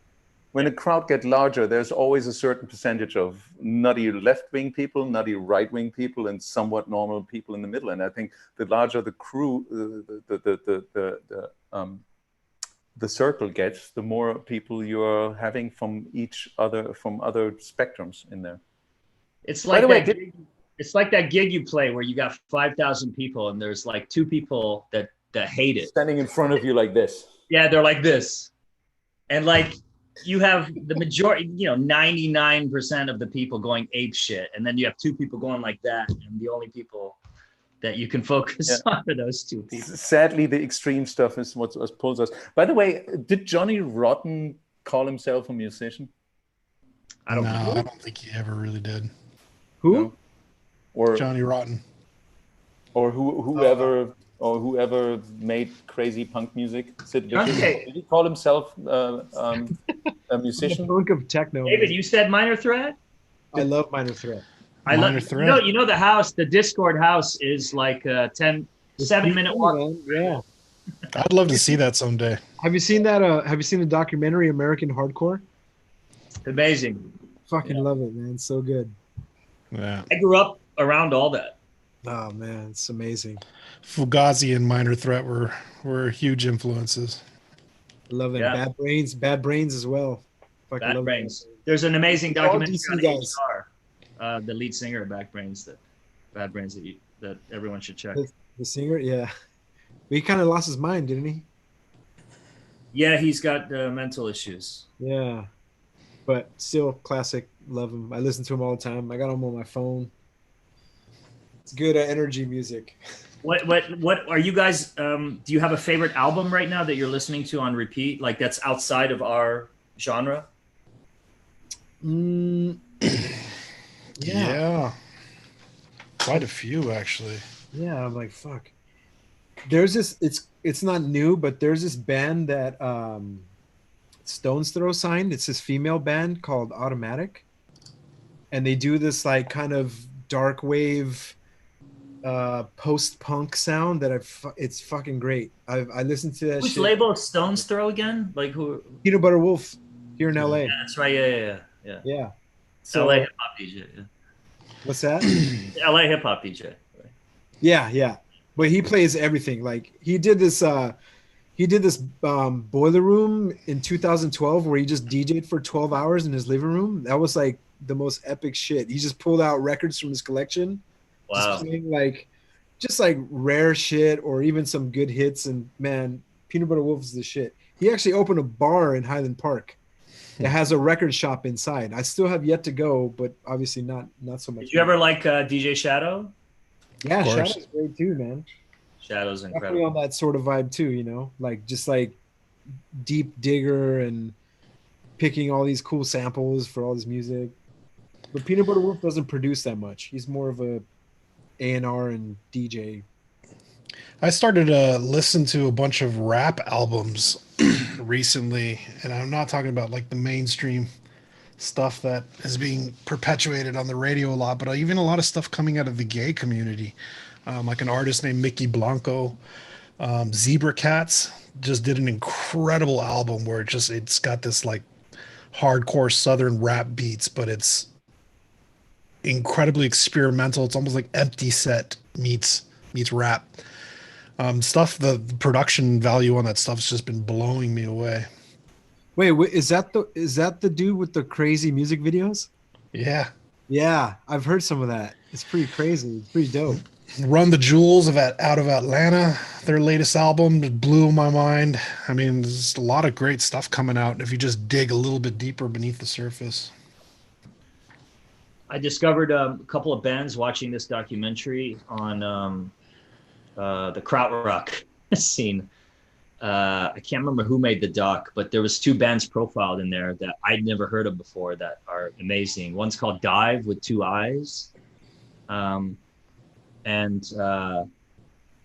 when a crowd gets larger, there's always a certain percentage of nutty left-wing people, nutty right-wing people, and somewhat normal people in the middle. And I think the larger the crew, the circle gets, the more people you're having from other spectrums in there.
It's
By
like
the way,
it's like that gig you play where you got 5,000 people and there's like 2 people that hate it.
Standing in front of you like this.
Yeah, they're like this. And like you have the majority, 99% of the people going ape shit. And then you have 2 people going like that. And the only people that you can focus on are those 2 people.
Sadly, the extreme stuff is what pulls us. By the way, did Johnny Rotten call himself a musician?
I don't think he ever really did.
Who?
No. Or
Johnny Rotten.
Or whoever made crazy punk music. Sid Vicious.
Okay.
Did he call himself a musician?
Punk of techno.
David,
man.
you said Minor Threat?
I love Minor Threat.
I love
Minor Threat.
you know the house, the Discord house is like a 7-minute walk.
Yeah.
I'd love to see that someday.
Have you seen that? Have you seen the documentary American Hardcore?
Amazing.
Fucking love it, man. It's so good.
Yeah.
I grew up around all that.
Oh man, it's amazing.
Fugazi and Minor Threat were huge influences.
I love it.
Yeah.
Bad Brains as well. Fucking
Bad
love
Brains. There's an amazing
All
documentary
DC
on
guys.
HR, the lead singer of Bad Brains that everyone should check.
The singer, yeah. But he kind of lost his mind, didn't he?
Yeah, he's got mental issues.
Yeah. But still, classic. Love him. I listen to him all the time. I got him on my phone. It's good energy music.
What are you guys? Do you have a favorite album right now that you're listening to on repeat? Like that's outside of our genre?
Yeah. Quite a few, actually.
Yeah, I'm like, fuck. There's this, it's not new, but there's this band that Stone's Throw signed. It's this female band called Automatic. And they do this like kind of dark wave post-punk sound that it's fucking great. I listened to that
Which
shit.
label is Stone's Throw again? Like who?
Peanut Butter Wolf here in LA.
Yeah, that's right. Yeah.
Yeah. So,
LA hip hop DJ. Yeah.
what's that?
LA hip hop DJ. Right.
Yeah. But he plays everything. Like he did this Boiler Room in 2012 where he just DJ'd for 12 hours in his living room. That was like the most epic shit. He just pulled out records from his collection.
Wow.
Just playing just rare shit or even some good hits. And man, Peanut Butter Wolf is the shit. He actually opened a bar in Highland Park that has a record shop inside. I still have yet to go, but obviously not so much.
Did you ever like DJ Shadow?
Yeah,
Of course.
Shadow's great too, man.
Shadow's
Definitely
incredible.
on that sort of vibe too, just like deep digger and picking all these cool samples for all this music. But Peanut Butter Wolf doesn't produce that much. He's more of a A&R and DJ.
I started to listen to a bunch of rap albums recently, and I'm not talking about like the mainstream stuff that is being perpetuated on the radio a lot, but even a lot of stuff coming out of the gay community. Like an artist named Mickey Blanco, Zebra Cats just did an incredible album where it's got this like hardcore Southern rap beats, but it's incredibly experimental. It's almost like Empty Set meets rap. The production value on that stuff's just been blowing me away.
Wait, is that the dude with the crazy music videos?
Yeah.
Yeah, I've heard some of that. It's pretty crazy. It's pretty dope.
Run the Jewels out of Atlanta, their latest album blew my mind. I mean, there's a lot of great stuff coming out if you just dig a little bit deeper beneath the surface.
I discovered a couple of bands watching this documentary on the krautrock scene. I can't remember who made the doc, but there was 2 bands profiled in there that I'd never heard of before that are amazing. One's called Dive with 2 eyes. And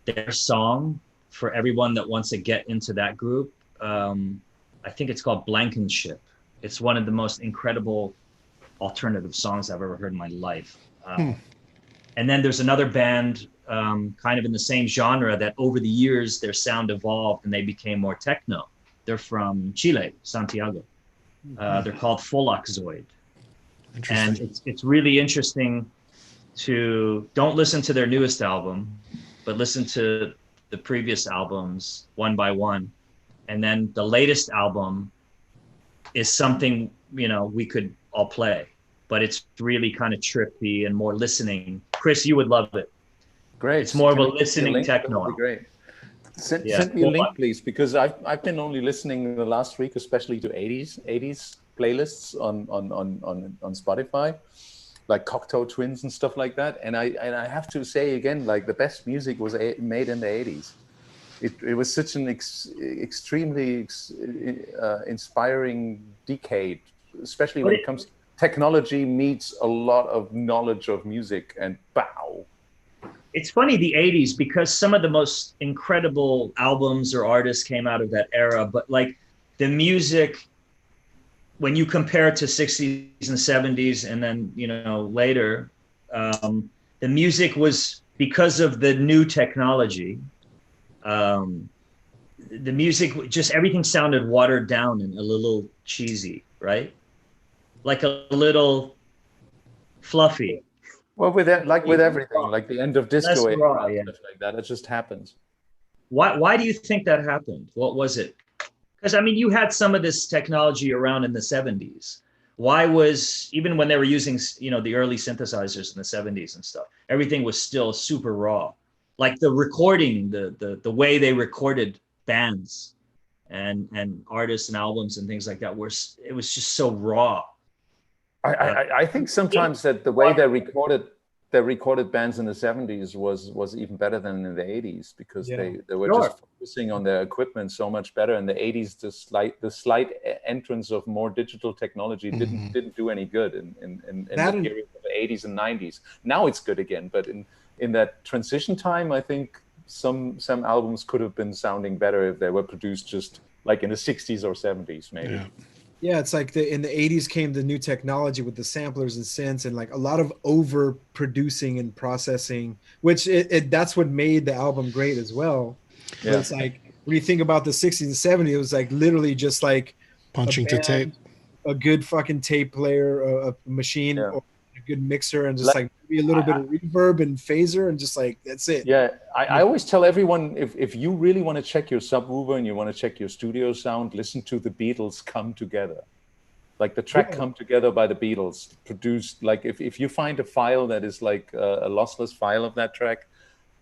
their song for everyone that wants to get into that group, I think it's called Blankenship. It's one of the most incredible alternative songs I've ever heard in my life. And then there's another band kind of in the same genre that over the years their sound evolved and they became more techno. They're from Chile, Santiago. They're called Folaxoid. And it's really interesting to don't listen to their newest album, but listen to the previous albums one by one. And then the latest album is something, you know, we could all play, but it's really kind of trippy and more listening. Chris, you would love it.
Great.
It's more of a listening techno.
That would be great. Send me a link, please, because I've been only listening the last week, especially to 80s playlists on Spotify, like Cocteau Twins and stuff like that. And I have to say again, like the best music was made in the 80s. It was such an extremely inspiring decade, especially when it comes to technology meets a lot of knowledge of music, and bow.
It's funny, the 80s, because some of the most incredible albums or artists came out of that era, but like the music, when you compare it to 60s and 70s and then, you know, later, the music was, because of the new technology, the music, just everything sounded watered down and a little cheesy, right? Like a little fluffy.
Well, with that, like with everything, like the end of disco era,
raw,
stuff like that, it just happens.
Why do you think that happened? What was it? Because I mean, you had some of this technology around in the 70s. Why was, even when they were using, you know, the early synthesizers in the 70s and stuff, everything was still super raw. Like the recording, the way they recorded bands and artists and albums and things like that, it was just so raw.
I think sometimes that the way they recorded bands in the 70s was even better than in the 80s, because they were just focusing on their equipment so much better. In the 80s, the slight entrance of more digital technology didn't do any good in the period of the 80s and 90s. Now it's good again, but in that transition time, I think some albums could have been sounding better if they were produced just like in the 60s or 70s, maybe.
Yeah, it's like in the 80s came the new technology with the samplers and synths and like a lot of over producing and processing, which that's what made the album great as well. Yeah. But it's like when you think about the 60s and 70s, it was like literally just like
punching to tape,
a good fucking tape player, a machine, or a good mixer, and just like maybe a little bit of reverb and phaser, and just like that's it.
Yeah, I always tell everyone, if you really want to check your subwoofer and you want to check your studio sound, listen to the Beatles Come Together. Like the track Come Together by the Beatles, produced, like if you find a file that is like a lossless file of that track,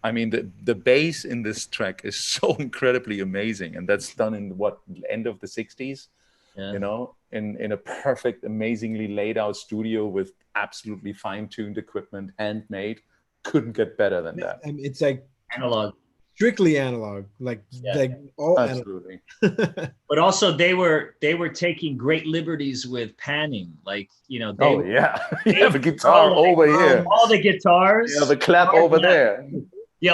I mean, the bass in this track is so incredibly amazing. And that's done in end of the 60s, you know, in a perfect, amazingly laid out studio with absolutely fine-tuned equipment, handmade. Couldn't get better than that.
I mean, it's like
analog.
Strictly analog, like all
absolutely.
But also they were taking great liberties with panning, like, you know.
You have a guitar over here,
all the guitars,
you have a clap over there,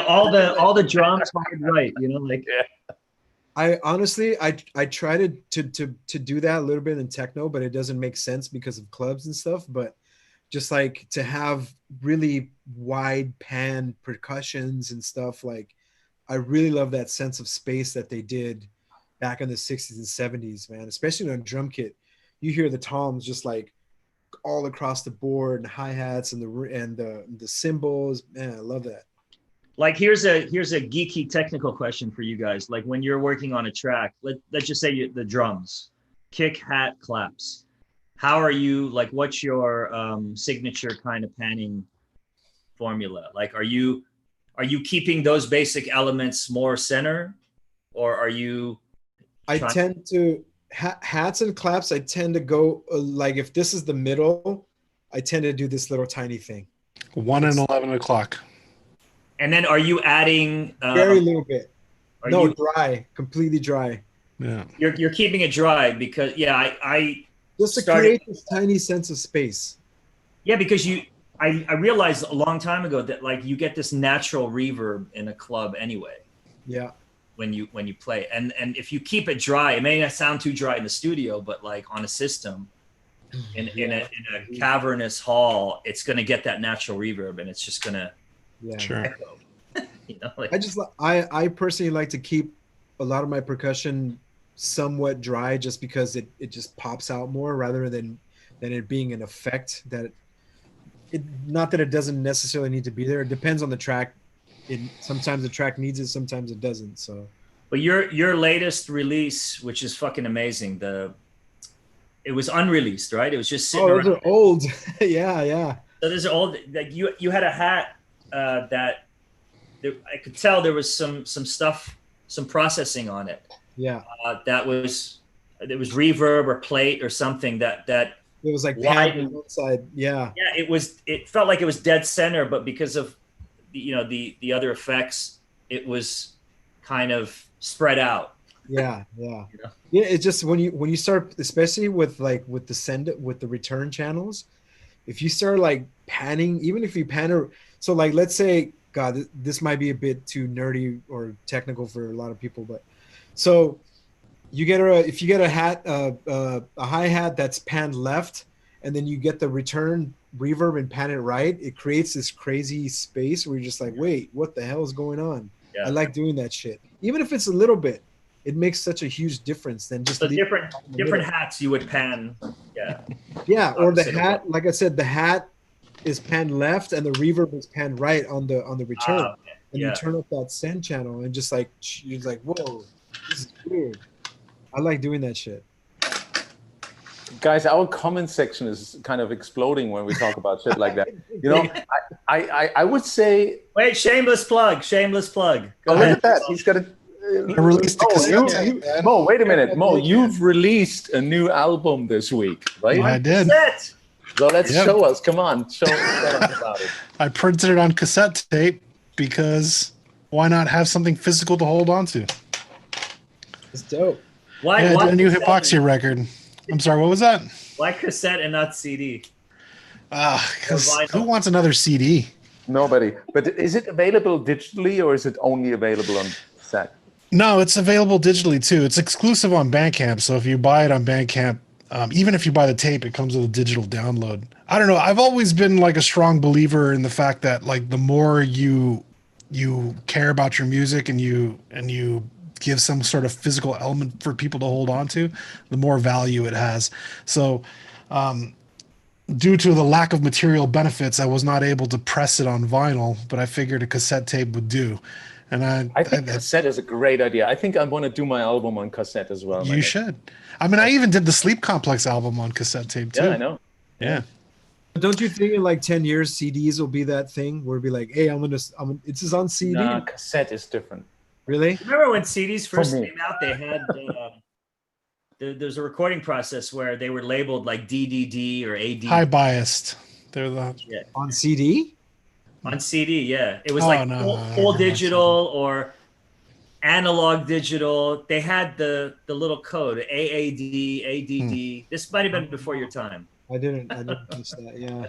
all the drums hard right, you know, like.
I honestly, I tried to do that a little bit in techno, but it doesn't make sense because of clubs and stuff. But just like to have really wide pan percussions and stuff, like. I really love that sense of space that they did back in the 60s and 70s, man, especially on drum kit. You hear the toms just like all across the board, and hi-hats and the cymbals. Man, I love that.
Like here's a geeky technical question for you guys. Like when you're working on a track, let's just say the drums, kick, hat, claps. How are you, like, what's your signature kind of panning formula? Like, are you keeping those basic elements more center, or are you?
I tend to hats and claps. I tend to go like if this is the middle, I tend to do this little tiny thing.
1 and 11 o'clock.
And then are you adding
Very little bit. No,
you,
dry, completely dry.
Yeah.
you're keeping it dry because I
Just to
started,
create this tiny sense of space.
yeah, because I realized a long time ago that like you get this natural reverb in a club anyway.
Yeah.
When you play. And if you keep it dry, it may not sound too dry in the studio, but like on a system in a cavernous hall, it's gonna get that natural reverb and it's just gonna echo. You know, like,
I personally like to keep a lot of my percussion somewhat dry just because it just pops out more rather than it being an effect that it not that it doesn't necessarily need to be there. It depends on the track. Sometimes the track needs it, sometimes it doesn't. So
but your latest release, which is fucking amazing, it was unreleased, right? It was just sitting
those
around.
are old. Yeah.
So those are old. Like you had a hat that I could tell there was some stuff, some processing on it.
Yeah.
There was reverb or plate or something that
it was like
widened
pan on one side. Yeah.
Yeah, it felt like it was dead center, but because of the other effects, it was kind of spread out.
Yeah. Yeah, it's just when you start, especially with the return channels, if you start like panning, even if you pan, so like let's say, God, this might be a bit too nerdy or technical for a lot of people, but so if you get a hi-hat that's panned left, and then you get the return reverb and pan it right, it creates this crazy space where you're just like, wait, what the hell is going on? Yeah. I like doing that shit, even if it's a little bit. It makes such a huge difference than just
different hats you would pan.
Yeah, or the hat, like I said, the hat is panned left and the reverb is panned right on the return. And you turn up that send channel and just like you're like, whoa, this is weird. I like doing that shit.
Guys, our comment section is kind of exploding when we talk about shit like that. You know, I would say.
Wait, shameless plug.
Go ahead. Look at that. He's got a.
Released
Mo, wait a minute. Mo, you've released a new album this week, right?
Yeah, I did.
So let's show us. Come on, show us about it.
I printed it on cassette tape because why not have something physical to hold on to?
It's dope.
Why
a new Hypoxia record. I'm sorry, what was that?
Why cassette and not CD?
Because who wants another CD?
Nobody. But is it available digitally or is it only available on cassette?
No, it's available digitally too. It's exclusive on Bandcamp. So if you buy it on Bandcamp, even if you buy the tape, it comes with a digital download. I don't know. I've always been like a strong believer in the fact that like the more you care about your music and you give some sort of physical element for people to hold on to, the more value it has. So due to the lack of material benefits, I was not able to press it on vinyl, but I figured a cassette tape would do. And I think
cassette is a great idea. I think I want to do my album on cassette as well.
You should. I mean, I even did the Sleep Complex album on cassette tape too.
Yeah, I know.
Yeah.
Don't you think in like 10 years CDs will be that thing where it'll be like, hey, it's just on CD?
Nah, cassette is different.
Really?
Remember when CDs first came out? They had there's a recording process where they were labeled like DDD or AD.
High biased. They're
on CD.
On CD, yeah, it was full digital or analog digital. They had the little code AAD, ADD. This might have been before your time.
I didn't miss that. Yeah.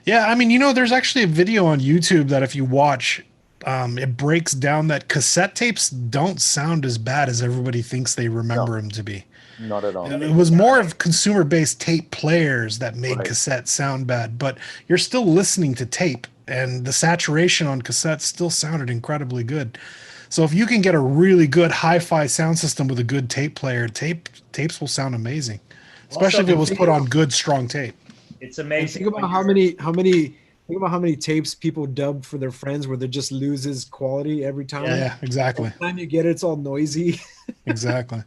Yeah, I mean, there's actually a video on YouTube that if you watch, it breaks down that cassette tapes don't sound as bad as everybody thinks they remember them to be.
Not at all.
It was more of consumer-based tape players that made cassettes sound bad, but you're still listening to tape, and the saturation on cassettes still sounded incredibly good. So if you can get a really good hi-fi sound system with a good tape player, tapes will sound amazing, especially if it was put on good, strong tape.
It's amazing.
Think about how many tapes people dubbed for their friends where they just loses quality every time.
Yeah, exactly.
Every time you get it, it's all noisy.
Exactly.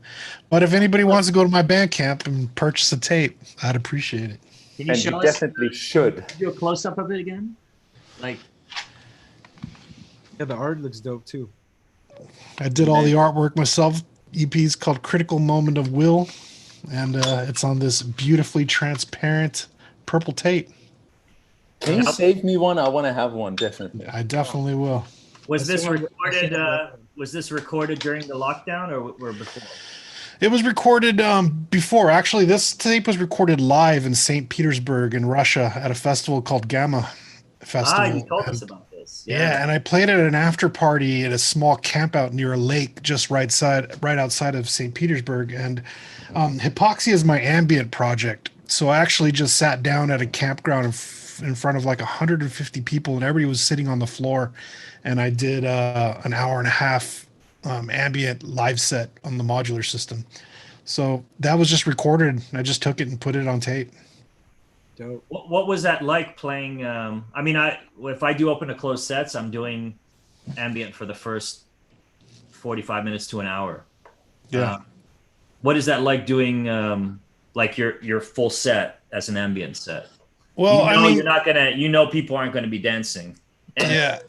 But if anybody wants to go to my Bandcamp and purchase a tape, I'd appreciate it.
Can you
and
show
you
us?
Definitely should.
Do a close up of it again? Like.
Yeah, the art looks dope too.
I did all the artwork myself. EP's called Critical Moment of Will, and it's on this beautifully transparent purple tape.
Can you save me one? I want to have one, definitely.
I definitely will.
Was this recorded? Was this recorded during the lockdown or before?
It was recorded before. Actually, this tape was recorded live in St. Petersburg in Russia at a festival called Gamma Festival.
You told us about this.
Yeah, and I played it at an after party at a small camp out near a lake just right outside of St. Petersburg. And Hypoxia is my ambient project. So I actually just sat down at a campground in front of like 150 people, and everybody was sitting on the floor. And I did an hour and a half ambient live set on the modular system. So that was just recorded. I just took it and put it on tape.
Dope.
What was that like playing? I mean, if I do open to close sets, I'm doing ambient for the first 45 minutes to an hour.
Yeah.
What is that like doing like your full set as an ambient set?
Well, I mean,
you're not gonna. People aren't gonna be dancing.
Yeah.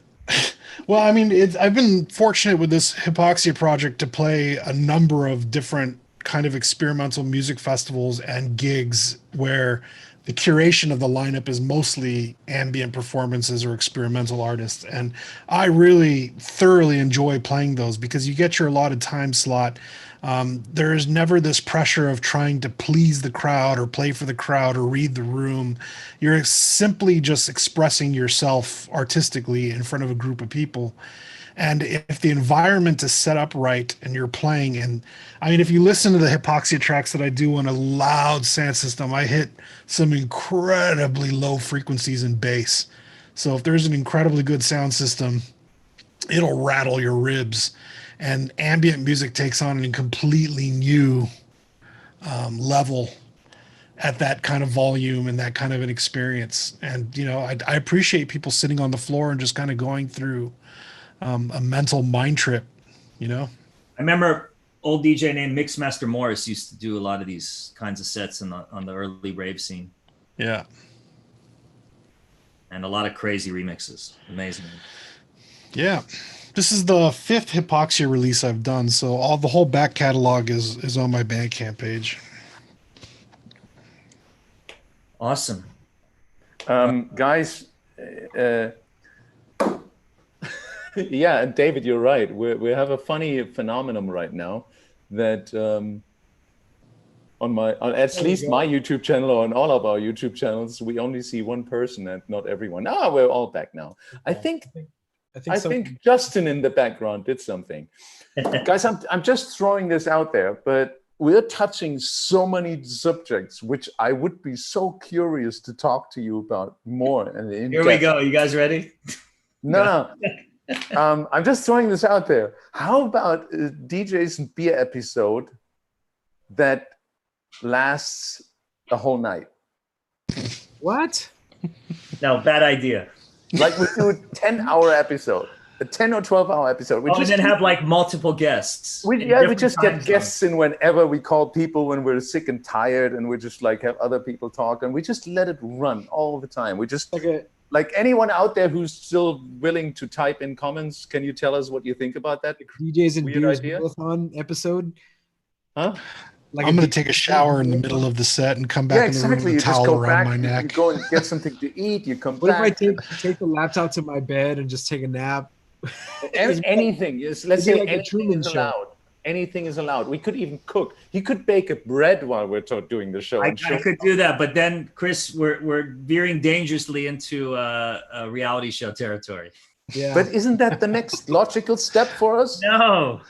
Well, I mean, I've been fortunate with this Hypoxia project to play a number of different kind of experimental music festivals and gigs where the curation of the lineup is mostly ambient performances or experimental artists. And I really thoroughly enjoy playing those because you get your allotted time slot. There is never this pressure of trying to please the crowd or play for the crowd or read the room. You're simply just expressing yourself artistically in front of a group of people. And if the environment is set up right and you're playing, and I mean, if you listen to the Hypoxia tracks that I do on a loud sound system, I hit some incredibly low frequencies in bass. So if there's an incredibly good sound system, it'll rattle your ribs. And ambient music takes on a completely new level at that kind of volume and that kind of an experience. And, I appreciate people sitting on the floor and just kind of going through a mental mind trip, I
remember old DJ named Mixmaster Morris used to do a lot of these kinds of sets on the early rave scene.
Yeah.
And a lot of crazy remixes. Amazing.
Yeah. This is the 5th Hypoxia release I've done, so the whole back catalog is on my Bandcamp page.
Awesome.
Guys, yeah, and David, you're right. We have a funny phenomenon right now that on at least my YouTube channel or on all of our YouTube channels, we only see one person and not everyone. We're all back now. I think Justin in the background did something. Guys, I'm just throwing this out there, but we're touching so many subjects, which I would be so curious to talk to you about more. And
here we go. You guys ready?
No. I'm just throwing this out there. How about a DJs and Beer episode that lasts a whole night?
What?
No, bad idea.
Like we do a 10-hour episode, a 10 or 12-hour episode.
And then have like multiple guests.
We just get guests in whenever we call people when we're sick and tired, and we just like have other people talk, and we just let it run all the time. We just like anyone out there who's still willing to type in comments, can you tell us what you think about that?
DJs and Beers marathon episode?
Huh?
I'm going to take a shower in the middle of the set and come back in the room with a towel around my neck.
You go and get something to eat. You come
back. What if I take the laptop to my bed and just take a nap?
Anything. Yes, let's say like anything is allowed. Anything is allowed. We could even cook. He could bake a bread while we're doing the show.
I could do that, but then, Chris, we're veering dangerously into a reality show territory.
Yeah. But isn't that the next logical step for us?
No.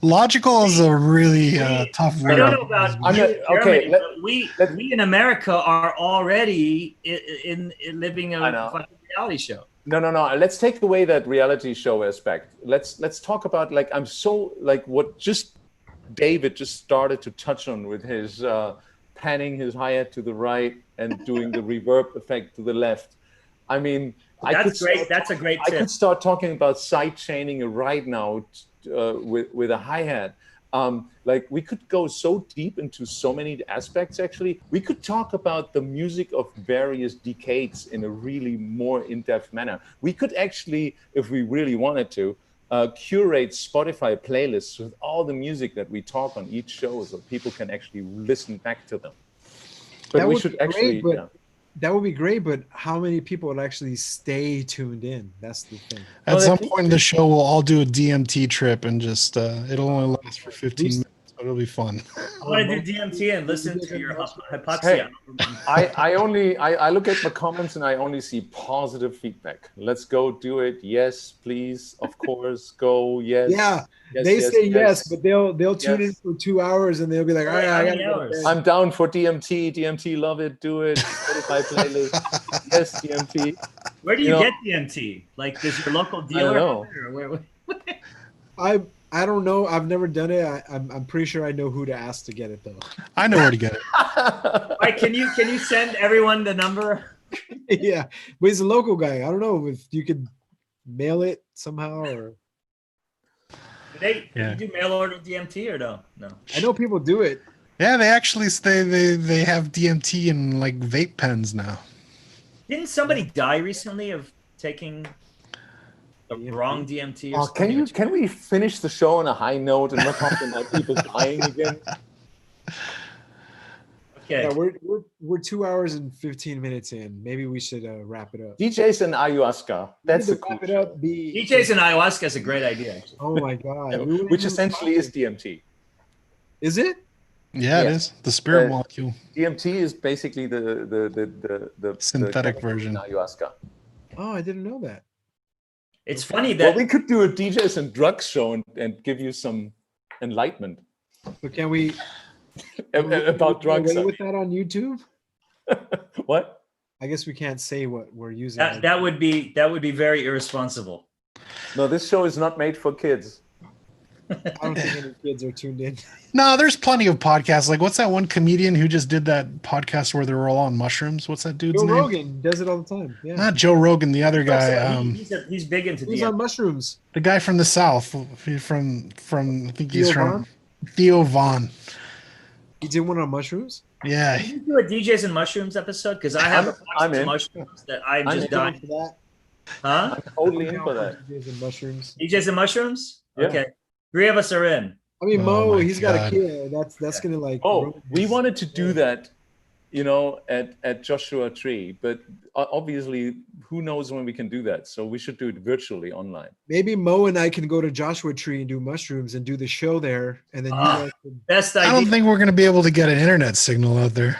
Logical is a really tough word.
I don't know about Germany, but we in America are already in living a fucking reality show.
No. Let's take away that reality show aspect. Let's talk about what David just started to touch on with his panning his hi-hat to the right and doing the reverb effect to the left. I mean,
that's great. That's a great tip.
I could start talking about side chaining right now with a hi-hat. We could go so deep into so many aspects. Actually, we could talk about the music of various decades in a really more in-depth manner. We could actually, if we really wanted to, curate Spotify playlists with all the music that we talk on each show, so people can actually listen back to them. But we should actually.
that would be great, but how many people would actually stay tuned in? That's the thing.
At some point in the show, we'll all do a DMT trip and just it'll only last for 15 minutes, but it'll be fun.
I want to do DMT and listen to your hypoxia.
Hey,
album.
I look at the comments and I only see positive feedback. Let's go do it. Yes, please. Of course, go. Yes.
Yeah,
yes,
they say yes,
yes,
but they'll tune in for 2 hours and they'll be like, all right, I gotta go to bed.
I'm down for DMT. DMT, love it. Do it. Spotify playlist. Yes, DMT.
Where do you get DMT? Like, does your local dealer?
I don't know. I've never done it. I'm pretty sure I know who to ask to get it though.
I know where to get it.
Right, can you send everyone the number?
Yeah, but he's a local guy. I don't know if you could mail it somehow or.
Can you do mail order DMT or no? No.
I know people do it.
Yeah, they actually they have DMT in like vape pens now.
Didn't somebody die recently of taking the wrong DMT? Or
Can we finish the show on a high note and not talking about people dying again?
Okay.
Yeah, we're 2 hours and 15 minutes in. Maybe we should wrap it up.
DJs and ayahuasca. That's the cool
wrap it up.
DJs and ayahuasca is a great idea.
Oh my god!
which essentially is DMT.
Is it?
Yeah, it is the spirit molecule.
DMT is basically the
synthetic version.
Ayahuasca.
Oh, I didn't know that.
It's funny that
we could do a DJs and drugs show and give you some enlightenment.
But can we
about drugs?
With that on YouTube?
What?
I guess we can't say what we're using.
That would be very irresponsible.
No, this show is not made for kids.
I don't think any kids are tuned in.
No, there's plenty of podcasts. Like, what's that one comedian who just did that podcast where they were all on mushrooms? What's that dude's name?
Joe Rogan does it all the time. Yeah.
Not Joe Rogan, the other guy.
He's big into
He's on mushrooms.
The guy from the South. From I think he's from Theo Vaughn.
He did one on mushrooms?
Yeah.
Can you do a DJs and Mushrooms episode? Because I have a box of mushrooms that I'm just dying
for that.
Huh?
I'm totally in for that.
DJs and mushrooms.
DJs and Mushrooms?
Yeah.
Okay. 3 of us are in.
I mean, Mo, he's got a kid. That's gonna like.
Oh, we wanted to do that, at Joshua Tree, but obviously, who knows when we can do that? So we should do it virtually online.
Maybe Mo and I can go to Joshua Tree and do mushrooms and do the show there, and then you guys can...
Best idea.
I don't think we're gonna be able to get an internet signal out there.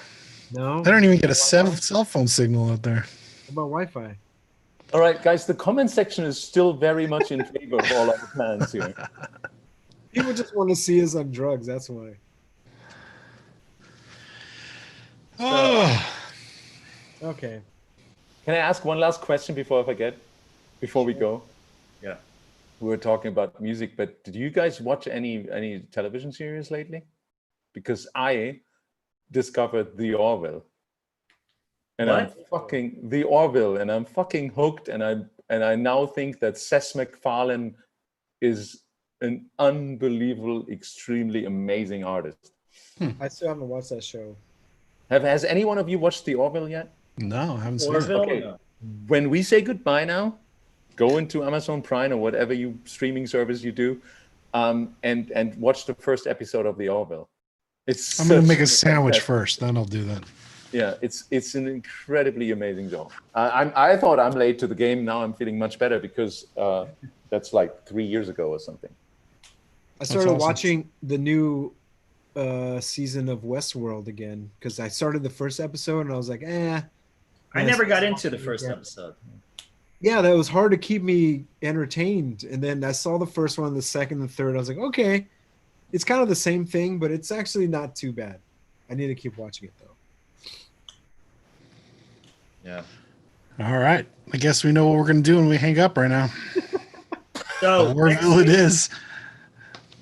No,
I don't even get a cell phone signal out there.
What about Wi-Fi?
All right, guys, the comment section is still very much in favor of all our plans here.
People just want to see us on drugs. That's why.
Oh.
Okay.
Can I ask one last question before I forget? Before we go?
Yeah.
We were talking about music, but did you guys watch any television series lately? Because I discovered The Orville. And I'm fucking The Orville, and I'm fucking hooked, and I now think that Seth MacFarlane is an unbelievable, extremely amazing artist.
I still haven't watched that show.
Has any one of you watched The Orville yet?
No, I haven't seen it.
Okay. When we say goodbye now, go into Amazon Prime or whatever you streaming service you do, and watch the first episode of The Orville.
I'm gonna make a sandwich first, then I'll do that.
Yeah, it's an incredibly amazing show. I thought I'm late to the game. Now I'm feeling much better because that's like 3 years ago or something.
I started watching the new season of Westworld again because I started the first episode and I was like,
I never got into the first episode.
Yeah, that was hard to keep me entertained. And then I saw the first one, the second, the third. I was like, okay, it's kind of the same thing, but it's actually not too bad. I need to keep watching it though.
Yeah.
All right. I guess we know what we're gonna do when we hang up right now.
So
Orville it is.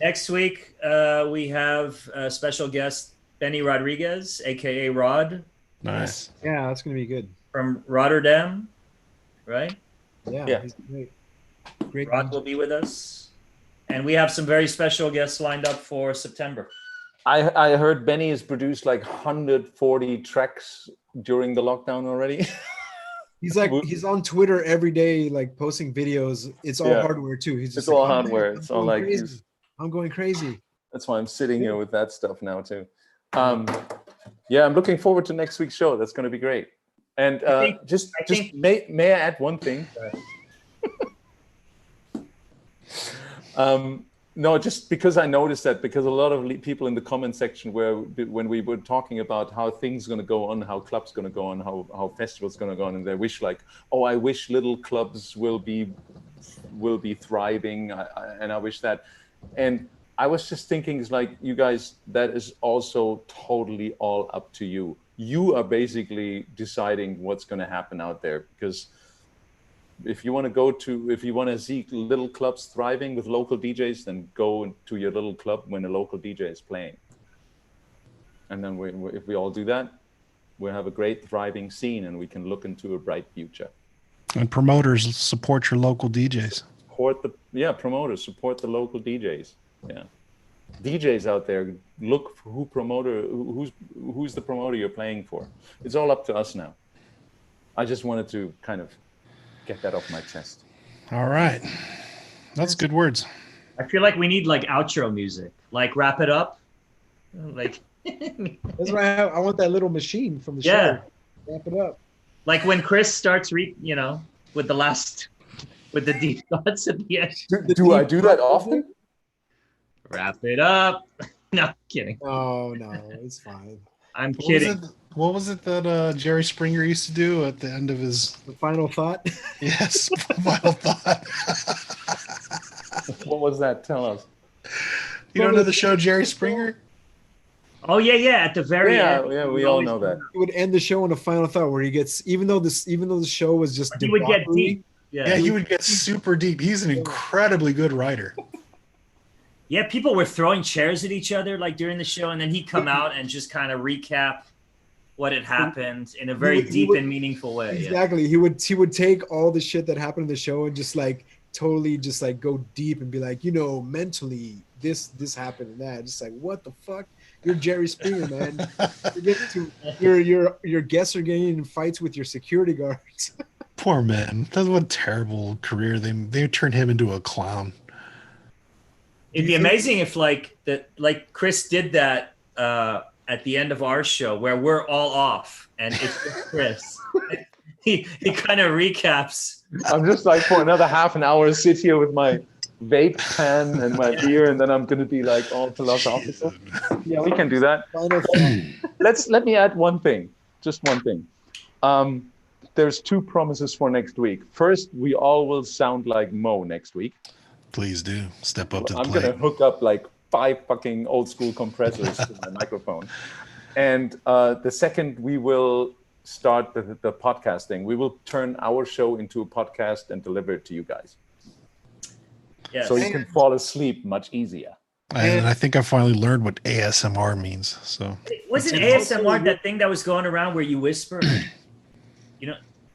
Next week, we have a special guest, Benny Rodriguez, aka Rod.
Nice.
Yeah, that's gonna be good.
From Rotterdam, right?
Yeah. He's great.
Rod will be with us. And we have some very special guests lined up for September.
I heard Benny has produced like 140 tracks during the lockdown already.
He's on Twitter every day, like posting videos. It's all hardware too.
It's all hardware. It's all like
I'm going crazy.
That's why I'm sitting here with that stuff now too. I'm looking forward to next week's show. That's going to be great. And may I add one thing? No, just because I noticed that, because a lot of people in the comment section when we were talking about how things going to go on, how clubs going to go on, how festivals going to go on, and they wish like, oh, I wish little clubs will be thriving, and I wish that. And I was just thinking, it's like, you guys, that is also totally all up to you. You are basically deciding what's going to happen out there, because if you want to see little clubs thriving with local DJs, then go to your little club when a local DJ is playing. And then if we all do that, we'll have a great thriving scene, and we can look into a bright future.
And promoters, support your local DJs.
Promoters, support the local DJs. Yeah. DJs out there, look for who's the promoter you're playing for. It's all up to us now. I just wanted to kind of get that off my chest.
All right. That's good words.
I feel like we need like outro music, like wrap it up. Like
that's why I want that little machine from the show. Wrap it up.
Like when Chris starts with the deep thoughts at the end.
Do I do that often?
Wrap it up. No, I'm kidding.
Oh no, it's fine.
I'm kidding.
What was it that Jerry Springer used to do at the end of the
final thought?
Yes, final thought.
What was that? Tell us.
You don't know the show Jerry Springer?
Oh yeah. At the very end.
Yeah, we all know that.
He would end the show on a final thought where he gets, even though the show was just
he would get deep.
Yeah, he would get super deep. He's an incredibly good writer.
Yeah, people were throwing chairs at each other like during the show, and then he'd come out and just kind of recap what had happened in a very deep and meaningful way.
Exactly. Yeah. He would take all the shit that happened in the show and just like totally just like go deep and be like, mentally this happened and that. Just like, what the fuck? You're Jerry Springer, man. Your guests are getting in fights with your security guards.
Poor man. That's what a terrible career. They turned him into a clown.
It'd be amazing if like Chris did that at the end of our show where we're all off and it's just Chris. he kind of recaps.
I'm just like, for another half an hour, sit here with my vape pen and my beer, and then I'm going to be like all philosophical. Yeah, we can do that. Let me add one thing, just one thing. There's 2 promises for next week. First, we all will sound like Mo next week.
Please do. Step up to the plate.
I'm going to hook up like 5 fucking old school compressors to my microphone. And the second, we will start the podcasting. We will turn our show into a podcast and deliver it to you guys. Yes. So you can fall asleep much easier.
And I think I finally learned what ASMR means. So
wasn't ASMR that thing that was going around where you whisper?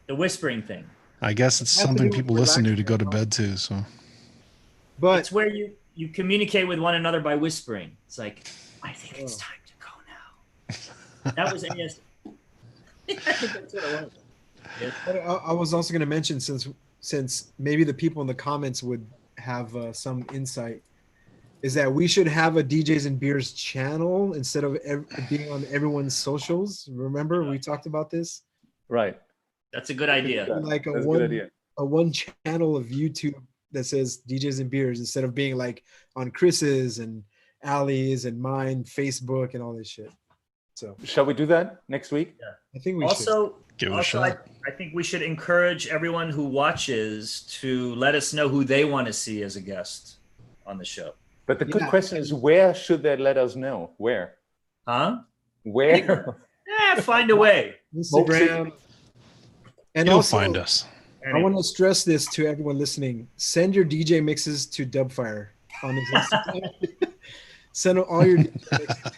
The whispering thing.
I guess it's something people listen to go to bed to. So,
but it's where you communicate with one another by whispering. It's like, I think it's time to go now. That was ASMR. I think that's what it was.
Yeah. I was also going to mention, since maybe the people in the comments would have some insight, is that we should have a DJs and Beers channel instead of being on everyone's socials. Remember, we talked about this?
Right.
That's a good idea.
Like a one channel of YouTube that says DJs and Beers instead of being like on Chris's and Ali's and mine, Facebook and all this shit. So
shall we do that next week?
Yeah.
I think we
should.
Give it a shot.
I think we should encourage everyone who watches to let us know who they want to see as a guest on the show.
But the good question is, where should they let us know? Where?
Huh?
Where?
Find a way.
Instagram. And
you'll
also,
find us.
I want to stress this to everyone listening. Send your DJ mixes to Dubfire on his Instagram. Send all your DJ mixes.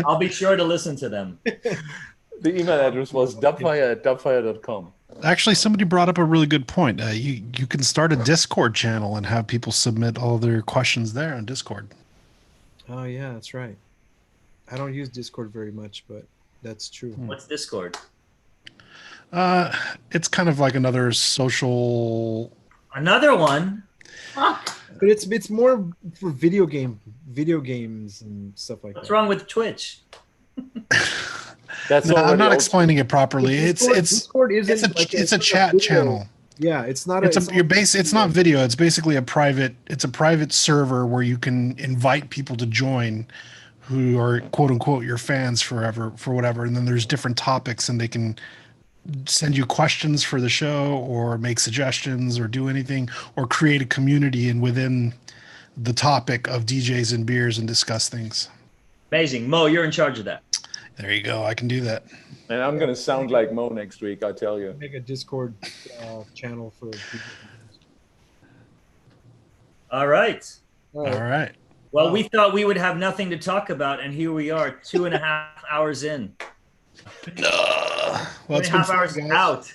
I'll be sure to listen to them.
The email address was dubfire@dubfire.com.
Actually, somebody brought up a really good point. You can start a Discord channel and have people submit all their questions there on Discord.
Oh, yeah, that's right. I don't use Discord very much, but that's true.
What's Discord?
It's kind of like another social.
Another one.
But it's more for video games and stuff like that.
What's wrong with Twitch?
That's
No, I'm
already
not
old.
explaining it properly.
Discord isn't
It's a
not
chat
video.
channel.
Yeah, it's not.
It's not video. It's basically a private server where you can invite people to join who are quote unquote your fans forever for whatever. And then there's different topics and they can send you questions for the show or make suggestions or do anything or create a community and within the topic of DJs and beers and discuss things.
Amazing. Mo, you're in charge of that.
There you go. I can do that.
And I'm going to sound like Mo next week, I tell you.
Make a Discord channel for.
All right.
All right.
Well, we thought we would have nothing to talk about, and here we are, 2.5 hours in.
Well, it's
2.5 hours out.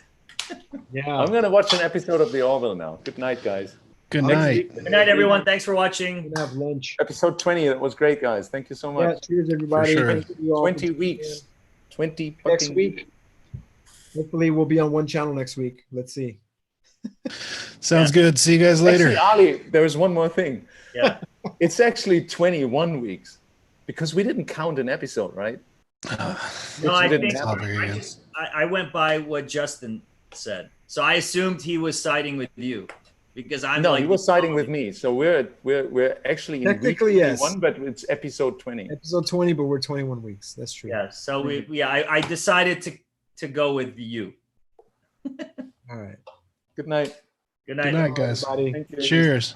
Yeah.
I'm going to watch an episode of The Orville now. Good night, guys.
Good
Next
night.
week-
Good night, everyone. Thanks for watching.
We're gonna have lunch.
Episode 20. That was great, guys. Thank you so
Yeah.
much.
Cheers, everybody.
sure.
Thank you all for
20
tuning
weeks.
in.
20
Next
fucking
week. Hopefully, we'll be on one channel next week. Let's see.
Sounds good. See you guys later.
Actually, Ali, there is one more thing.
Yeah.
It's actually 21 weeks because we didn't count an episode, right?
No, I
didn't
think
happen.
I went by what Justin said. So I assumed he was siding with you because I'm
No,
like,
he was siding with me. So we're actually in week
Technically, yes.
21, but it's episode 20.
Episode 20, but we're 21 weeks. That's true.
Yeah. So I decided to go with you.
All right.
Good night.
Good night.
Good night, guys.
Everybody.
Thank you.
Cheers.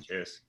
Cheers.